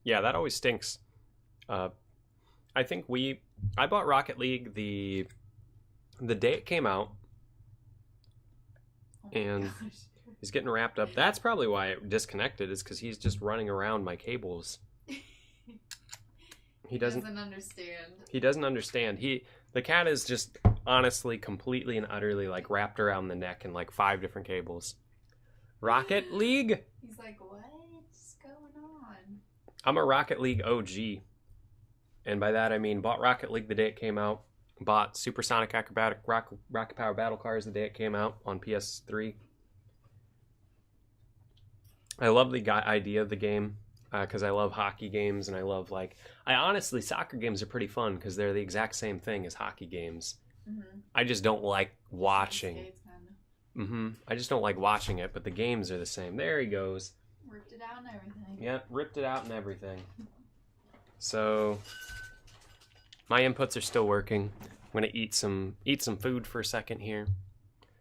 Yeah, that always stinks. I think I bought Rocket League the day it came out, and he's getting wrapped up. That's probably why it disconnected, is because he's just running around my cables. He doesn't understand. He doesn't understand. The cat is just honestly, completely and utterly like wrapped around the neck in like 5 different cables. Rocket League? He's like, what's going on? I'm a Rocket League OG. And by that I mean bought Rocket League the day it came out. Bought Supersonic Acrobatic Rocket Power Battle Cars the day it came out on PS3. I love the idea of the game because I love hockey games, and I honestly, soccer games are pretty fun because they're the exact same thing as hockey games. Mm-hmm. I just don't like watching. I just don't like watching it, but the games are the same. There he goes. Ripped it out and everything. Yep, ripped it out and everything. So my inputs are still working. I'm gonna eat some food for a second here.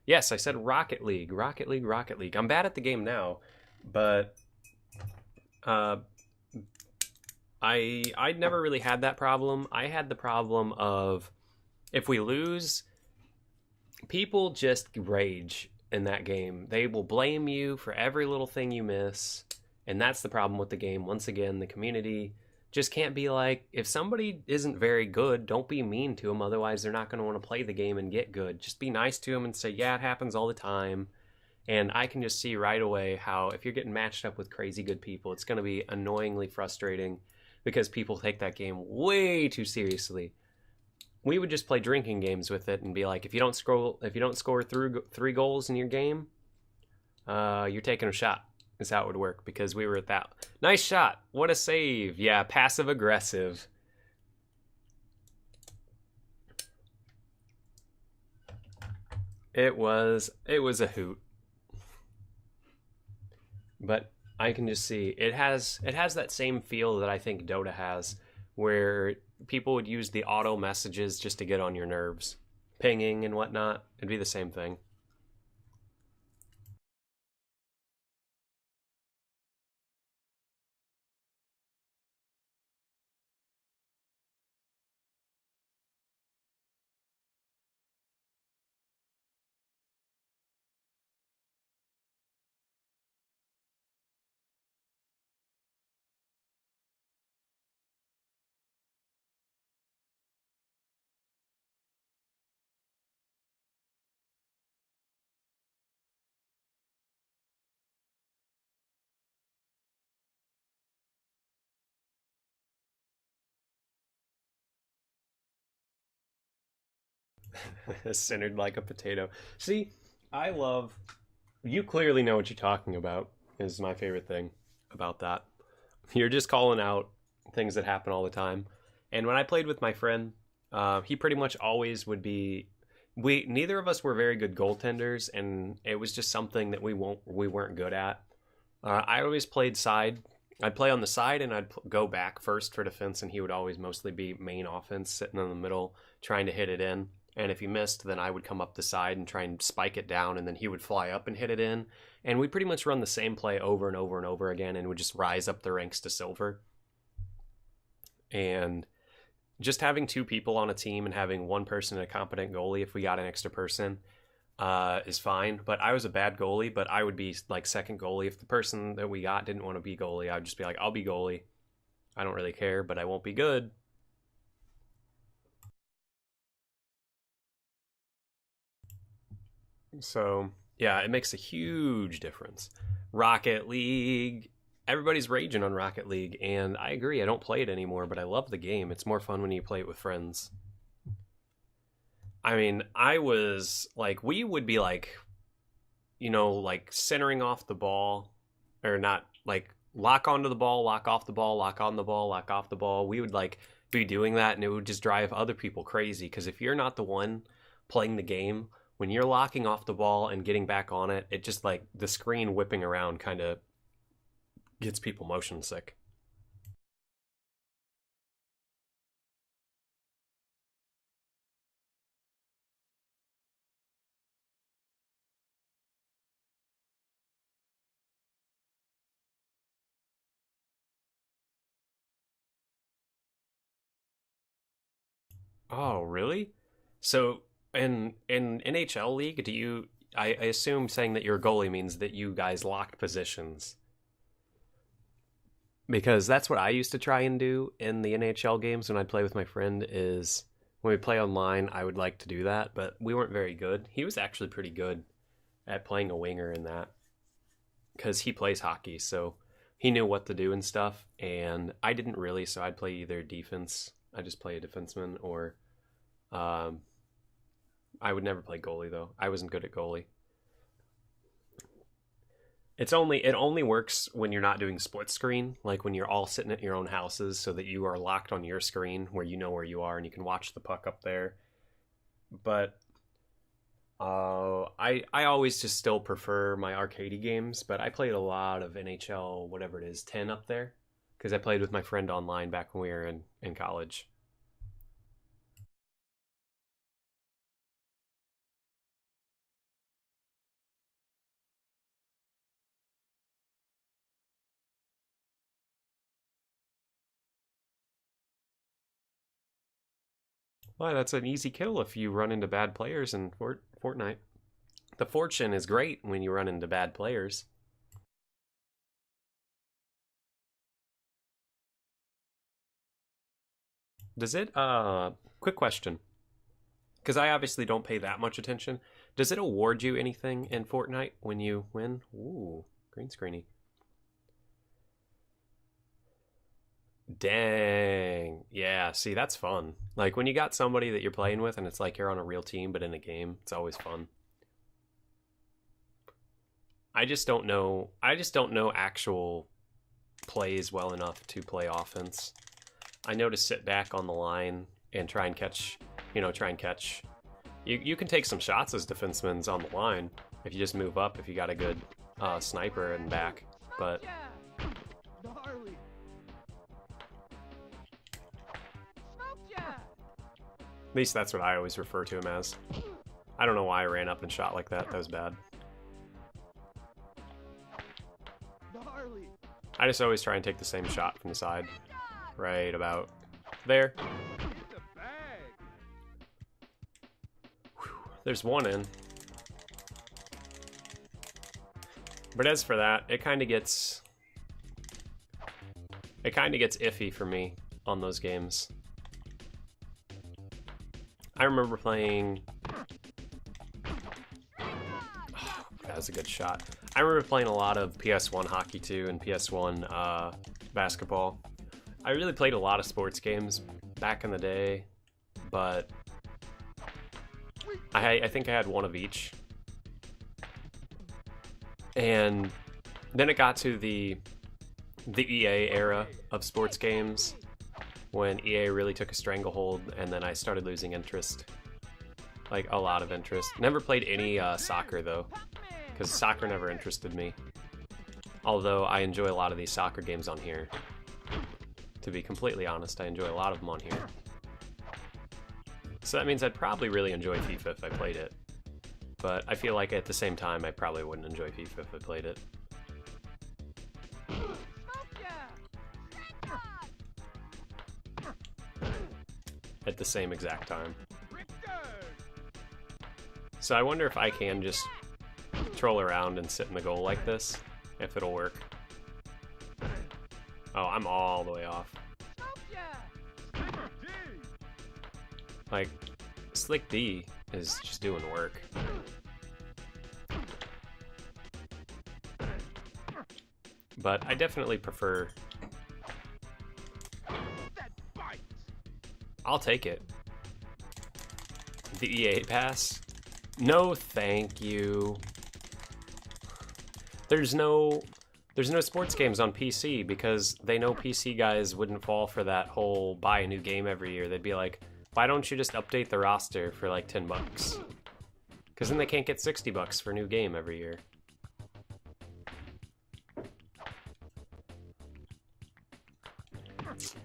Yes, I said Rocket League. Rocket League, Rocket League. I'm bad at the game now, but I never really had that problem. I had the problem of if we lose, people just rage in that game. They will blame you for every little thing you miss, and that's the problem with the game. Once again, the community just can't be like, if somebody isn't very good, don't be mean to them, otherwise they're not going to want to play the game and get good. Just be nice to them and say, yeah, it happens all the time. And I can just see right away how if you're getting matched up with crazy good people, it's going to be annoyingly frustrating because people take that game way too seriously. We would just play drinking games with it and be like, if you don't score through 3 goals in your game, you're taking a shot. Is how it would work, because we were at that. Nice shot. What a save. Yeah, passive aggressive. It was a hoot. But I can just see it has that same feel that I think Dota has, where people would use the auto messages just to get on your nerves. Pinging and whatnot. It'd be the same thing. Centered like a potato. See, I love... You clearly know what you're talking about, is my favorite thing about that. You're just calling out things that happen all the time. And when I played with my friend, he pretty much always would be... Neither of us were very good goaltenders, and it was just something that we weren't good at. I always played side. I'd play on the side, and I'd go back first for defense, and he would always mostly be main offense, sitting in the middle, trying to hit it in. And if he missed, then I would come up the side and try and spike it down, and then he would fly up and hit it in. And we pretty much run the same play over and over and over again, and would just rise up the ranks to silver. And just having 2 people on a team and having one person a competent goalie, if we got an extra person, is fine. But I was a bad goalie, but I would be like second goalie. If the person that we got didn't want to be goalie, I would just be like, I'll be goalie. I don't really care, but I won't be good. So, yeah, it makes a huge difference. Rocket League. Everybody's raging on Rocket League, and I agree. I don't play it anymore, but I love the game. It's more fun when you play it with friends. I mean, I was like, we would be like, like centering off the ball, or not, like lock onto the ball, lock off the ball, lock on the ball, lock off the ball. We would like be doing that, and it would just drive other people crazy, because if you're not the one playing the game, when you're locking off the ball and getting back on it, it just like the screen whipping around kind of gets people motion sick. Oh, really? So in NHL League, do you? I assume saying that you're a goalie means that you guys locked positions, because that's what I used to try and do in the NHL games when I'd play with my friend. Is when we play online, I would like to do that, but we weren't very good. He was actually pretty good at playing a winger in that, because he plays hockey, so he knew what to do and stuff. And I didn't really, so I'd play either defense. I just play a defenseman, or um, I would never play goalie though. I wasn't good at goalie. It only works when you're not doing split screen, like when you're all sitting at your own houses, so that you are locked on your screen where you know where you are and you can watch the puck up there. But I always just still prefer my arcadey games, but I played a lot of NHL, whatever it is, 10 up there, because I played with my friend online back when we were in college. Why, that's an easy kill if you run into bad players in Fortnite. The fortune is great when you run into bad players. Does it, quick question. Because I obviously don't pay that much attention. Does it award you anything in Fortnite when you win? Ooh, green screeny. Dang. Yeah, see, that's fun. Like, when you got somebody that you're playing with and it's like you're on a real team, but in a game, it's always fun. I just don't know actual plays well enough to play offense. I know to sit back on the line and try and catch, You can take some shots as defensemen on the line if you just move up, if you got a good sniper in back. But at least that's what I always refer to him as. I don't know why I ran up and shot like that. That was bad. I just always try and take the same shot from the side. Right about there. Whew, there's one in. But as for that, it kind of gets iffy for me on those games. I remember playing... Oh, that was a good shot. I remember playing a lot of PS1 Hockey 2 and PS1 basketball. I really played a lot of sports games back in the day, but I think I had one of each. And then it got to the EA era of sports games, when EA really took a stranglehold, and then I started losing interest. Like, a lot of interest. Never played any soccer, though, because soccer never interested me. Although I enjoy a lot of these soccer games on here. To be completely honest, I enjoy a lot of them on here. So that means I'd probably really enjoy FIFA if I played it. But I feel like at the same time, I probably wouldn't enjoy FIFA if I played it. At the same exact time. So I wonder if I can just troll around and sit in the goal like this, if it'll work. Oh, I'm all the way off. Like, Slick D is just doing work. But I definitely prefer... I'll take it. The EA pass? No, thank you. There's no sports games on PC because they know PC guys wouldn't fall for that whole buy a new game every year. They'd be like, why don't you just update the roster for like $10? Because then they can't get $60 for a new game every year.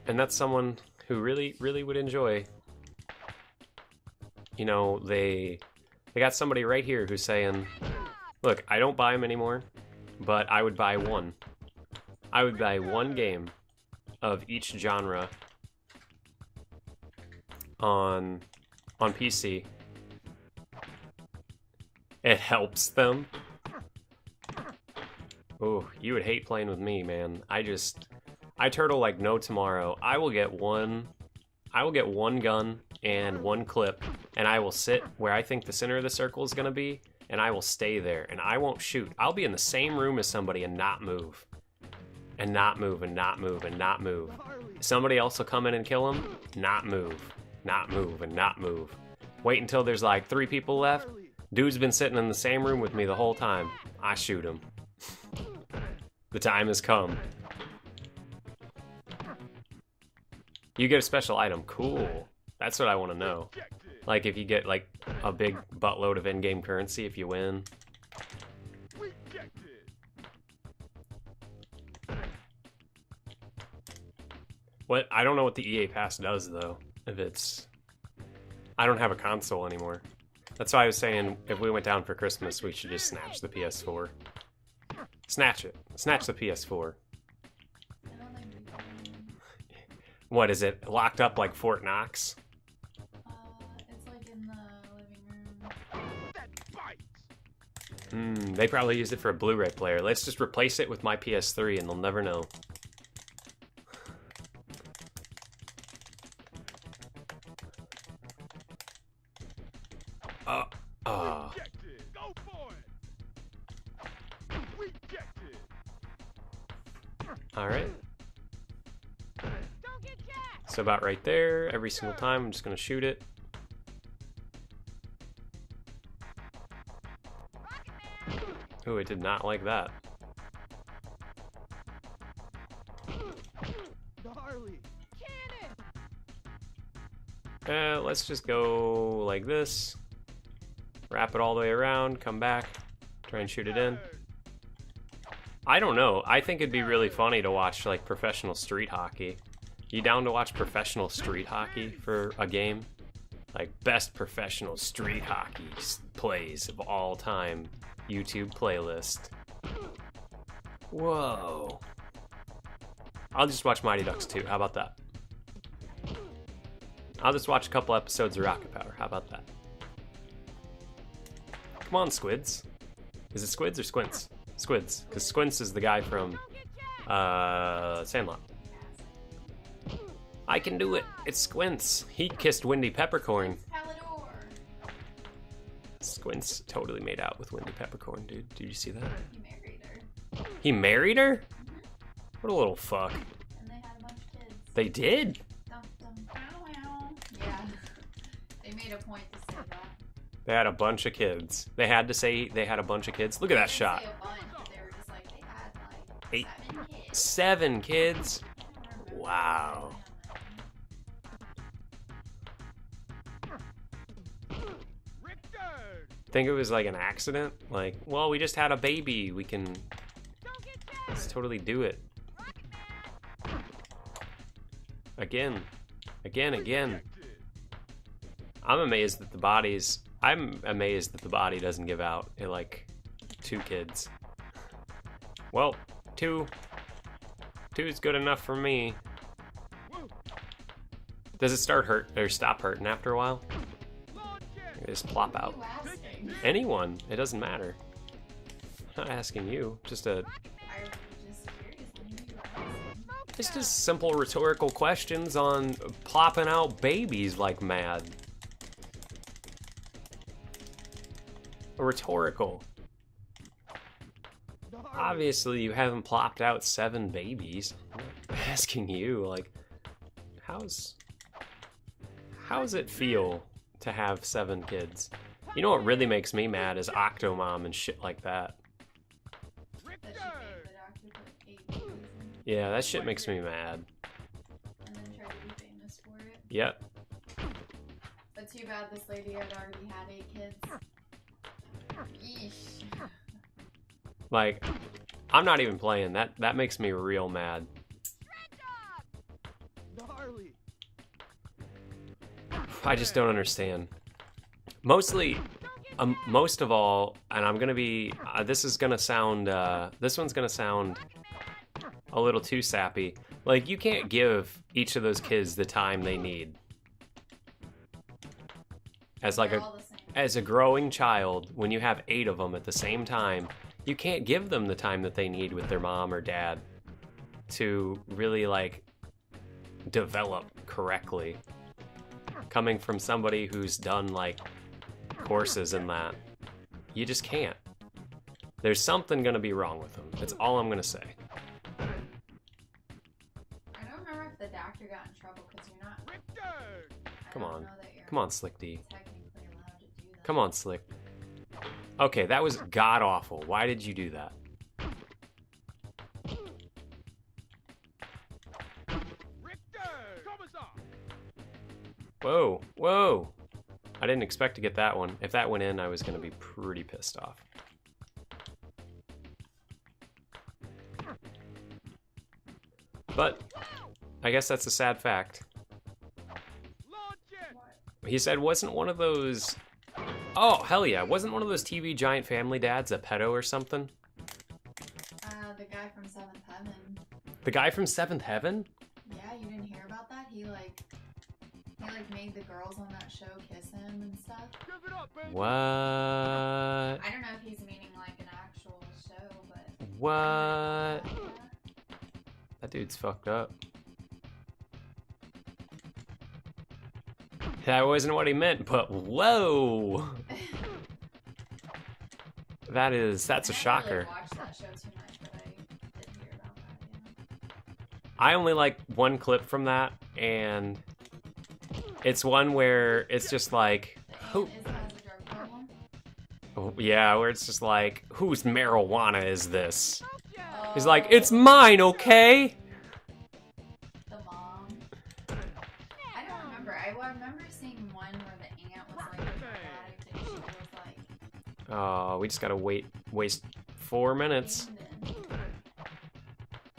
And that's someone who really, really would enjoy. You know, they got somebody right here who's saying, look, I don't buy them anymore, but I would buy one. I would buy one game of each genre on PC. It helps them. Oh, you would hate playing with me, man. I turtle like no tomorrow. I will get one gun and one clip, and I will sit where I think the center of the circle is going to be, and I will stay there, and I won't shoot. I'll be in the same room as somebody and not move. And not move, and not move, and not move. Somebody else will come in and kill him, not move. Not move, and not move. Wait until there's like 3 people left. Dude's been sitting in the same room with me the whole time. I shoot him. The time has come. You get a special item. Cool. That's what I want to know. Like if you get like a big buttload of in-game currency if you win. What? I don't know what the EA Pass does though. If it's... I don't have a console anymore. That's why I was saying if we went down for Christmas, we should just snatch the PS4. Snatch it. Snatch the PS4. What is it? Locked up like Fort Knox? They probably used it for a Blu-ray player. Let's just replace it with my PS3 and they'll never know. Rejected. Go for it. Rejected. Alright. So about right there, every single time, I'm just gonna shoot it. Ooh, it did not like that. Gnarly. Let's just go like this. Wrap it all the way around, come back, try and shoot it in. I don't know. I think it'd be really funny to watch like professional street hockey. You down to watch professional street hockey for a game? Like best professional street hockey plays of all time. YouTube playlist. Whoa. I'll just watch Mighty Ducks 2. How about that? I'll just watch a couple episodes of Rocket Power. How about that? Come on, Squids. Is it Squids or Squints? Squids, because Squints is the guy from Sandlot. I can do it. It's Squints. He kissed Wendy Peppercorn. Palador. Squints totally made out with Wendy Peppercorn, dude. Did you see that? He married her. He married her? What a little fuck. And they had a bunch of kids. They did? Dum, dum, ow, ow. Yeah. They made a point to say that. They had a bunch of kids. They had to say they had a bunch of kids. Look at that They shot. didn't say a bunch, but they were just like, they had like 8, 7 kids. 7 kids. I don't remember. Wow. Richard. Think it was like an accident? Like, well, we just had a baby. We can let's totally do it. Again. Again. I'm amazed that the body doesn't give out at like 2 kids. Well, 2 is good enough for me. Does it start hurt or stop hurting after a while? They just plop out. Who asking? Anyone, it doesn't matter. I'm not asking you. Just a I was just curious. Who you asking? it's just simple rhetorical questions on plopping out babies like mad. Rhetorical. Obviously, you haven't plopped out 7 babies. I'm asking you, like, how's it feel to have 7 kids? You know what really makes me mad is Octomom and shit like that. That she made the doctor put 8 babies in Yeah, that shit makes me mad. and then tried to be famous for it. Yep. But too bad this lady had already had 8 kids. Yeesh. Like, I'm not even playing. That makes me real mad. Gnarly. I just don't understand. Mostly, most of all, and I'm gonna be. This one's gonna sound a little too sappy. Like, you can't give each of those kids the time they need. As like They're all the same. as a growing child, when you have 8 of them at the same time, you can't give them the time that they need with their mom or dad to really like develop correctly. Coming from somebody who's done like courses in that, you just can't. There's something gonna be wrong with them. That's all I'm gonna say. I don't remember if the doctor got in trouble because you're not. Richard. I Come don't on. know that you're Come on, Slick D. technically allowed to do that. Come on, Slick. Okay, that was god awful. Why did you do that? Richard. Commissar. Whoa, whoa. I didn't expect to get that one. If that went in, I was gonna be pretty pissed off. But I guess that's a sad fact. Launch it. What? He said, wasn't one of those... Oh, hell yeah. Wasn't one of those TV giant family dads a pedo or something? The guy from Seventh Heaven. The guy from Seventh Heaven? Yeah, you didn't hear about that? He made the girls on that show kiss him and stuff. Give it up, baby. What? I don't know if he's meaning like What? That dude's fucked up. That wasn't what he meant, but whoa! That's a shocker. I didn't really watch that show too much, but I did hear about that, yeah. I only like one clip from that, and it's one where it's just like, who? Has a drug problem? Oh, yeah, where it's just like, whose marijuana is this? Oh, He's like, it's mine, okay? the mom. I don't remember. I remember seeing one where the aunt was like a drug addict and she was like. Oh, we just gotta waste 4 minutes.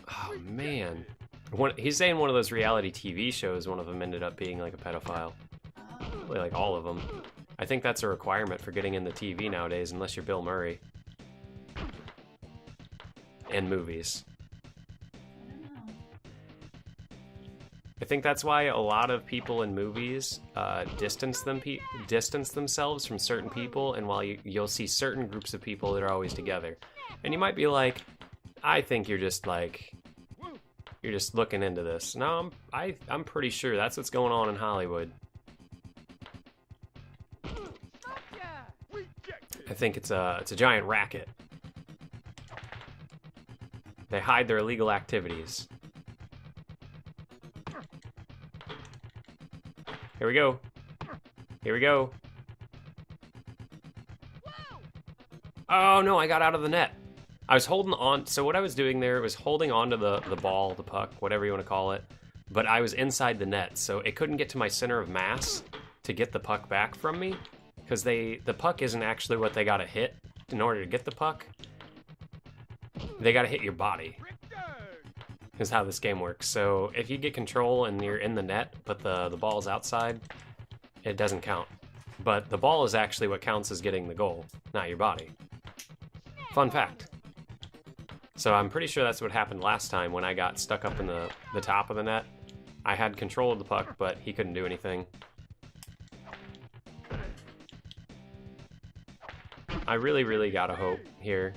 Oh man, he's saying one of those reality TV shows. One of them ended up being like a pedophile. Oh. Like all of them. I think that's a requirement for getting into TV nowadays, unless you're Bill Murray. And movies. I don't know. I think that's why a lot of people in movies distance themselves from certain people, and while you'll see certain groups of people that are always together. And you might be like, I think you're just looking into this. No, I'm pretty sure that's what's going on in Hollywood. I think it's a giant racket. They hide their illegal activities. Here we go. Here we go. Oh no, I got out of the net. I was holding on. So what I was doing there was holding on to the ball, the puck, whatever you want to call it. But I was inside the net, so it couldn't get to my center of mass to get the puck back from me. Because the puck isn't actually what they gotta hit in order to get the puck. They gotta hit your body. Is how this game works. So if you get control and you're in the net, but the ball's outside, it doesn't count. But the ball is actually what counts as getting the goal, not your body. Fun fact. So I'm pretty sure that's what happened last time when I got stuck up in the top of the net. I had control of the puck, but he couldn't do anything. I really, really gotta hope here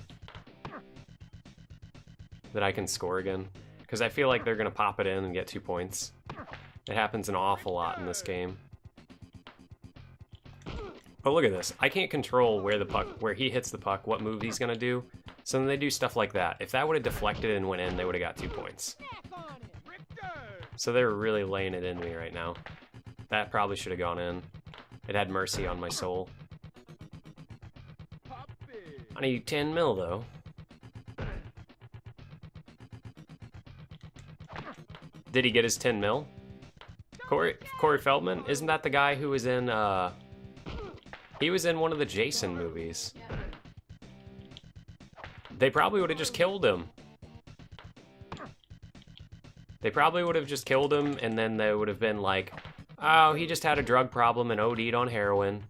that I can score again. Because I feel like they're going to pop it in and get 2 points. It happens an awful lot in this game. But look at this. I can't control where he hits the puck, what move he's going to do. So then they do stuff like that. If that would have deflected and went in, they would have got 2 points. So they're really laying it in me right now. That probably should have gone in. It had mercy on my soul. I need 10 mil though. Did he get his 10 mil? Corey Feldman? Isn't that the guy who was in, he was in one of the Jason movies. They probably would have just killed him. They probably would have just killed him, and then they would have been like, oh, he just had a drug problem and OD'd on heroin.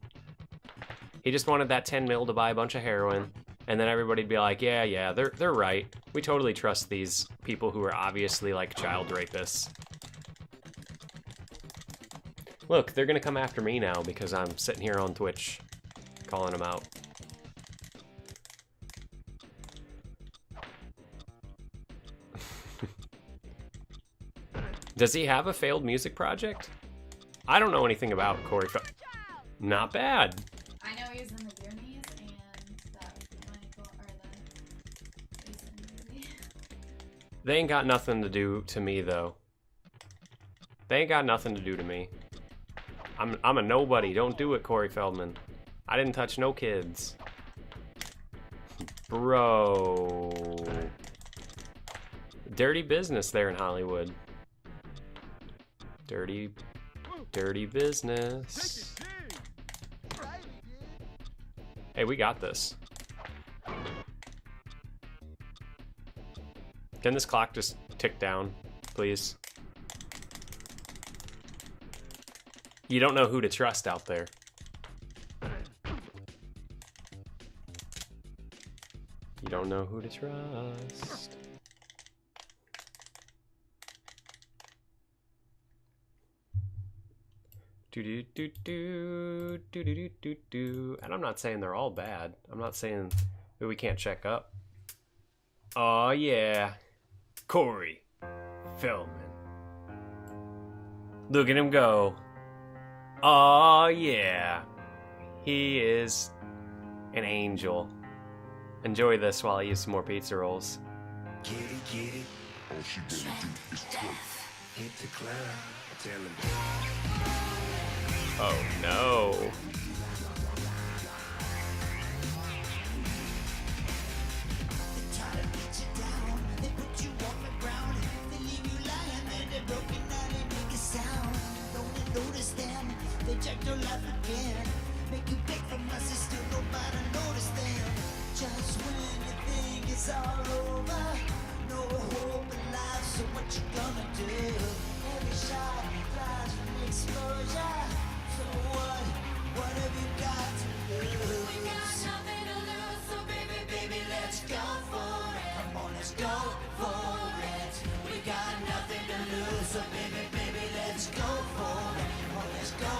He just wanted that 10 mil to buy a bunch of heroin. And then everybody'd be like, yeah, they're right. We totally trust these people who are obviously like child rapists. Look, they're gonna come after me now because I'm sitting here on Twitch calling them out. Does he have a failed music project? I don't know anything about Corey Feldman. Not bad. I know he was in the Goonies and that Michael or the Jason movie. They ain't got nothing to do to me though. They ain't got nothing to do to me. I'm a nobody. Don't do it, Corey Feldman. I didn't touch no kids. Bro. Dirty business there in Hollywood. Dirty business. Hey, we got this. Can this clock just tick down, please? You don't know who to trust out there. You don't know who to trust. And I'm not saying they're all bad. I'm not saying that we can't check up. Oh yeah, Corey Feldman. Look at him go. Oh yeah, he is an angel. Enjoy this while I eat some more pizza rolls. Get it. All she gonna do is twerk. Hit the club. Tell him. Oh no. Check your life again. Make you beg for mercy, still nobody notice them. Just when you think it's all over, no hope in life, so what you gonna do? Every shot flies from exposure. So what have you got to lose? We got nothing to lose, so baby, let's go for it. Come on, let's go for it. We got nothing to lose, so baby, let's go for it. Come on, let's go.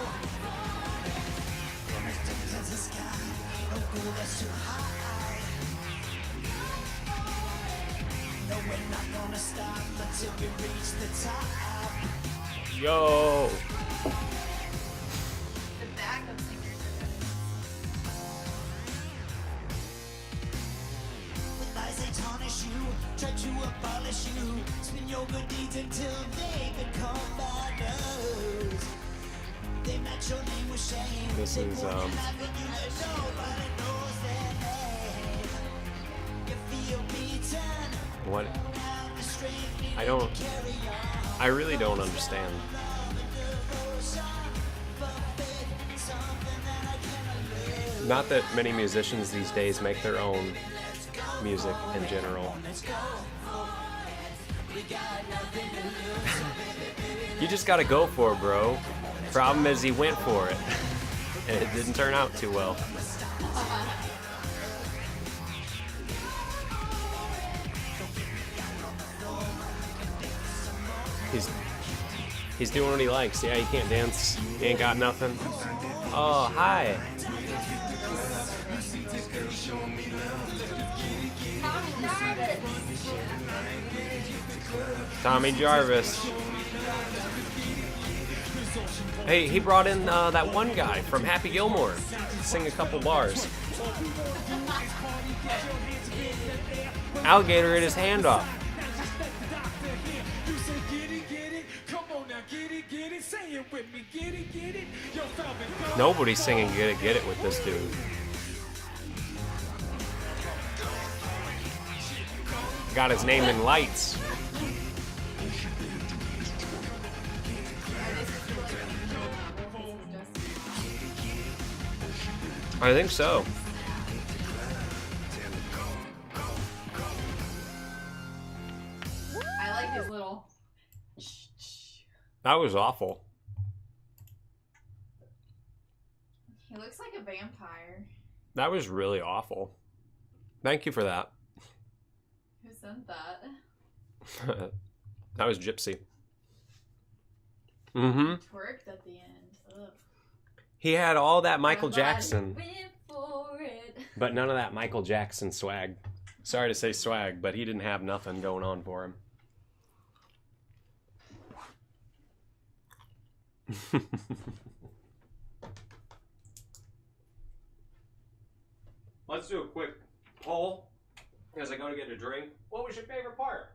The sky, no goal that's too high. No, we're not gonna stop until we reach the top. Yo. The backup singers are good. When lies they tarnish you, try to abolish you, spin your good deeds until they become bad news. They match your name with shame. This is what? I really don't understand. Not that many musicians these days make their own music in general. You just gotta go for it, bro. Problem is he went for it. And it didn't turn out too well. He's doing what he likes. Yeah, he can't dance. He ain't got nothing. Oh, hi. Tommy Jarvis. Hey, he brought in that one guy from Happy Gilmore to sing a couple bars. Alligator ate his hand off. Nobody's singing Get It with this dude. Got his name in lights. I think so. I like his little. That was awful. He looks like a vampire. That was really awful. Thank you for that. Who sent that? That was Gypsy. Mm-hmm. Twerked at the end. Ugh. He had all that Michael Everybody Jackson, went for it. but none of that Michael Jackson swag. Sorry to say swag, but he didn't have nothing going on for him. Let's do a quick poll as I go to get a drink. What was your favorite part?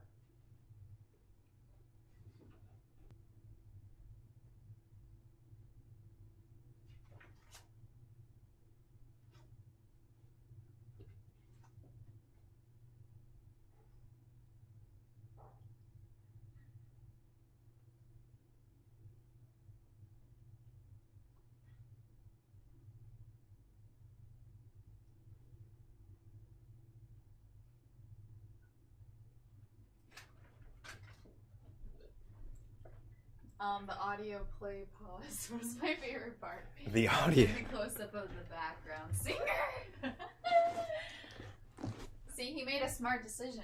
The audio play pause was my favorite part. The audio. The close up of the background singer. See, he made a smart decision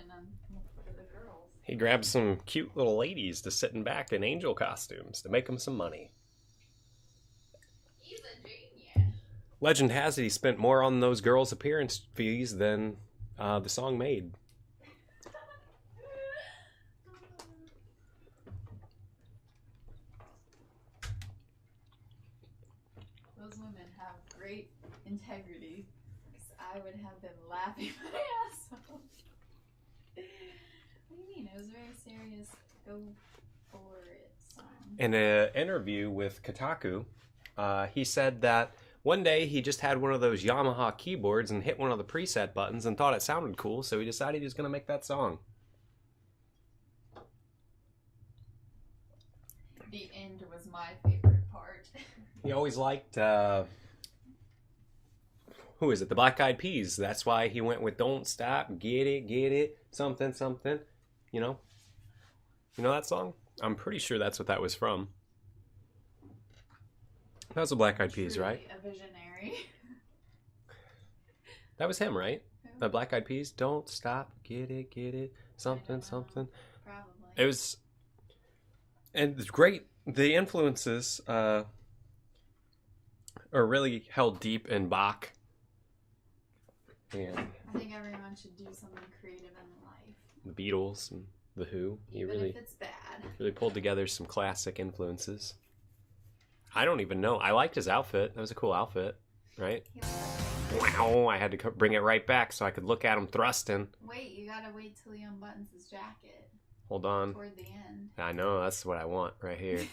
for the girls. He grabbed some cute little ladies to sit in back in angel costumes to make him some money. He's a genius. Legend has it he spent more on those girls' appearance fees than the song made. integrity. 'Cause I would have been laughing my ass off. What do you mean? It was a very serious go for it song. In an interview with Kotaku, he said that one day he just had one of those Yamaha keyboards and hit one of the preset buttons and thought it sounded cool, so he decided he was going to make that song. The end was my favorite part. He always liked, who is it? The Black Eyed Peas. That's why he went with Don't Stop, Get It, something, something. You know? You know that song? I'm pretty sure that's what that was from. That was the Black Eyed Peas, Truly right? a visionary. That was him, right? Who? The Black Eyed Peas. Don't stop, get it, something, know. something. Probably. It was, and it's great. The influences are really held deep in Bach. And I think everyone should do something creative in life. the Beatles and the Who. He Even really if it's bad. really pulled together some classic influences. I don't even know. I liked his outfit. That was a cool outfit, right? He was like, Wow! I had to bring it right back so I could look at him thrusting. wait, you gotta wait till he unbuttons his jacket Hold on. toward the end. I know, that's what I want right here.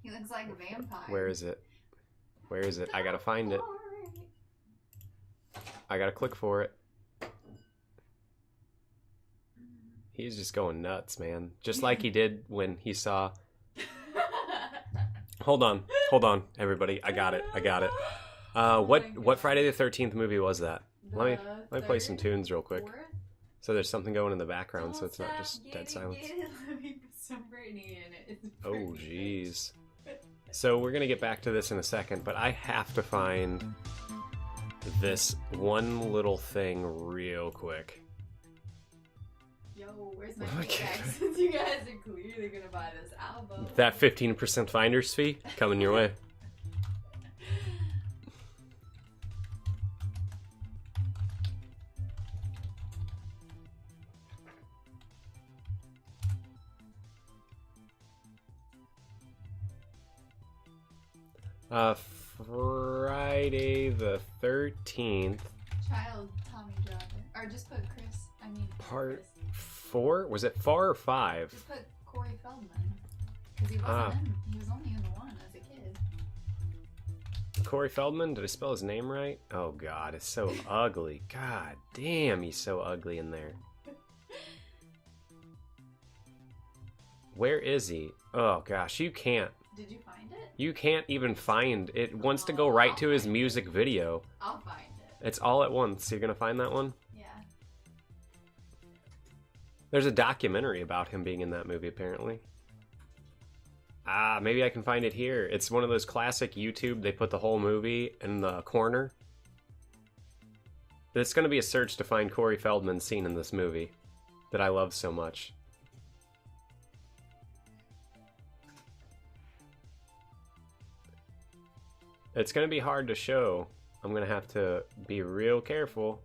He looks like a vampire. Where is it? Where is it? I gotta find it. I gotta click for it. He's just going nuts, man. Just like he did when he saw... Hold on, everybody. I got it. What Friday the 13th movie was that? Let me play some tunes real quick. So there's something going in the background, so it's not just dead silence. Let me put some Britney in it. It's Oh, perfect. jeez. So we're gonna get back to this in a second, but I have to find this one little thing real quick. Yo, where's my Okay. pickaxe? Since you guys are clearly gonna buy this album. That 15% finder's fee coming your way. Friday the 13th, Child Tommy Driver. Or just put Chris. I mean, part Chris. 4? Was it 4 or 5? Just put Corey Feldman. Because he Ah. wasn't in. He was only in the one as a kid. Corey Feldman? Did I spell his name right? Oh god, it's so ugly. God damn, he's so ugly in there. Where is he? Oh gosh, you can't. Did you find it? You can't even find it. Wants to go right to his music video. I'll find it. It's all at once. You're gonna find that one? Yeah. There's a documentary about him being in that movie, apparently. Ah, maybe I can find it here. It's one of those classic YouTube, they put the whole movie in the corner. It's gonna be a search to find Corey Feldman's scene in this movie that I love so much. It's gonna be hard to show. I'm gonna have to be real careful.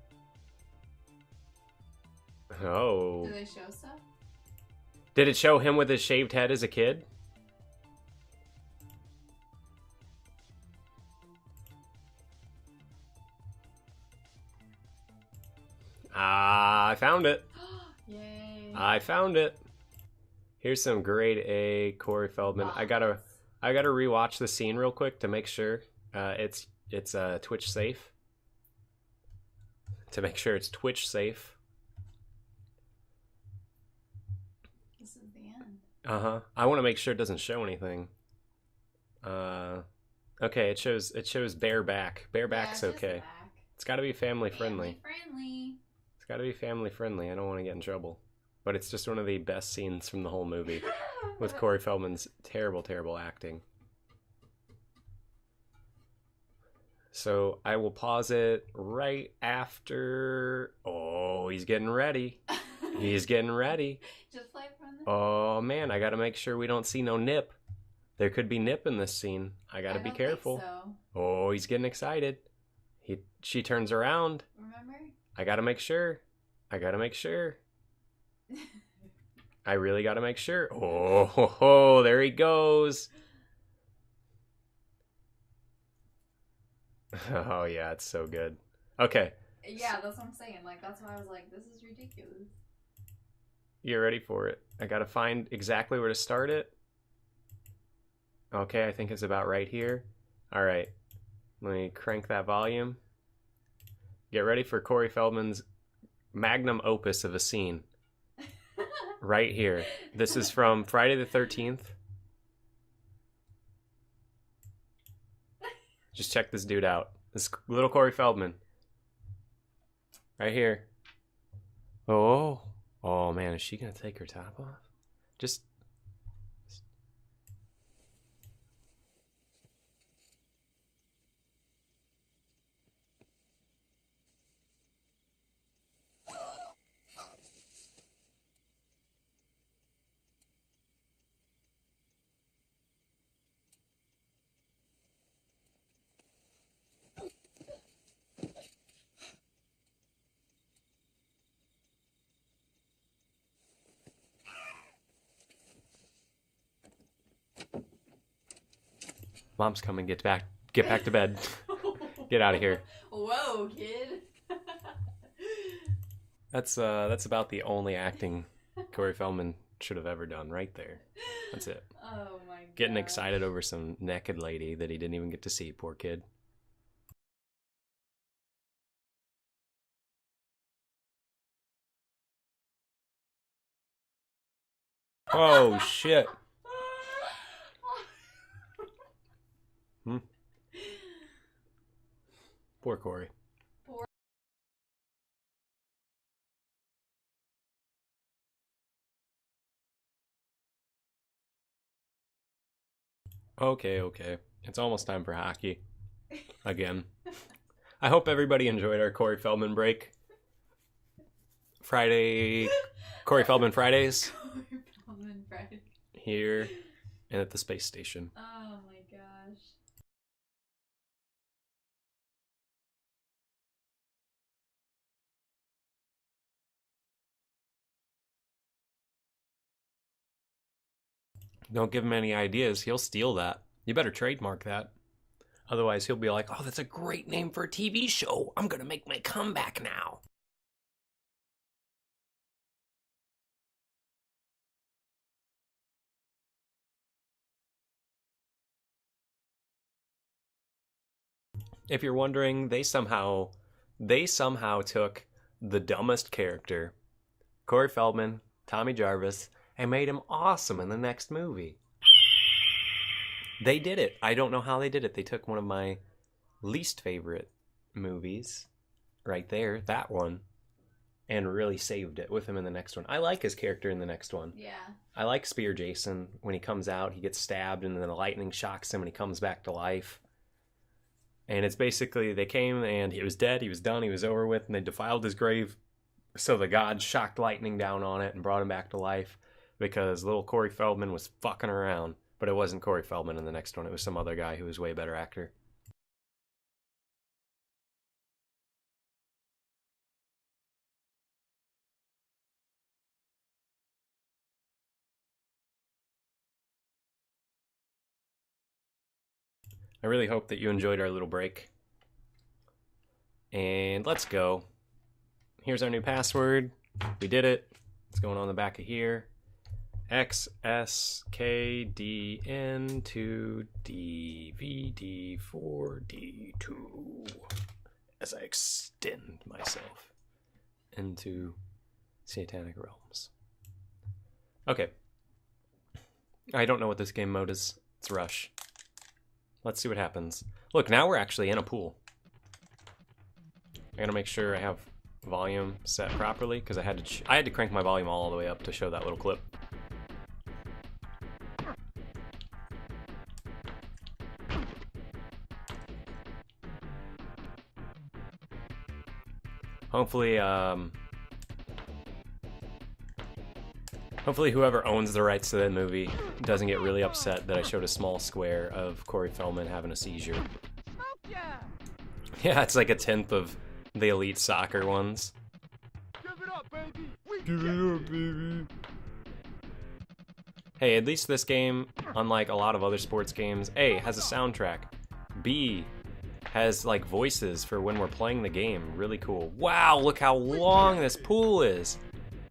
Oh. Do they show stuff? Did it show him with his shaved head as a kid? Ah, I found it. Yay. I found it. Here's some grade A Corey Feldman. I gotta rewatch the scene real quick to make sure it's Twitch safe. To make sure it's Twitch safe. This is the end. I want to make sure it doesn't show anything. Okay, it shows bareback. Bareback's Yeah, it's just okay. back. It's got to be family friendly. Friendly. It's got to be family friendly. I don't want to get in trouble. But it's just one of the best scenes from the whole movie with Corey Feldman's terrible, terrible acting. So I will pause it right after. Oh, he's getting ready. He's getting ready. Just play from the. Oh man, I gotta make sure we don't see no nip. There could be nip in this scene. I gotta be don't careful. Think so. Oh, he's getting excited. She turns around. Remember? I gotta make sure. I really gotta make sure. Oh, ho, ho, there he goes. Oh yeah, it's so good. Okay. Yeah, that's what I'm saying. Like, that's why I was like, this is ridiculous. You're ready for it. I gotta find exactly where to start it. Okay, I think it's about right here. All right, let me crank that volume. Get ready for Corey Feldman's magnum opus of a scene. Right here. This is from Friday the 13th. Just check this dude out. This little Corey Feldman. Right here. Oh. Oh man, is she gonna take her top off? Just. Mom's coming. Get back to bed. Get out of here. Whoa, kid. That's about the only acting Corey Feldman should have ever done right there. That's it. Oh my god. Getting excited over some naked lady that he didn't even get to see, poor kid. Oh shit. Poor Corey. Okay. It's almost time for hockey. Again. I hope everybody enjoyed our Corey Feldman break. Friday, Corey Feldman Fridays. Corey Feldman Friday. Here and at the space station. Oh my gosh. Don't give him any ideas. He'll steal that. You better trademark that. Otherwise, he'll be like, oh, that's a great name for a TV show. I'm going to make my comeback now. If you're wondering, they somehow took the dumbest character, Corey Feldman, Tommy Jarvis, and made him awesome in the next movie. They did it. I don't know how they did it. They took one of my least favorite movies, right there, that one, and really saved it with him in the next one. I like his character in the next one. Yeah. I like Spear Jason. When he comes out, he gets stabbed, and then the lightning shocks him, and he comes back to life. And it's basically, they came, and he was dead, he was done, he was over with, and they defiled his grave. So the gods shocked lightning down on it and brought him back to life because little Corey Feldman was fucking around. But it wasn't Corey Feldman in the next one. It was some other guy who was way better actor. I really hope that you enjoyed our little break. And let's go. Here's our new password. We did it. It's going on the back of here. XSKDN2DVD4D2 as I extend myself into satanic realms. Okay. I don't know what this game mode is. It's Rush. Let's see what happens. Look, now we're actually in a pool. I gotta make sure I have volume set properly because I had to crank my volume all the way up to show that little clip. Hopefully, hopefully whoever owns the rights to that movie doesn't get really upset that I showed a small square of Corey Feldman having a seizure. Yeah, it's like a tenth of the Elite Soccer ones. Give it up, baby. Give it up, baby. Hey, at least this game, unlike a lot of other sports games, A, has a soundtrack. B, has like voices for when we're playing the game. Really cool. Wow, look how long this pool is.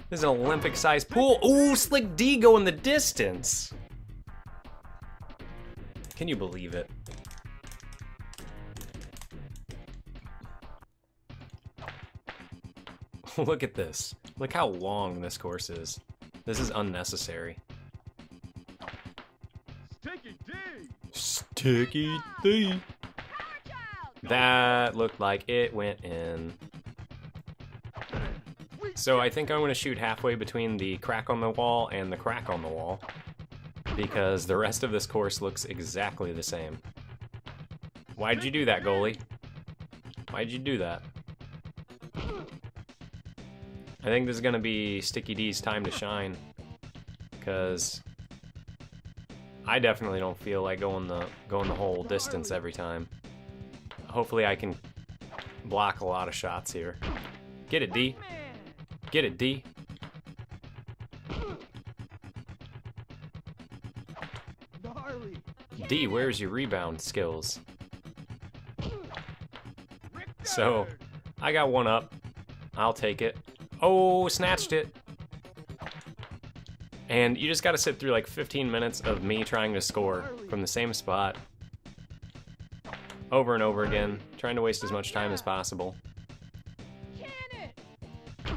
This is an Olympic-sized pool. Ooh, Slick D going the distance. Can you believe it? Look at this. Look how long this course is. This is unnecessary. Sticky D. Sticky D. That looked like it went in. So I think I'm going to shoot halfway between the crack on the wall and the crack on the wall, because the rest of this course looks exactly the same. Why'd you do that, goalie? Why'd you do that? I think this is going to be Sticky D's time to shine, because I definitely don't feel like going the whole distance every time. Hopefully I can block a lot of shots here. Get it, D. Get it, D. D, where's your rebound skills? So, I got one up. I'll take it. Oh, snatched it. And you just gotta sit through like 15 minutes of me trying to score from the same spot. Over and over again, trying to waste as much time as possible.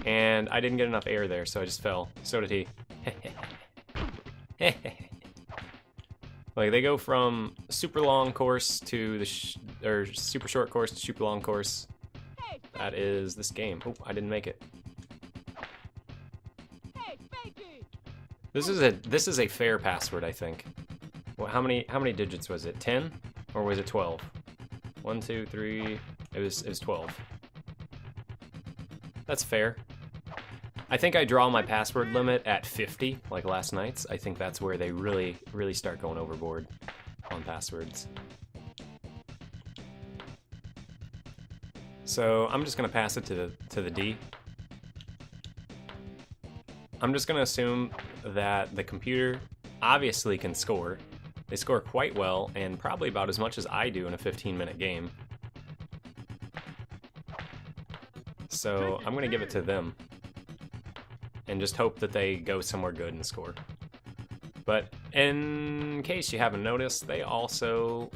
And I didn't get enough air there, so I just fell. So did he. Like, they go from super long course to the or super short course to super long course. That is this game. Oh, I didn't make it. This is a fair password, I think. Well, how many digits was it? 10 or was it 12? 1, 2, 3. It was 12. That's fair. I think I draw my password limit at 50, like last night's. I think that's where they really start going overboard on passwords. So I'm just gonna pass it to the D. I'm just gonna assume that the computer obviously can score. They score quite well, and probably about as much as I do in a 15-minute game. So I'm gonna give it to them, and just hope that they go somewhere good and score. But in case you haven't noticed, they also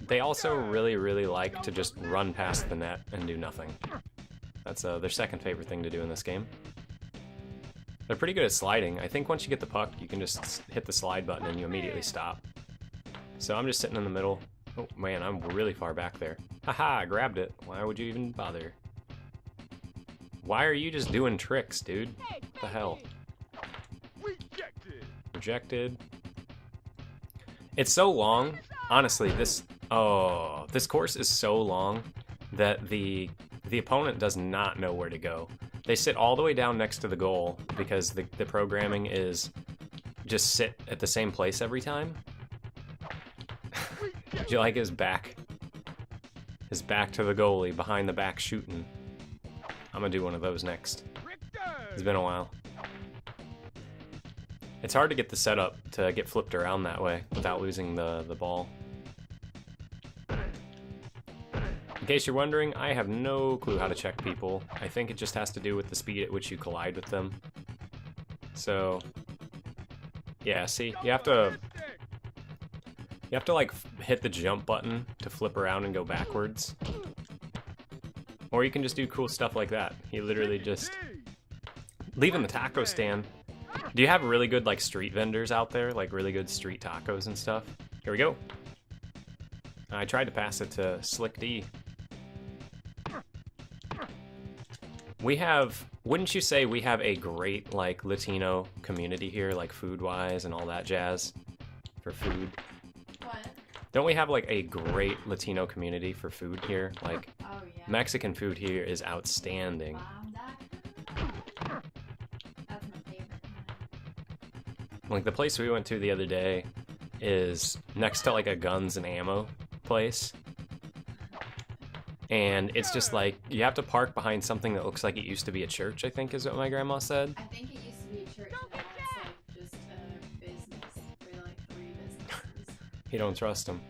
really like to just run past the net and do nothing. That's their second favorite thing to do in this game. They're pretty good at sliding. I think once you get the puck, you can just hit the slide button and you immediately stop. So I'm just sitting in the middle. Oh man, I'm really far back there. Haha, I grabbed it. Why would you even bother? Why are you just doing tricks, dude? What the hell? Rejected. It's so long. Honestly, this course is so long that the opponent does not know where to go. They sit all the way down next to the goal because the programming is just sit at the same place every time. Do you like his back? His back to the goalie, behind the back shooting. I'm gonna do one of those next. It's been a while. It's hard to get the setup to get flipped around that way without losing the ball. In case you're wondering, I have no clue how to check people. I think it just has to do with the speed at which you collide with them. So, yeah, see, you have to like hit the jump button to flip around and go backwards. Or you can just do cool stuff like that. You literally just leaving the taco stand. Do you have really good like street vendors out there, like really good street tacos and stuff? Here we go. I tried to pass it to Slick D. We have, wouldn't you say we have a great like Latino community here, like food-wise and all that jazz for food? What? Don't we have like a great Latino community for food here? Like, Oh, yeah. Mexican food here is outstanding. That's my favorite. Like the place we went to the other day is next to like a guns and ammo place. And it's just like, you have to park behind something that looks like it used to be a church, I think is what my grandma said. I think it used to be a church, and now it's like just a business. We're like 3 businesses. You don't trust them.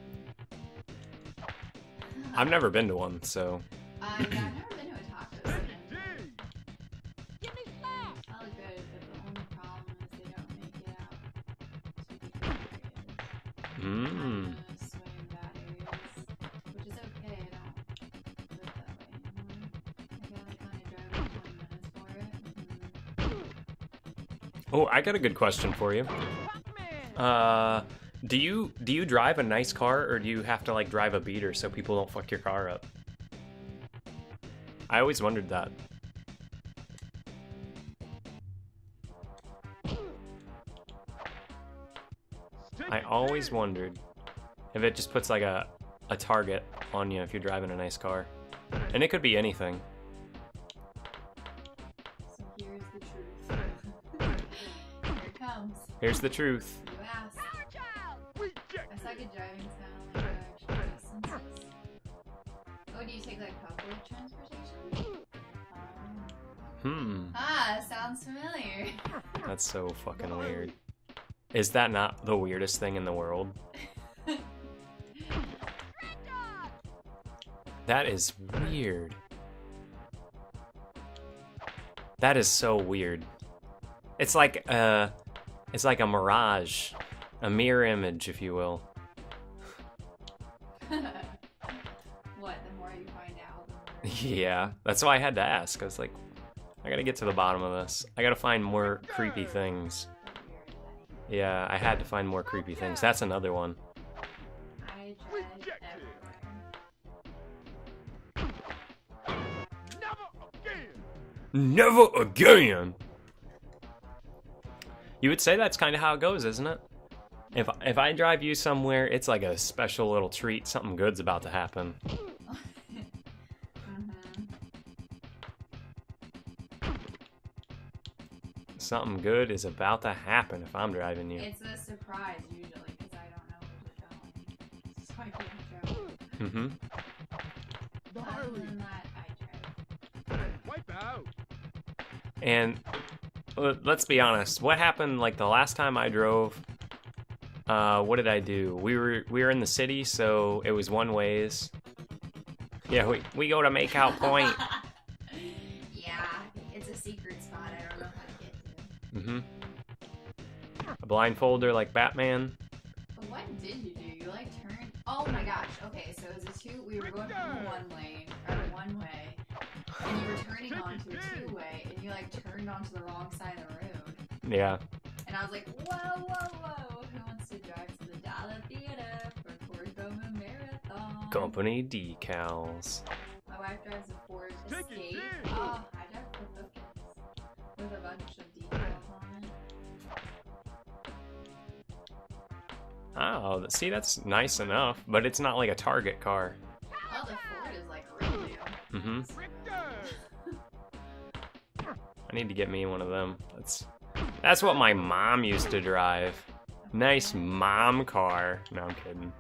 I've never been to one, so. Yeah, I've never been to a taco stand. Probably good, but the only problem is they don't make it out to the areas. Mmm. Sway in bad areas, which is okay. I don't live that way anymore. I gotta kind of drive 20 minutes for it. Oh, I got a good question for you. Do you drive a nice car, or do you have to like drive a beater so people don't fuck your car up? I always wondered that. I always wondered if it just puts like a target on you if you're driving a nice car. And it could be anything. So here's the truth. Here it comes. Here's the truth. You asked. I suck at driving sound like actual distances. Oh, do you take like public transportation? Sounds familiar. That's so fucking weird. Is that not the weirdest thing in the world? That is weird. That is so weird. It's like a mirage, a mirror image, if you will. What? The more you find out, the more. Yeah, that's why I had to ask. I was like, I gotta get to the bottom of this. I gotta find more creepy things. Yeah, I had to find more creepy things. That's another one. I dread everywhere. Never again! You would say that's kind of how it goes, isn't it? If I drive you somewhere, it's like a special little treat. Something good's about to happen. Something good is about to happen if I'm driving you. It's a surprise usually because I don't know where we're going. So I can't joke. Mm-hmm. Other than that, I dread. Wipe out. And let's be honest. What happened like the last time I drove? What did I do? We were in the city, so it was one ways. Yeah, we go to Makeout Point. Yeah, it's a secret spot. I don't know how to get to. Mm-hmm. A blindfolder like Batman. But what did you do? You like turned. Oh my gosh. Okay, so it was a two. We were going from one lane or one way, and you were turning onto a two-way, and you like turned onto the wrong side of the road. Yeah. And I was like, whoa, whoa, whoa! Who wants to drive to the Dollar Theater for Ford Bowman Marathon? Company decals. My wife drives a Ford Take it, Escape. dude. Oh, I drive a Focus with a bunch of decals on it. Oh, see, that's nice enough, but it's not like a Target car. Oh, the Ford is like real new. Mm-hmm. I need to get me one of them. That's what my mom used to drive. Nice mom car. No, I'm kidding.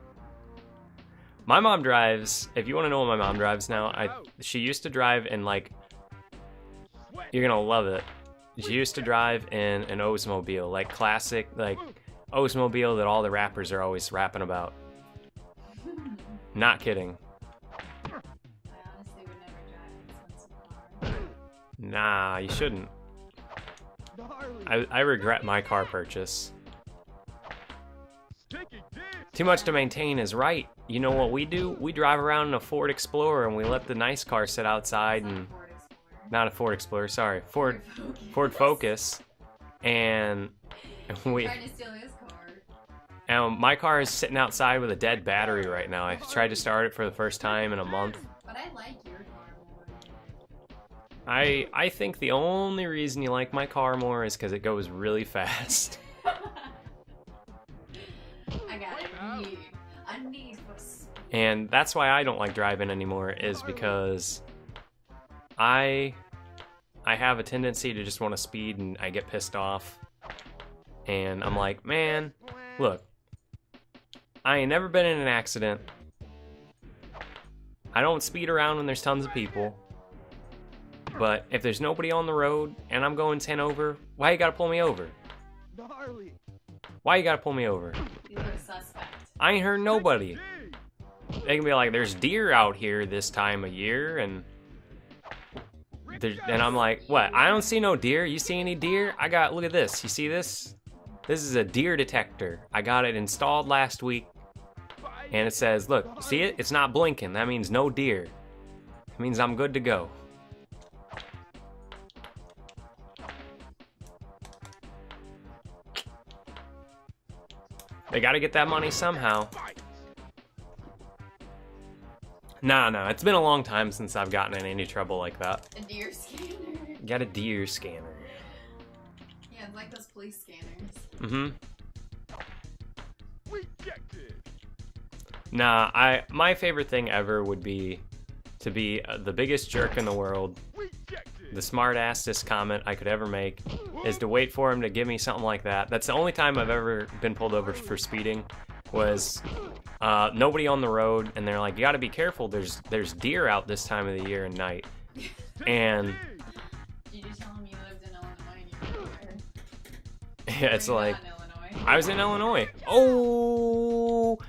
My mom drives, if you want to know what my mom drives now, she used to drive in like, you're gonna love it. She used to drive in an Oldsmobile, like classic, like Oldsmobile that all the rappers are always rapping about. Not kidding. I honestly would never drive an expensive car. Nah, you shouldn't. I regret my car purchase. Too much to maintain is right. You know what we do? We drive around in a Ford Explorer and we let the nice car sit outside and... Ford Explorer. Not a Ford Explorer, sorry. Ford Focus. And we... Trying to steal his car. And my car is sitting outside with a dead battery right now. I tried to start it for the first time in a month. But I like your car more. I think the only reason you like my car more is because it goes really fast. I got a need for speed. And that's why I don't like driving anymore, is because I have a tendency to just want to speed and I get pissed off. And I'm like, man, look, I ain't never been in an accident. I don't speed around when there's tons of people. But if there's nobody on the road and I'm going 10 over, why you gotta pull me over? Why you gotta pull me over? You look suspect. I ain't hurt nobody. they can be like, there's deer out here this time of year, and I'm like, what? I don't see no deer. You see any deer? Look at this. You see this? This is a deer detector. I got it installed last week, and it says, look, see it? It's not blinking. That means no deer. It means I'm good to go. They gotta get that money somehow. Nah, it's been a long time since I've gotten in any trouble like that. A deer scanner. Got a deer scanner. Yeah, it's like those police scanners. Mm-hmm. Rejected. Nah, my favorite thing ever would be to be the biggest jerk in the world, Rejected. the smartassest comment I could ever make, is to wait for him to give me something like that. That's the only time I've ever been pulled over for speeding, was nobody on the road, and they're like, you gotta be careful, there's deer out this time of the year and night. And Did you tell him you lived in Illinois and you were there? yeah, it's Or you're like, not in Illinois? I was in Illinois. Oh!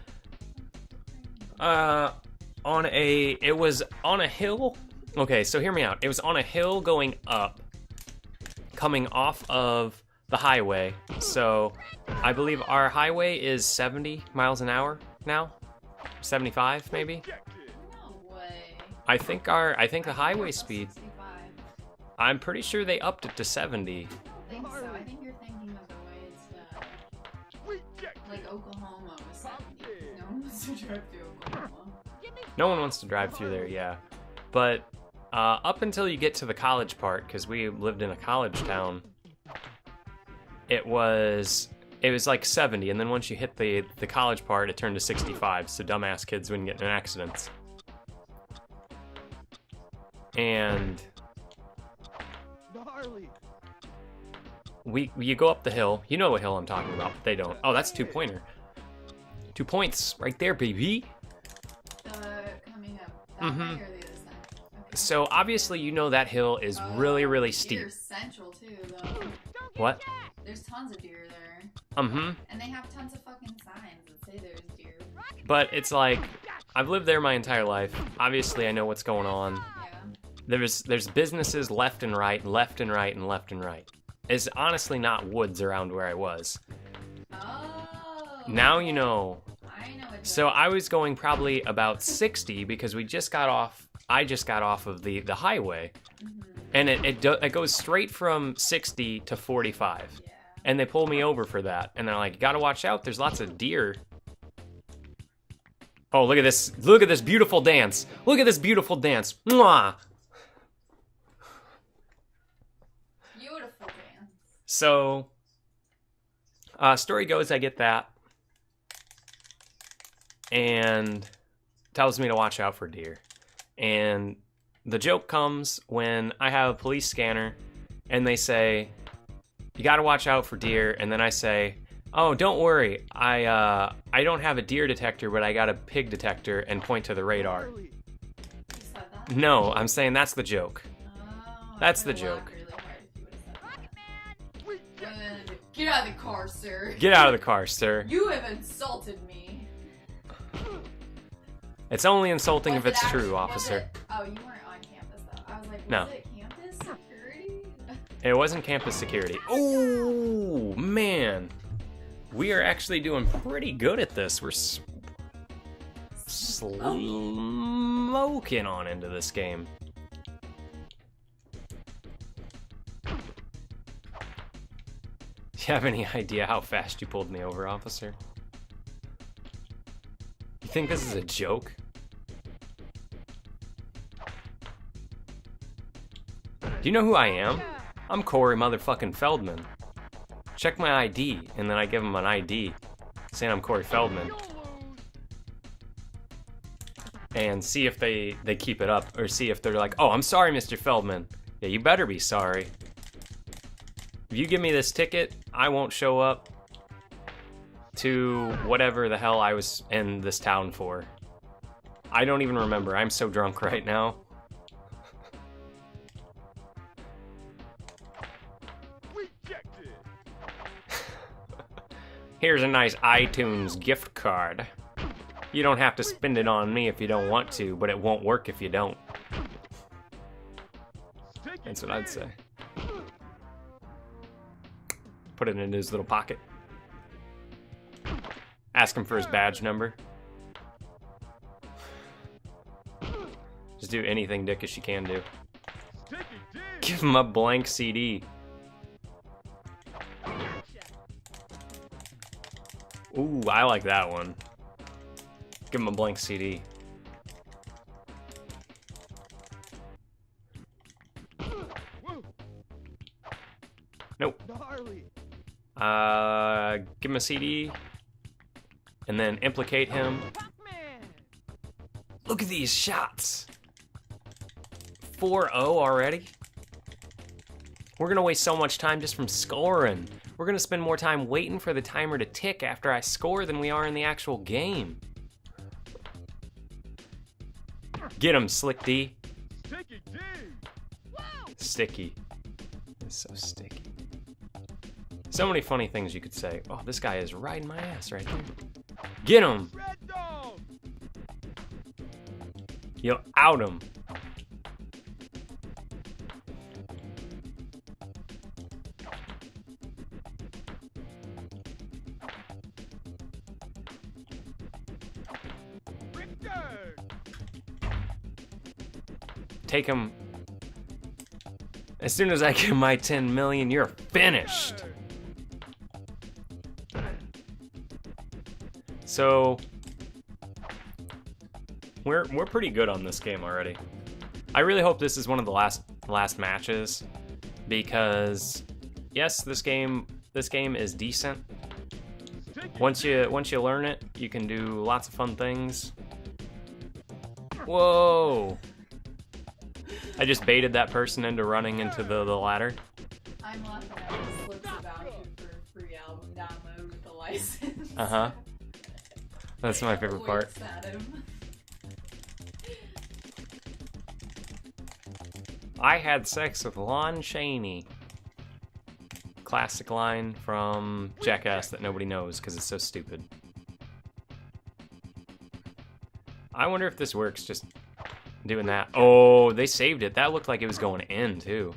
It was on a hill. Okay, so hear me out. It was on a hill going up, coming off of the highway. So I believe our highway is 70 miles an hour now. 75 maybe. No way. I think the highway It's speed, 65. I'm pretty sure they upped it to 70. I don't think so. I think you're thinking of the way it's like Oklahoma was 70. No one wants to drive through Oklahoma. No one wants to drive through there, yeah. But up until you get to the college part, because we lived in a college town, it was like 70, and then once you hit the college part, it turned to 65, so dumbass kids wouldn't get in accidents. And you go up the hill. You know what hill I'm talking about, but they don't. Oh, that's 2-pointer. 2 points right there, baby. Coming up that way or the other side? Okay. So obviously you know that hill is really, really steep. Deer Central too, though. What? There's tons of deer there, Mm-hmm. and they have tons of fucking signs that say there's deer. But it's like, I've lived there my entire life. Obviously I know what's going on. Yeah. There's businesses left and right, and left and right, and left and right. It's honestly not woods around where I was. Oh. Now you know. I know it. So I was going probably about 60 because I just got off of the highway. And it goes straight from 60 to 45. Yeah. And they pull me over for that. And they're like, you gotta watch out, there's lots of deer. Oh, look at this beautiful dance. Look at this beautiful dance. Mwah! Beautiful dance. So, story goes, I get that. And tells me to watch out for deer. And the joke comes when I have a police scanner and they say, you gotta watch out for deer. And then I say, oh, don't worry. I don't have a deer detector, but I got a pig detector, and point to the radar. You said that? No, I'm saying that's the joke. Oh, That's I the would've joke. laughed really hard if you would've said that. Get out of the car, sir. Get out of the car, sir. You have insulted me. It's only insulting if Was it it's actually- true, was officer. it- Oh, you weren't on campus though. I was like, was No. it campus security? It wasn't campus security. Oh, man. We are actually doing pretty good at this. We're smoking on into this game. Do you have any idea how fast you pulled me over, officer? You think this is a joke? Do you know who I am? I'm Corey motherfucking Feldman. Check my ID, and then I give them an ID saying I'm Corey Feldman. And see if they keep it up, or see if they're like, oh, I'm sorry, Mr. Feldman. Yeah, you better be sorry. If you give me this ticket, I won't show up to whatever the hell I was in this town for. I don't even remember. I'm so drunk right now. Here's a nice iTunes gift card. You don't have to spend it on me if you don't want to, but it won't work if you don't. That's what I'd say. Put it in his little pocket. Ask him for his badge number. Just do anything dickish you can do. Give him a blank CD. Ooh, I like that one. Give him a blank CD. Nope. Give him a CD. And then implicate him. Look at these shots. 4-0 already? We're gonna waste so much time just from scoring. We're gonna spend more time waiting for the timer to tick after I score than we are in the actual game. Get him, Slick D. Sticky. It's so sticky. So many funny things you could say. Oh, this guy is riding my ass right here. Get him! Yo, out him. Take him. As soon as I get my 10 million, you're finished. So we're pretty good on this game already. I really hope this is one of the last matches, because yes, this game is decent. Once you learn it, you can do lots of fun things. Whoa! I just baited that person into running into the ladder. I'm laughing at the slips about you for free album download with the license. Uh-huh. That's my favorite part. Winks at him. I had sex with Lon Chaney. Classic line from Jackass that nobody knows because it's so stupid. I wonder if this works, just doing that. Oh, they saved it. That looked like it was going in, too.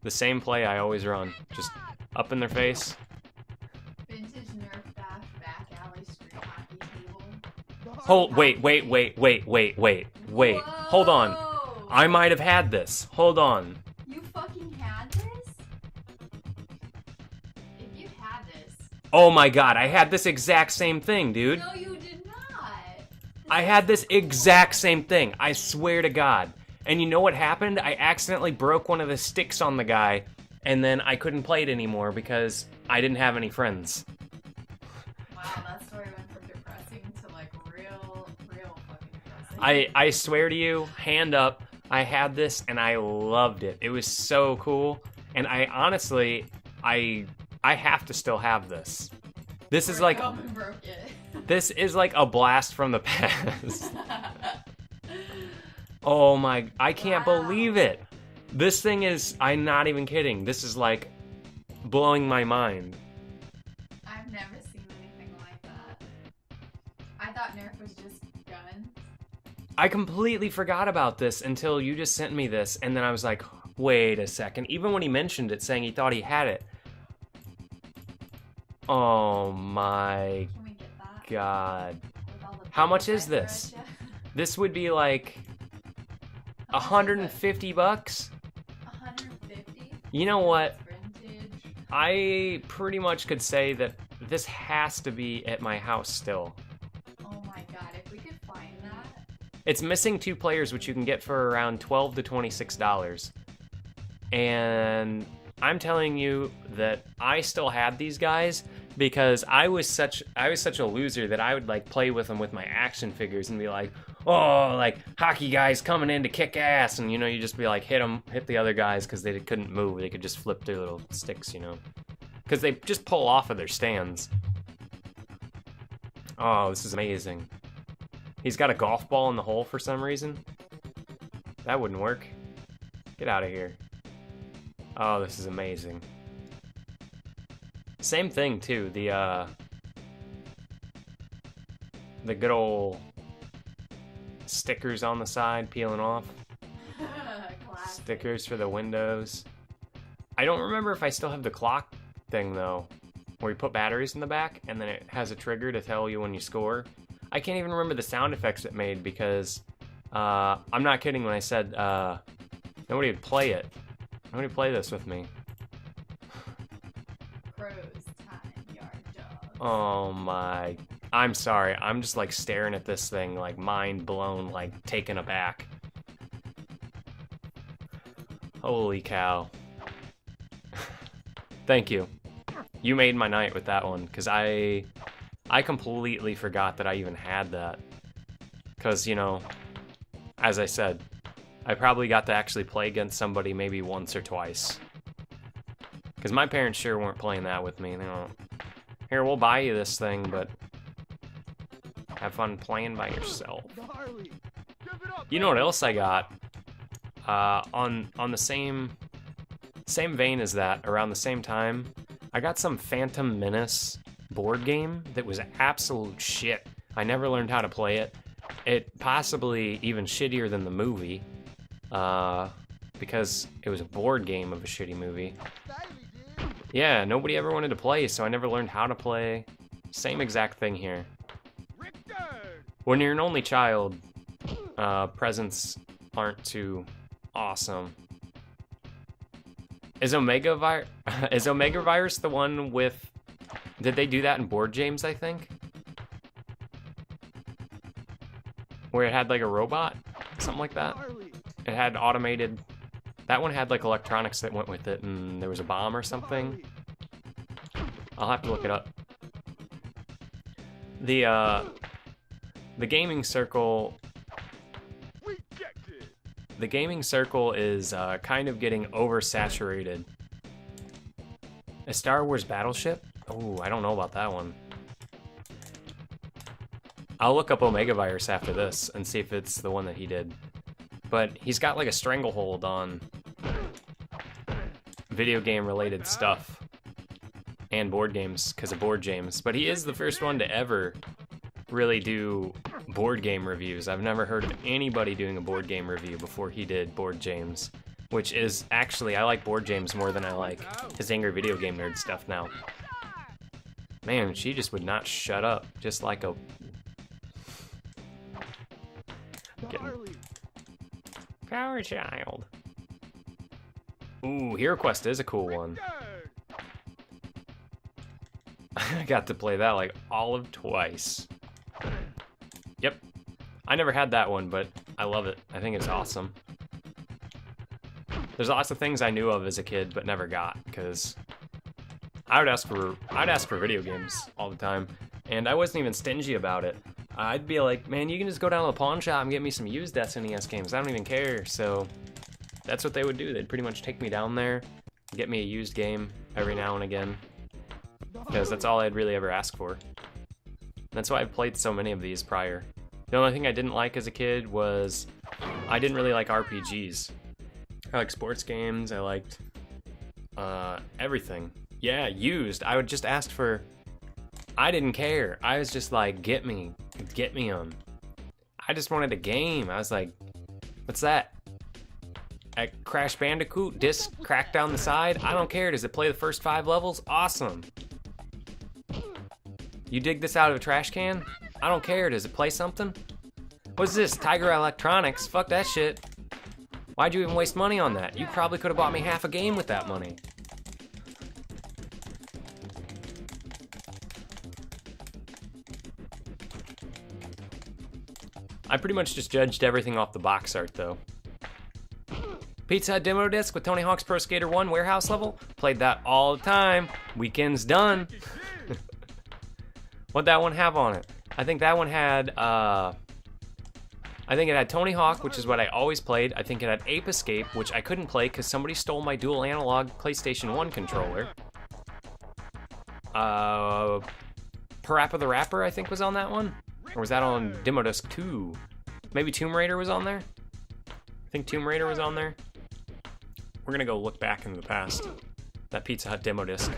The same play I always run. Just up in their face. Vintage Nerf bash back alley street hockey table. Hold, wait. Hold on. Whoa! I might have had this. Hold on. You fucking had this? If you had this... Oh my god, I had this exact same thing, dude. No, you did not. I had this exact same thing. I swear to God. And you know what happened? I accidentally broke one of the sticks on the guy, and then I couldn't play it anymore because I didn't have any friends. Wow, that story went from depressing to like real fucking depressing. I swear to you, hand up, I had this and I loved it. It was so cool. And I honestly, I have to still have this. This is like, Broke it. this is like a blast from the past. Oh my, I can't believe it. This thing is, I'm not even kidding. This is like blowing my mind. I've never seen anything like that. I thought Nerf was just guns. I completely forgot about this until you just sent me this, and then I was like, wait a second. Even when he mentioned it, saying he thought he had it. Oh my Can we get that? god. With all the How much bills is I threw this? at ya? This would be like How much is it? $150 bucks. 150? You know what? Vintage. I pretty much could say that this has to be at my house still. Oh my god, if we could find that. It's missing 2 players, which you can get for around $12 to $26. And I'm telling you that I still had these guys because I was such a loser that I would like play with them with my action figures and be like, oh, like hockey guys coming in to kick ass, and you know, you just be like hit the other guys because they couldn't move. They could just flip their little sticks, you know, because they just pull off of their stands. Oh, this is amazing. He's got a golf ball in the hole for some reason. That wouldn't work. Get out of here. Oh, this is amazing. Same thing too. the good old stickers on the side peeling off. Classic. Stickers for the windows. I don't remember if I still have the clock thing though, where you put batteries in the back and then it has a trigger to tell you when you score. I can't even remember the sound effects it made because I'm not kidding when I said nobody would play it. Nobody would play this with me. Crows, time, yard dogs. Oh my. I'm sorry. I'm just like staring at this thing like mind blown, like taken aback. Holy cow. Thank you. You made my night with that one, because I completely forgot that I even had that. Because, you know, as I said, I probably got to actually play against somebody maybe once or twice. Because my parents sure weren't playing that with me. They don't, here, we'll buy you this thing, but have fun playing by yourself. Gnarly. Give it up, You know what else I got? On the same vein as that, around the same time, I got some Phantom Menace board game that was absolute shit. I never learned how to play it. It possibly even shittier than the movie, because it was a board game of a shitty movie. Styly, dude. Yeah, nobody ever wanted to play, so I never learned how to play. Same exact thing here. Richter. When you're an only child, presents aren't too awesome. Is Omega Virus the one with... Did they do that in Board Games, I think? Where it had like a robot? Something like that? Gnarly. It had automated... That one had like electronics that went with it, and there was a bomb or something. Gnarly. I'll have to look it up. The gaming circle... Rejected. The gaming circle is kind of getting oversaturated. A Star Wars Battleship? Oh, I don't know about that one. I'll look up Omega Virus after this and see if it's the one that he did. But he's got like a stranglehold on video game related stuff and board games because of Board Games. But he is the first one to ever really do board game reviews. I've never heard of anybody doing a board game review before he did Board Games, which is actually, I like Board Games more than I like his Angry Video Game Nerd stuff now. Man, she just would not shut up, just like a... Gnarly. Power Child. Ooh, Hero Quest is a cool one. Richter. I got to play that like all of twice. Yep. I never had that one, but I love it. I think it's awesome. There's lots of things I knew of as a kid, but never got, because I'd ask for video games all the time, and I wasn't even stingy about it. I'd be like, man, you can just go down to the pawn shop and get me some used SNES games. I don't even care. So that's what they would do. They'd pretty much take me down there, get me a used game every now and again, because that's all I'd really ever ask for. That's why I've played so many of these prior. The only thing I didn't like as a kid was I didn't really like RPGs. I liked sports games. I liked everything. Yeah, used. I would just ask for... I didn't care. I was just like, get me them. I just wanted a game. I was like, what's that? A Crash Bandicoot? Disc cracked down the side? I don't care. Does it play the first 5 levels? Awesome. You dig this out of a trash can? I don't care. Does it play something? What's this? Tiger Electronics? Fuck that shit. Why'd you even waste money on that? You probably could have bought me half a game with that money. I pretty much just judged everything off the box art, though. Pizza Hut demo disc with Tony Hawk's Pro Skater 1 warehouse level. Played that all the time. Weekend's done. What'd that one have on it? I think that one had, I think it had Tony Hawk, which is what I always played. I think it had Ape Escape, which I couldn't play because somebody stole my dual analog PlayStation 1 controller. Parappa the Rapper, I think, was on that one. Or was that on Demo Disc 2? Maybe Tomb Raider was on there? I think Tomb Raider was on there. We're gonna go look back into the past. That Pizza Hut demo disc.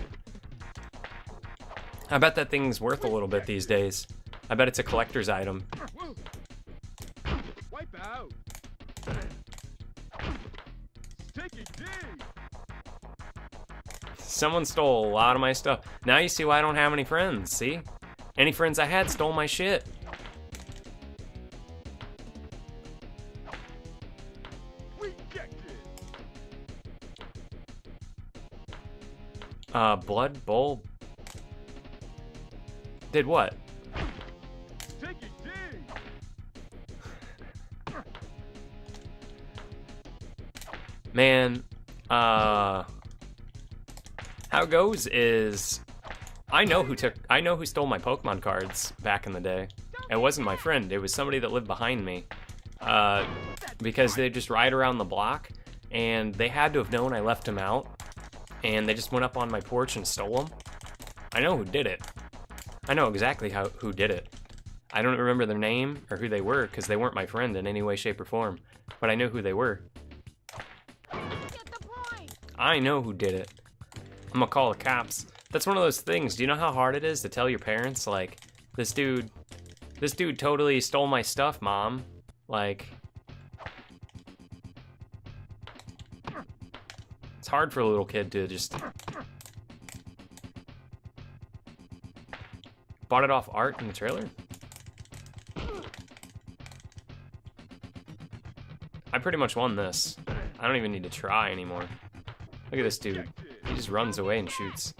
I bet that thing's worth a little bit these days. I bet it's a collector's item. Wipe out. Taking D. Someone stole a lot of my stuff. Now you see why I don't have any friends, see? Any friends I had stole my shit. Rejected. Blood Bowl. Did what? Taking D. Man, how it goes is I know who stole my Pokemon cards back in the day. It wasn't my friend, it was somebody that lived behind me. Because they just ride around the block and they had to have known I left them out and they just went up on my porch and stole them. I know who did it. I know exactly who did it. I don't remember their name or who they were because they weren't my friend in any way, shape, or form. But I know who they were. I know who did it. I'm gonna call the cops. That's one of those things. Do you know how hard it is to tell your parents, like, this dude totally stole my stuff, Mom? Like, it's hard for a little kid to just... Bought it off art in the trailer? I pretty much won this. I don't even need to try anymore. Look at this dude. He just runs away and shoots.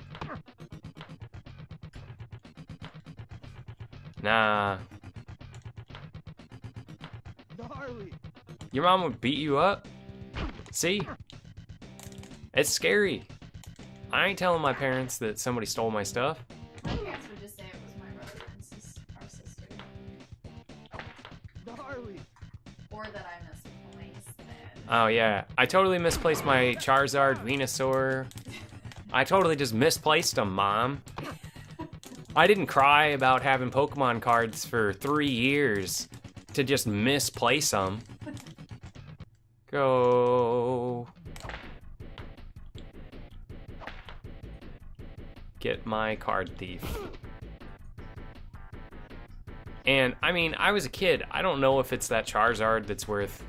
Nah. Gnarly. Your mom would beat you up? See? It's scary. I ain't telling my parents that somebody stole my stuff. My parents would just say it was my brother and our sister. Gnarly. Or that I misplaced it. Oh yeah, I totally misplaced my Charizard, Venusaur. I totally just misplaced them, Mom. I didn't cry about having Pokemon cards for 3 years to just misplace them. Go. Get my card thief. And, I mean, I was a kid. I don't know if it's that Charizard that's worth...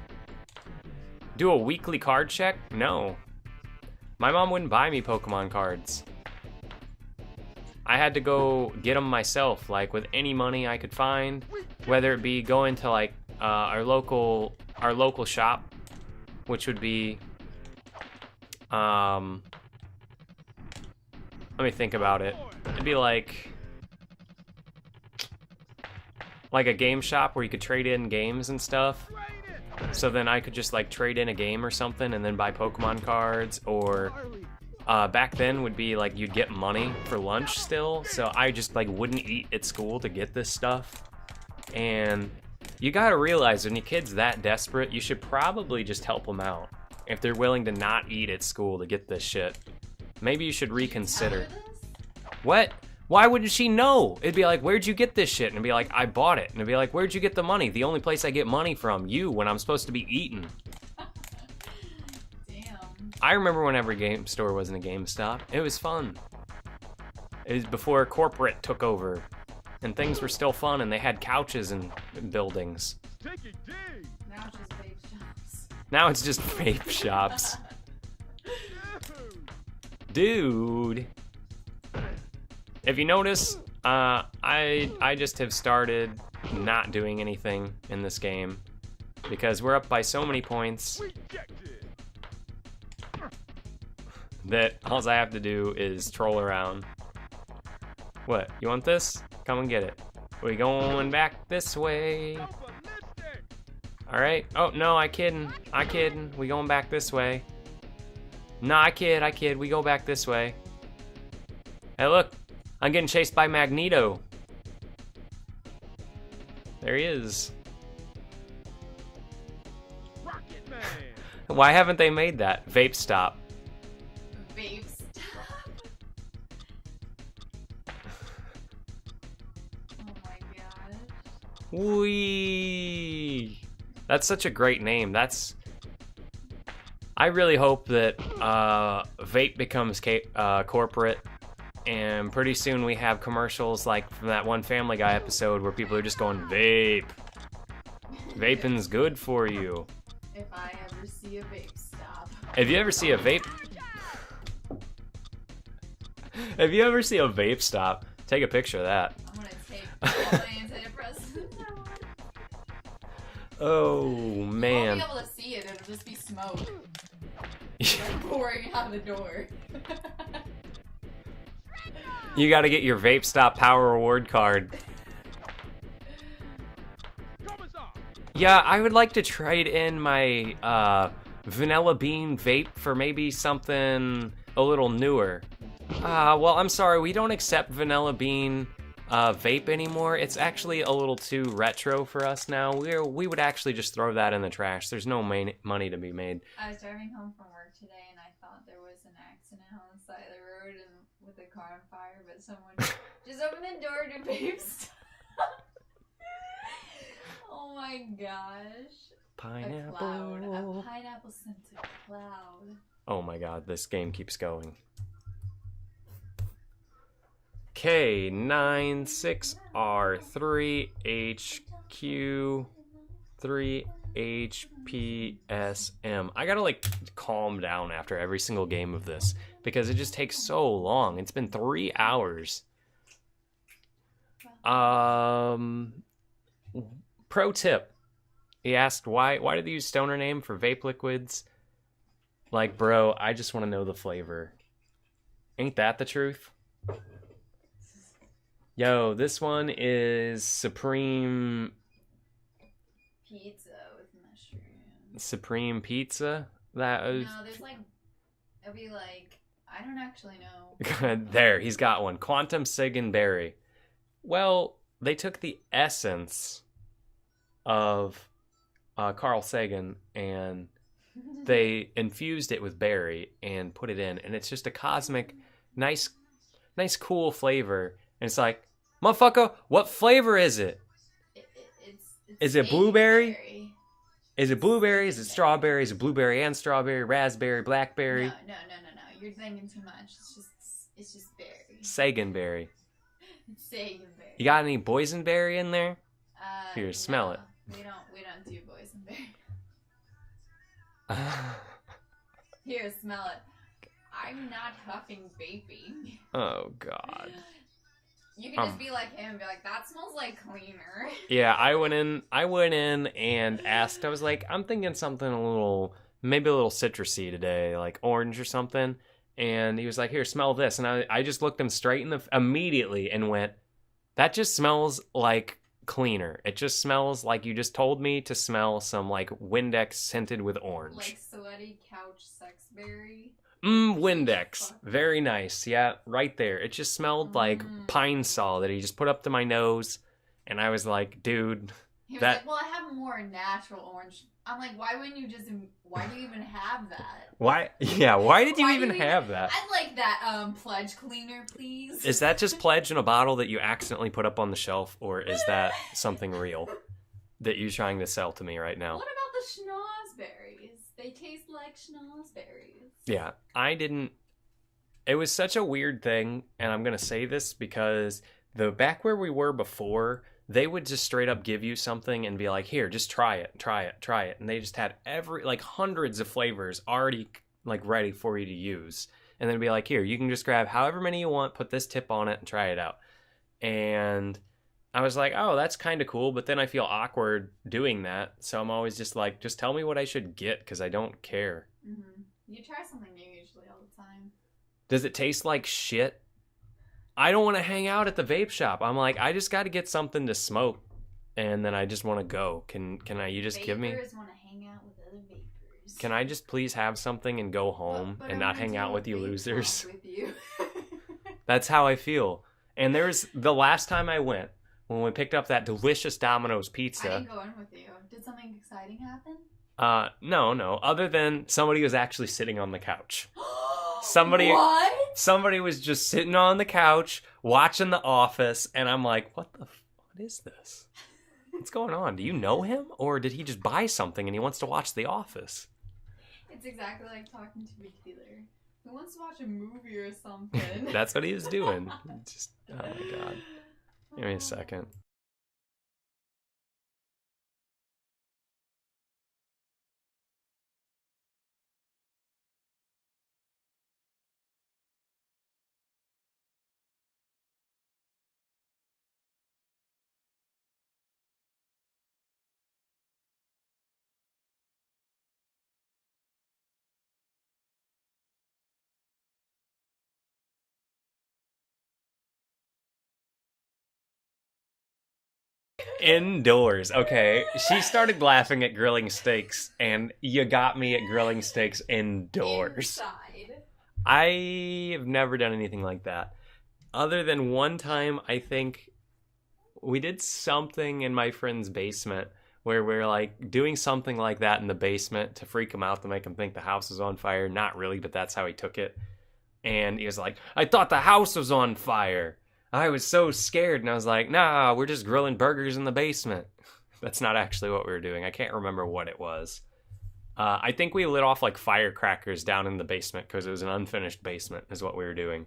Do a weekly card check? No. My mom wouldn't buy me Pokemon cards. I had to go get them myself, like with any money I could find, whether it be going to like our local shop, which would be let me think about it. It'd be like a game shop where you could trade in games and stuff. So then I could just like trade in a game or something and then buy Pokemon cards, or back then would be like you'd get money for lunch still, so I just like wouldn't eat at school to get this stuff. And you gotta realize when your kid's that desperate, you should probably just help them out if they're willing to not eat at school to get this shit. Maybe you should reconsider. What? Why wouldn't she know? It'd be like, where'd you get this shit? And it'd be like, I bought it. And it'd be like, where'd you get the money? The only place I get money from, you, when I'm supposed to be eating. Damn. I remember when every game store wasn't a GameStop. It was fun. It was before corporate took over. And things were still fun, and they had couches and buildings. Taking D. Now it's just vape shops. Now it's just vape shops. Dude. If you notice, I just have started not doing anything in this game because we're up by so many points Rejected. that all I have to do is troll around. What? You want this? Come and get it. We going back this way. Go ballistic. All right. Oh no, I kidding. We going back this way. No, I kid. We go back this way. Hey, look. I'm getting chased by Magneto. There he is. Rocket Man. Why haven't they made that? Vape stop. Vape stop. Oh my gosh. Whee! That's such a great name. I really hope that Vape becomes corporate And pretty soon we have commercials like from that one Family Guy episode where people are just going, vape. Vaping's good for you. If I ever see a vape stop. If you ever see a vape... If you ever see a vape stop, take a picture of that. I'm gonna take all my antidepressants. Oh, You man. won't be able to see it, it'll just be smoke. Like pouring out the door. You gotta get your vape stop power reward card. Yeah, I would like to trade in my vanilla bean vape for maybe something a little newer. Well, I'm sorry, we don't accept vanilla bean vape anymore. It's actually a little too retro for us now. We would actually just throw that in the trash. There's no money to be made. I was driving home from work today and I thought there was an accident on the side of the road and with a car on fire, but someone just opened the door to vape stop. Oh my gosh. Pineapple. A pineapple scented cloud. Oh my god, this game keeps going. K96R3HQ3HPSM. I gotta like calm down after every single game of this because it just takes so long. It's been 3 hours. Pro tip. He asked why do they use stoner name for vape liquids? Like, bro, I just want to know the flavor. Ain't that the truth? Yo, this one is Supreme Pizza with mushrooms. Supreme Pizza. That was No, there's like, it'll be like, I don't actually know. there. He's got one. Quantum Sig and Berry. Well, they took the essence of Carl Sagan and they infused it with berry and put it in, and it's just a cosmic, nice, cool flavor. And it's like, motherfucker, what flavor is it? Is it blueberry? Berry. Is it blueberry? Is it strawberry? Is it blueberry and strawberry? Raspberry, blackberry? No. You're thinking too much. It's just berry. Sagan berry. It's Sagan berry. You got any boysenberry in there? Here, smell it. We don't do boysenberry. Here, smell it. I'm not huffing vaping. Oh god. You can just be like him and be like, that smells like cleaner. Yeah, I went in and asked, I was like, I'm thinking something maybe a little citrusy today, like orange or something. And he was like, here, smell this. And I just looked him straight immediately and went, that just smells like cleaner. It just smells like you just told me to smell some like Windex scented with orange. Like sweaty couch sexberry. Windex. Very nice. Yeah, right there. It just smelled like pine saw that he just put up to my nose. And I was like, dude. He was like, well, I have more natural orange. I'm like, why do you even have that? Why? Yeah, why did you even have that? I'd like that Pledge cleaner, please. Is that just Pledge in a bottle that you accidentally put up on the shelf, or is that something real that you're trying to sell to me right now? What about the schnozberries? They taste like schnozberries. Yeah, I didn't. It was such a weird thing, and I'm going to say this because back where we were before, they would just straight up give you something and be like, here, just try it. And they just had hundreds of flavors already like ready for you to use. And then be like, here, you can just grab however many you want, put this tip on it and try it out. And I was like, oh, that's kind of cool. But then I feel awkward doing that. So I'm always just like, just tell me what I should get because I don't care. Mm-hmm. You try something new usually all the time. Does it taste like shit? I don't want to hang out at the vape shop. I'm like, I just got to get something to smoke, and then I just want to go. Can you just give me? Vapors want to hang out with other vapors. Can I just please have something and go home and not hang out with you losers? With you. That's how I feel. And there's the last time I went when we picked up that delicious Domino's pizza. I didn't go in with you. Did something exciting happen? No. Other than somebody was actually sitting on the couch. Somebody was just sitting on the couch watching The Office, and I'm like, what is this? What's going on? Do you know him, or did he just buy something and he wants to watch The Office? It's exactly like talking to a dealer. Who wants to watch a movie or something? That's what he was doing. Just, oh my god. Give me a second. Indoors, okay. She started laughing at grilling steaks, and you got me at grilling steaks indoors. Inside. I have never done anything like that. Other than one time, I think we did something in my friend's basement where we're like doing something like that in the basement to freak him out, to make him think the house was on fire. Not really, but that's how he took it. And he was like, I thought the house was on fire. I was so scared, and I was like, nah, we're just grilling burgers in the basement. That's not actually what we were doing. I can't remember what it was. I think we lit off like firecrackers down in the basement because it was an unfinished basement is what we were doing.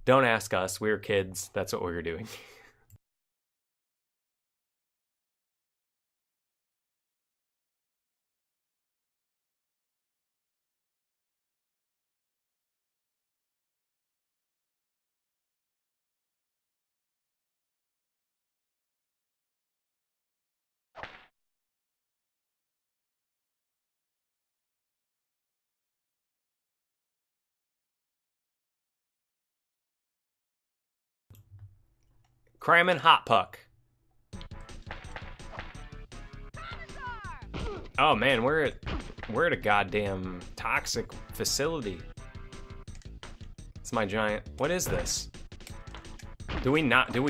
Don't ask us. We were kids. That's what we were doing. Cramming Hot Puck. Oh man, we're at a goddamn toxic facility. It's my giant. What is this? Do we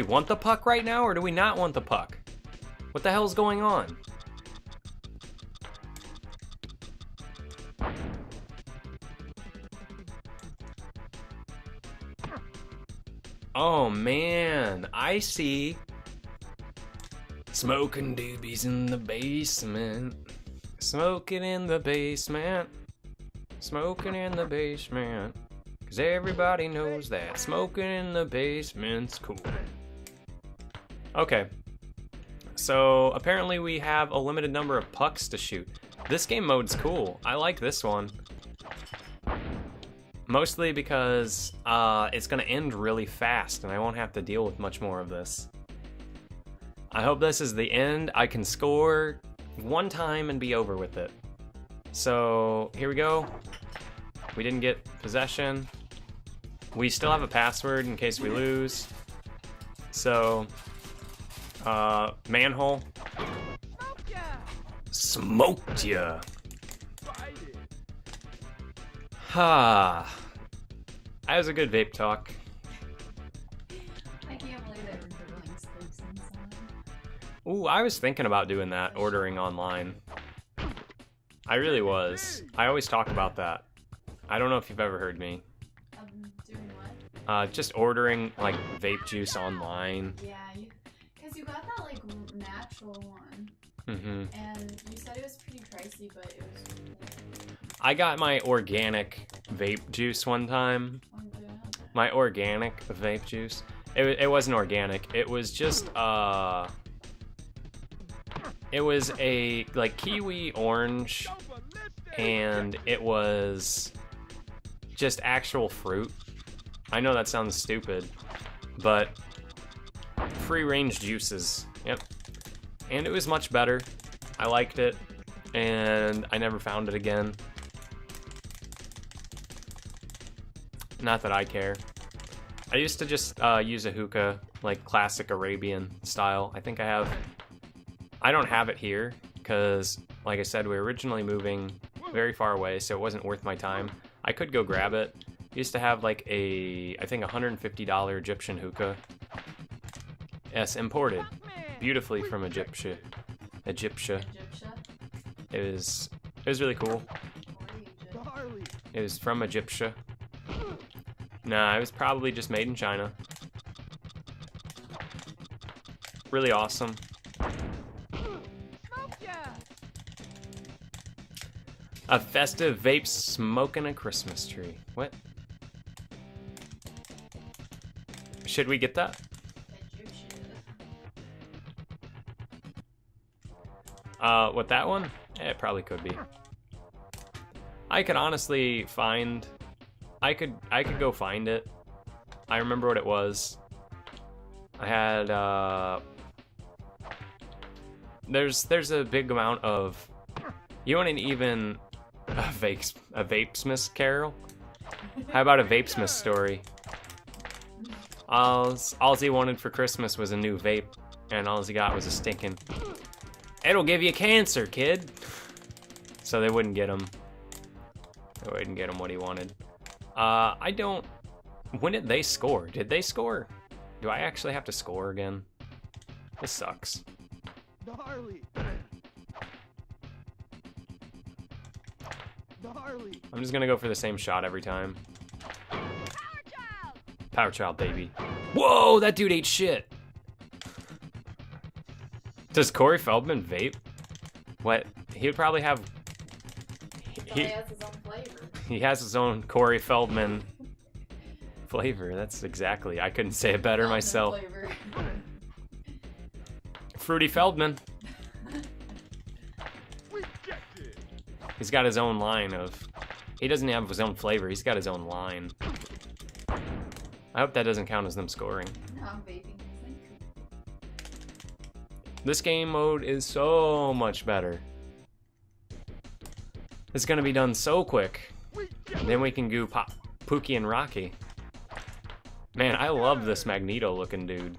want the puck right now, or do we not want the puck? What the hell's going on? Oh man, I see. Smoking doobies in the basement. Smoking in the basement. Smoking in the basement. 'Cause everybody knows that smoking in the basement's cool. Okay. So apparently we have a limited number of pucks to shoot. This game mode's cool. I like this one. Mostly because it's going to end really fast and I won't have to deal with much more of this. I hope this is the end. I can score one time and be over with it. So here we go. We didn't get possession. We still have a password in case we lose. So, manhole. Smoked ya. Ha. That was a good vape talk. I can't believe they were grilling steaks inside. Ooh, I was thinking about doing that, ordering online. I really was. I always talk about that. I don't know if you've ever heard me. Doing what? Just ordering, like, vape juice online. Yeah, because you got that, like, natural one. Mm-hmm. And you said it was pretty pricey, but it was really good. I got my organic vape juice one time. My organic vape juice. It wasn't organic. It was just, it was a, like, kiwi orange, and it was just actual fruit. I know that sounds stupid, but free-range juices. Yep. And it was much better. I liked it, and I never found it again. Not that I care. I used to just use a hookah, like classic Arabian style. I think I don't have it here, because, like I said, we were originally moving very far away, so it wasn't worth my time. I could go grab it. Used to have like I think $150 Egyptian hookah. Yes, imported. Beautifully from Egyptia. It was really cool. It was from Egyptia. Nah, it was probably just made in China. Really awesome. A festive vape smoking a Christmas tree. What? Should we get that? What, that one? It probably could be. I could honestly find... I could go find it. I remember what it was. I had, There's a big amount of... You want an even... A Vapesmith carol? How about a Vapesmith story? All he wanted for Christmas was a new vape, and all he got was a stinking... It'll give you cancer, kid! So they wouldn't get him. They wouldn't get him what he wanted. I don't... When did they score? Did they score? Do I actually have to score again? This sucks. Gnarly. Gnarly. I'm just gonna go for the same shot every time. Power Child, baby. Whoa, that dude ate shit. Does Corey Feldman vape? What? He would probably have... He has his own flavor. He has his own Corey Feldman flavor. That's exactly. I couldn't say it better myself. Flavor. Fruity Feldman. Rejected. He's got his own line of... He doesn't have his own flavor. He's got his own line. I hope that doesn't count as them scoring. No, I'm vaping music. This game mode is so much better. It's gonna be done so quick. Then we can go pop Pookie and Rocky. Man, I love this Magneto looking dude.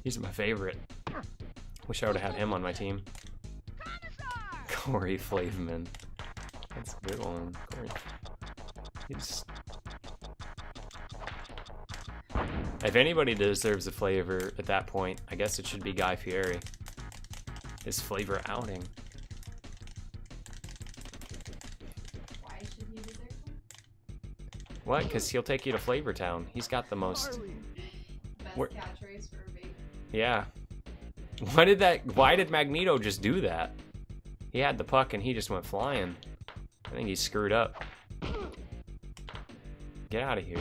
He's my favorite. Wish I would have had him on my team. Corey Flaveman. That's a good one. Corey. He's... If anybody deserves a flavor at that point, I guess it should be Guy Fieri. His flavor outing. Why should he deserve one? What? Because he'll take you to Flavor Town. He's got the most... Gnarly. Best Where- catchphrase for a vape. Yeah. Why did Magneto just do that? He had the puck and he just went flying. I think he screwed up. Get out of here.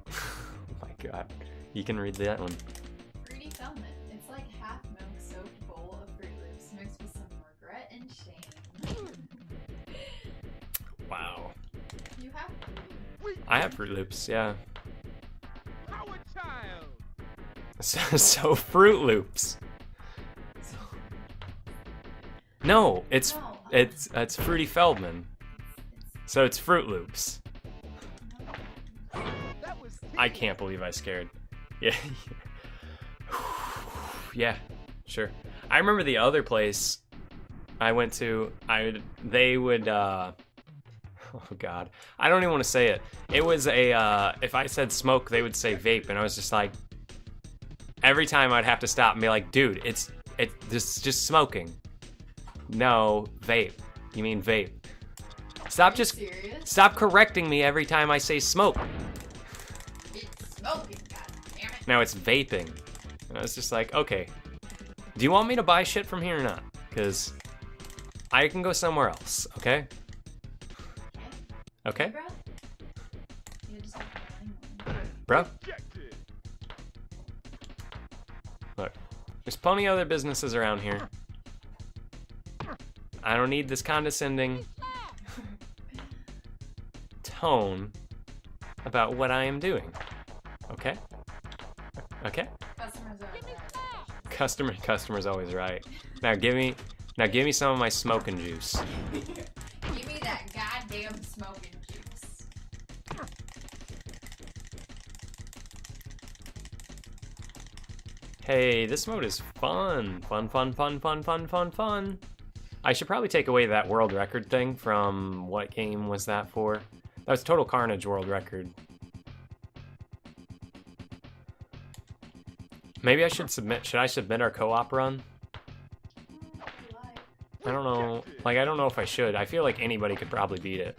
Oh my god. You can read that one. Fruity Feldman. It's like half milk soaked bowl of Fruit Loops mixed with some regret and shame. Wow. You have Fruity. I have Fruit Loops, yeah. Power Child. So Fruit Loops. No, it's No. it's Fruity Feldman. So it's Fruit Loops. That was I can't believe I scared. Yeah. Yeah, sure. I remember the other place I went to, they would oh god. I don't even want to say it. It was a if I said smoke, they would say vape, and I was just like, every time I'd have to stop and be like, dude, it's just smoking. No, vape. You mean vape. Stop just Serious? stop correcting me every time I say smoke. It's smoking, goddammit. Now it's vaping. And I was just like, okay. Do you want me to buy shit from here or not? Because I can go somewhere else, okay? Okay? Bro? You just have to one. Bro? rejected. Look. There's plenty of other businesses around here. I don't need this condescending tone about what I am doing. Okay? Okay? Customers are Customer's always right. Now give me some of my smoking juice. Give me that goddamn smoking juice. Hey, this mode is fun. Fun. I should probably take away that world record thing from what game was that for? That was Total Carnage world record. Maybe I should submit. Should I submit our co-op run? I don't know. Like, I don't know if I should. I feel like anybody could probably beat it.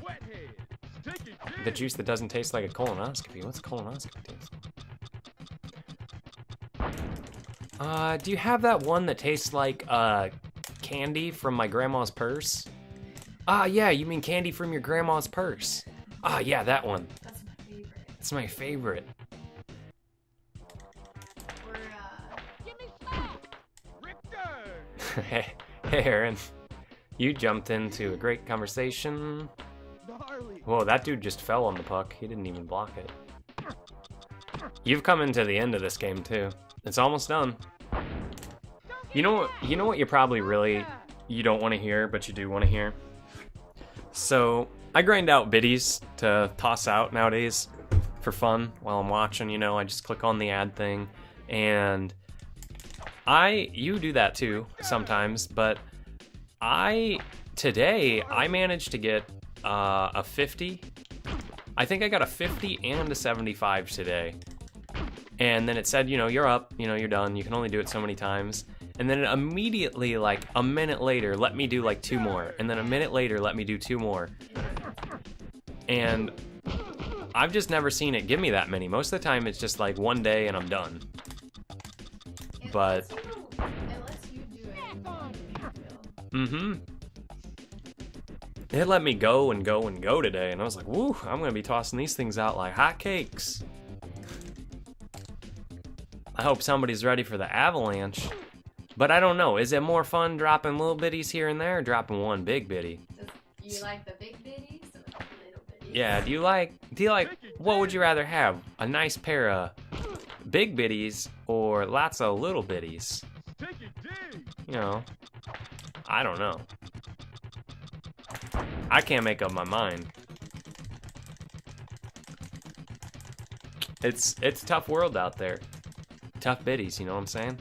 Sweathead. Taking the juice that doesn't taste like a colonoscopy. What's a colonoscopy taste? Do you have that one that tastes like candy from my grandma's purse? Ah, yeah, you mean candy from your grandma's purse. Ah, yeah, that one. That's my favorite. It's my favorite. Or, Give me stop! Richter! Hey, Aaron. You jumped into a great conversation. Gnarly! Whoa, that dude just fell on the puck. He didn't even block it. You've come into the end of this game, too. It's almost done. You know what you probably really, you don't want to hear, but you do want to hear? So, I grind out biddies to toss out nowadays for fun while I'm watching, you know, I just click on the ad thing, and you do that too sometimes, but today, I managed to get a 50. I think I got a 50 and a 75 today. And then it said, you know, you're up, you know, you're done. You can only do it so many times. And then it immediately, like a minute later, let me do like 2 more. And then a minute later, let me do 2 more. And I've just never seen it give me that many. Most of the time, it's just like one day and I'm done. But it lets you do it in one video. mm-hmm. It let me go and go and go today, and I was like, woo, I'm gonna be tossing these things out like hotcakes. I hope somebody's ready for the avalanche. But I don't know, is it more fun dropping little bitties here and there, or dropping one big bitty? You like the big bitties or the little bitties? Yeah, do you like, what would you rather have? A nice pair of big bitties, or lots of little bitties? Take it, dig! You know, I don't know. I can't make up my mind. It's a tough world out there. Tough biddies, you know what I'm saying?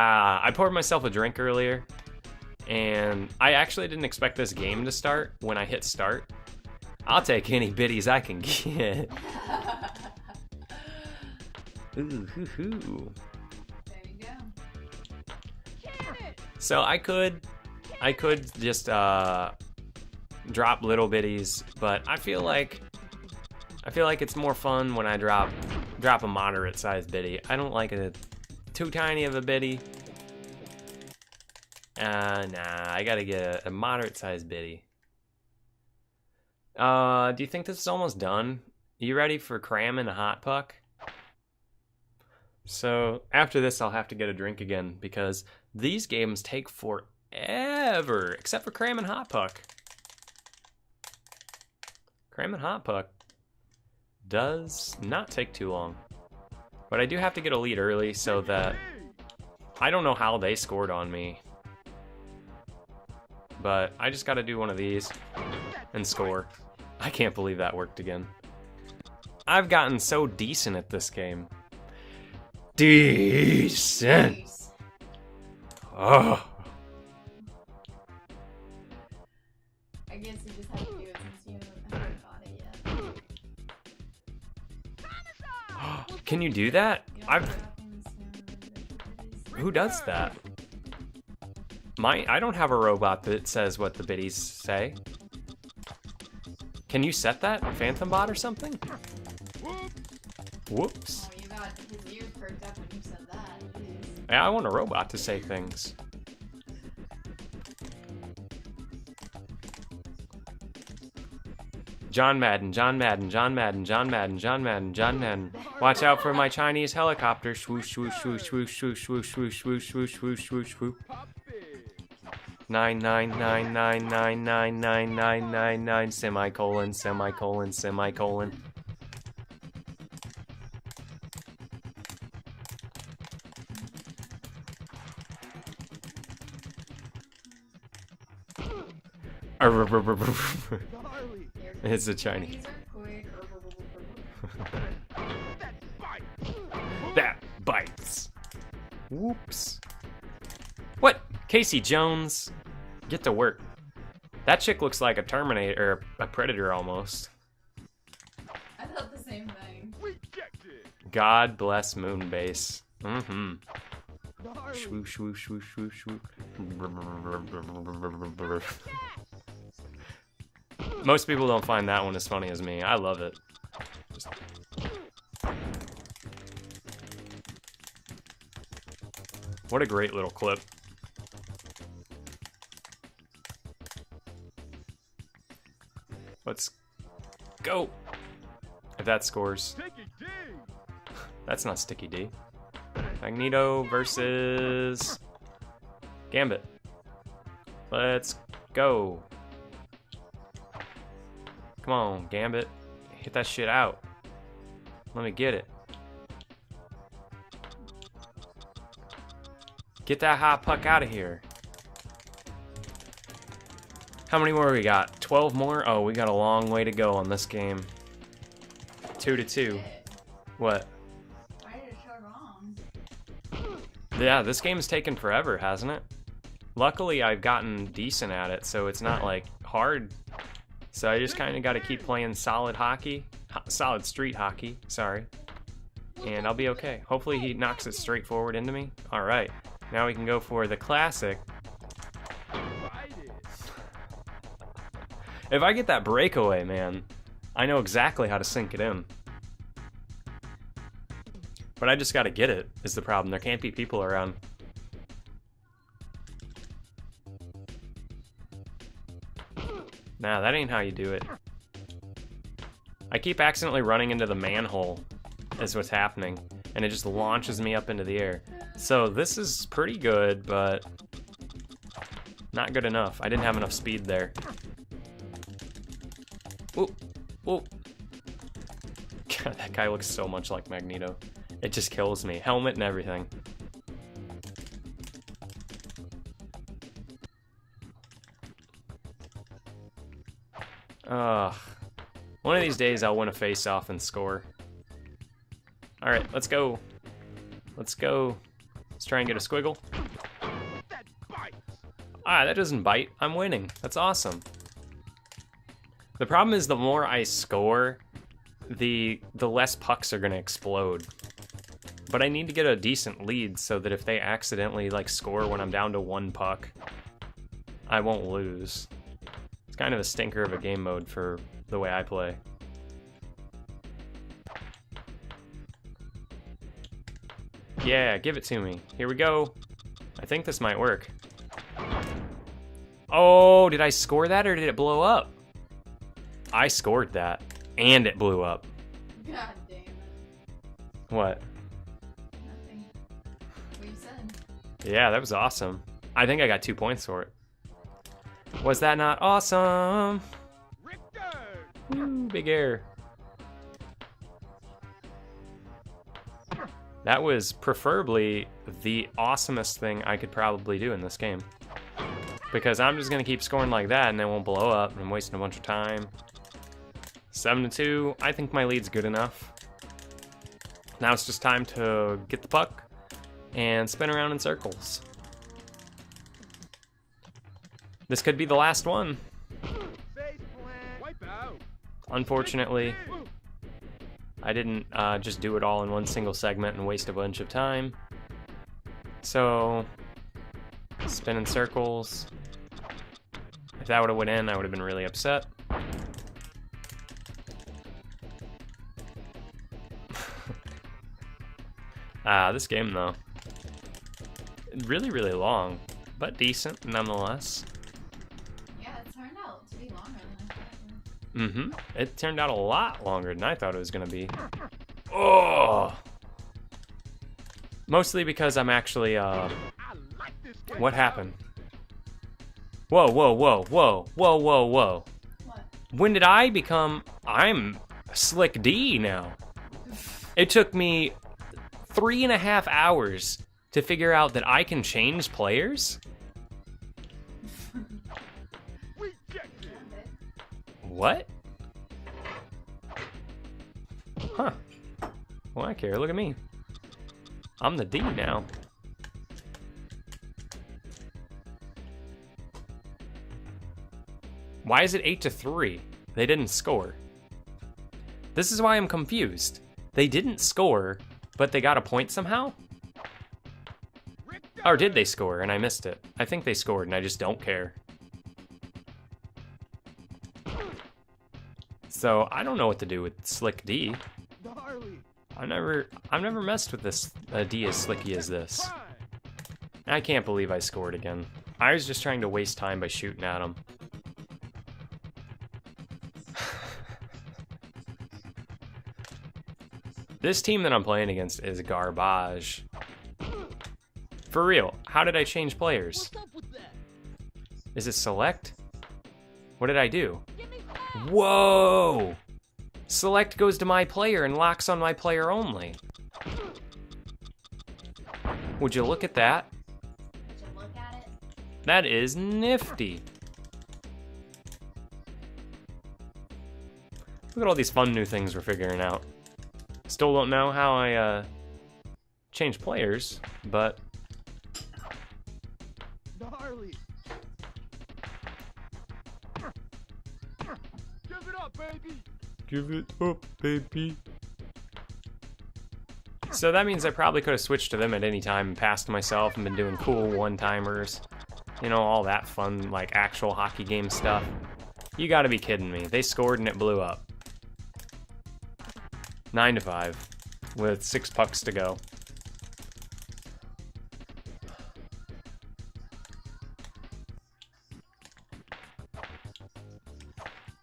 I poured myself a drink earlier, and I actually didn't expect this game to start when I hit start. I'll take any biddies I can get. Ooh, hoo, hoo. There you go. So I could just drop little bitties, but I feel like it's more fun when I drop a moderate sized biddy. I don't like a too tiny of a biddy. Nah, I gotta get a moderate sized biddy. Do you think this is almost done? You ready for cramming a hot puck? So after this, I'll have to get a drink again because these games take forever, except for cramming hot puck. Cramming hot puck does not take too long. But I do have to get a lead early so that I don't know how they scored on me. But I just got to do one of these and score. I can't believe that worked again. I've gotten so decent at this game. Decent. Jeez. Oh. I guess you just have to do it since you haven't got it yet. Can you do that? You don't drop in the snow and Who does that? I don't have a robot that says what the biddies say. Can you set that? Phantom bot or something? Whoops. Oh, you got his ears perked up when you said that. Jeez. Yeah, I want a robot to say things. John Madden, John Madden, John Madden, John Madden, John Madden, John Madden. Watch out for my Chinese helicopter. Swoosh, swoosh, swoosh, swoosh, swoosh, swoosh, swoosh, swoosh, swoosh, swoosh, swoosh, swoosh. Pop it! 999999999 semicolon semicolon semicolon. Gnarly! It's a Chinese. These are quick. That bite! That bites. Whoops. What? Casey Jones? Get to work. That chick looks like a Terminator, or a Predator almost. I thought the same thing. Rejected! God bless Moonbase. Mm-hmm. Gnarly! Whoosh, whoosh, whoosh, whoosh, whoosh, whoosh. Most people don't find that one as funny as me. I love it. Just... What a great little clip. Let's go. If that scores. That's not Sticky D. Magneto versus Gambit. Let's go. Come on, Gambit. Hit that shit out. Let me get it. Get that hot puck out of here. How many more we got? 12 more? Oh, we got a long way to go on this game. 2-2. What? Why did it show wrong? Yeah, this game's taken forever, hasn't it? Luckily, I've gotten decent at it, so it's not, like, hard. So I just kind of got to keep playing solid hockey. Solid street hockey, sorry. And I'll be okay. Hopefully he knocks it straight forward into me. Alright, now we can go for the classic. If I get that breakaway, man, I know exactly how to sink it in. But I just gotta get it, is the problem. There can't be people around. Nah, that ain't how you do it. I keep accidentally running into the manhole, is what's happening. And it just launches me up into the air. So this is pretty good, but not good enough. I didn't have enough speed there. Whoop, whoop. God, that guy looks so much like Magneto. It just kills me. Helmet and everything. One of these days I'll win a face-off and score. Alright, let's go. Let's go. Let's try and get a squiggle. Ah, that doesn't bite. I'm winning. That's awesome. The problem is the more I score, the less pucks are gonna explode. But I need to get a decent lead so that if they accidentally like score when I'm down to 1 puck, I won't lose. It's kind of a stinker of a game mode for the way I play. Yeah, give it to me. Here we go. I think this might work. Oh, did I score that or did it blow up? I scored that, and it blew up. God damn it. What? Nothing. What you said. Yeah, that was awesome. I think I got 2 points for it. Was that not awesome? Woo, big air. That was preferably the awesomest thing I could probably do in this game. Because I'm just gonna keep scoring like that and it won't blow up and I'm wasting a bunch of time. 7-2, I think my lead's good enough. Now it's just time to get the puck and spin around in circles. This could be the last one. Unfortunately, I didn't just do it all in one single segment and waste a bunch of time. So, spin in circles. If that would have went in, I would have been really upset. This game though, really, really long, but decent nonetheless. Yeah, it turned out to be longer than I thought. It turned out a lot longer than I thought it was gonna be. Oh! Mostly because I'm actually, what happened? Whoa, whoa, whoa, whoa, whoa, whoa, whoa. What? When did I become, I'm Slick D now. It took me 3.5 hours to figure out that I can change players? What? Huh. Well, I care. Look at me. I'm the D now. Why is it 8-3? They didn't score. This is why I'm confused. They didn't score, but they got a point somehow? Or did they score and I missed it? I think they scored and I just don't care. So I don't know what to do with Slick D. Gnarly. I've never messed with this D as slicky as this. I can't believe I scored again. I was just trying to waste time by shooting at him. This team that I'm playing against is garbage. For real, how did I change players? What's up with that? Is it select? What did I do? Whoa! Select goes to my player and locks on my player only. Would you look at that? Would you look at it? That is nifty. Look at all these fun new things we're figuring out. Still don't know how I change players, but Gnarly. Give it up, baby. give it up, baby. So that means I probably could have switched to them at any time and passed myself and been doing cool one-timers. You know, all that fun, like, actual hockey game stuff. You gotta be kidding me. They scored and it blew up. 9-5, with 6 pucks to go.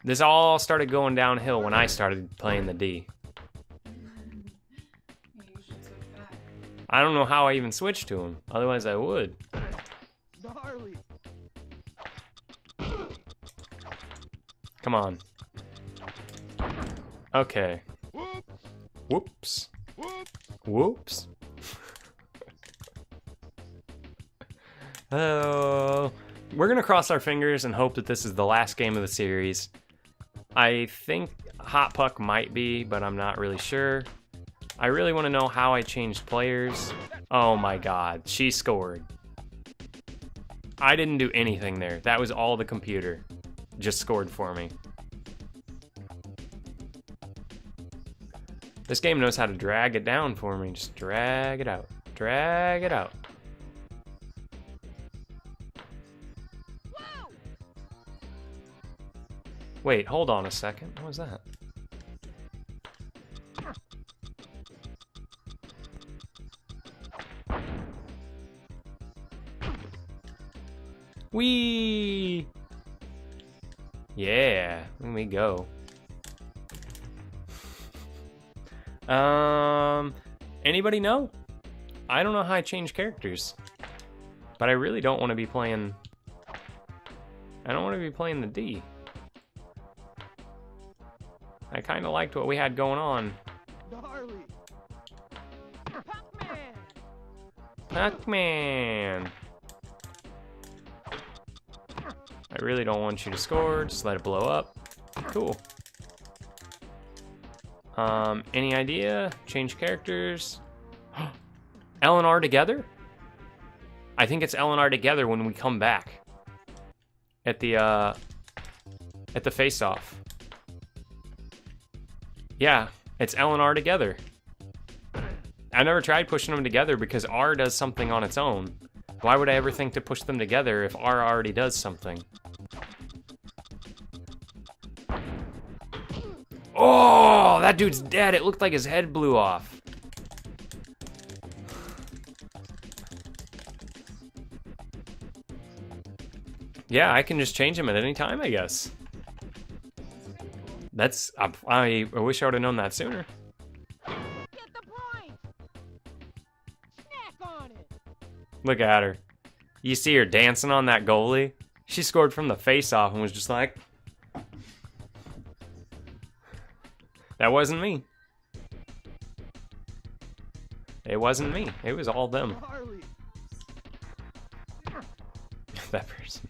This all started going downhill when I started playing the D. Maybe you should switch back. I don't know how I even switched to him. Otherwise, I would. Gnarly. Come on. Okay. Whoops. Whoops. Whoops. Whoops. Oh. We're gonna cross our fingers and hope that this is the last game of the series. I think Hot Puck might be, but I'm not really sure. I really want to know how I changed players. Oh my god, she scored. I didn't do anything there. That was all the computer. Just scored for me. This game knows how to drag it down for me. Just drag it out. Drag it out. Wait, hold on a second. What was that? Whee! Yeah, let me go. Anybody know? I don't know how I change characters. But I really don't want to be playing... I don't want to be playing the D. I kind of liked what we had going on. Gnarly. Pac-Man. Pac-Man! I really don't want you to score, just let it blow up. Cool. Any idea? Change characters? L and R together? I think it's L and R together when we come back. At the face-off. Yeah, it's L and R together. I never tried pushing them together because R does something on its own. Why would I ever think to push them together if R already does something? Oh, that dude's dead. It looked like his head blew off. Yeah, I can just change him at any time, I guess. That's... I wish I would have known that sooner. Get the point. Snack on it. Look at her. You see her dancing on that goalie? She scored from the face-off and was just like... That wasn't me. It wasn't me. It was all them. Gnarly. That person.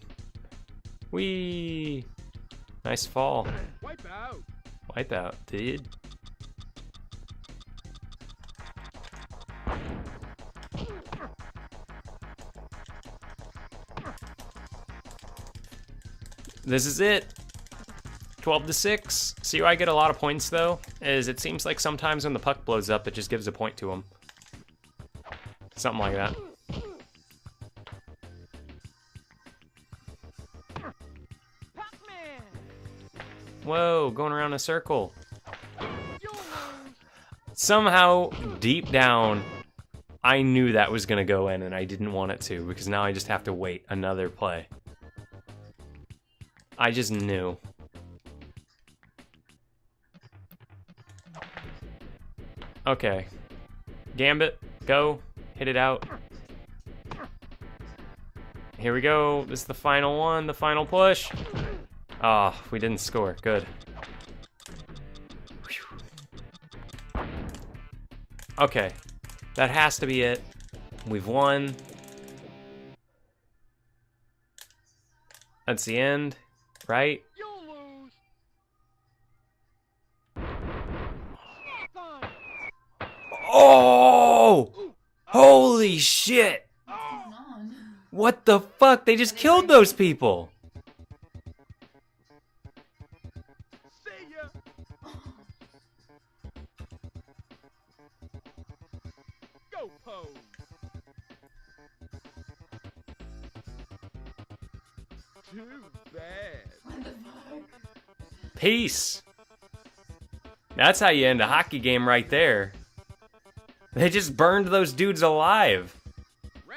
Whee! Nice fall. Wipe out. Wipe out, dude. This is it. 12-6. See why I get a lot of points though? Is it seems like sometimes when the puck blows up, it just gives a point to him. Something like that. Whoa, going around in a circle. You'll lose. Somehow, deep down, I knew that was gonna go in and I didn't want it to because now I just have to wait another play. I just knew. Okay. Gambit, go. Hit it out. Here we go. This is the final one, the final push. Ah, oh, we didn't score. Good. Whew. Okay. That has to be it. We've won. That's the end, right? You'll lose. Snack on it. Oh! Holy shit! What's going on? What the fuck? They just killed those people. See ya. Go pose. Too bad. What the fuck? Peace. That's how you end a hockey game right there. They just burned those dudes alive. Red.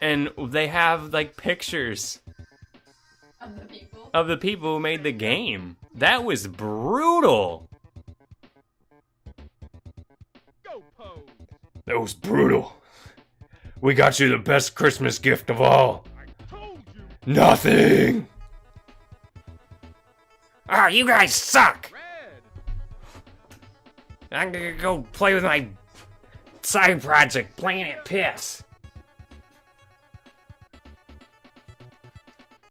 And they have like pictures Of the people? of the people who made the game. That was brutal. Go pose. That was brutal. We got you the best Christmas gift of all. I told you. Nothing. Ah, you guys suck. Red. I'm gonna go play with my side project, Planet Piss.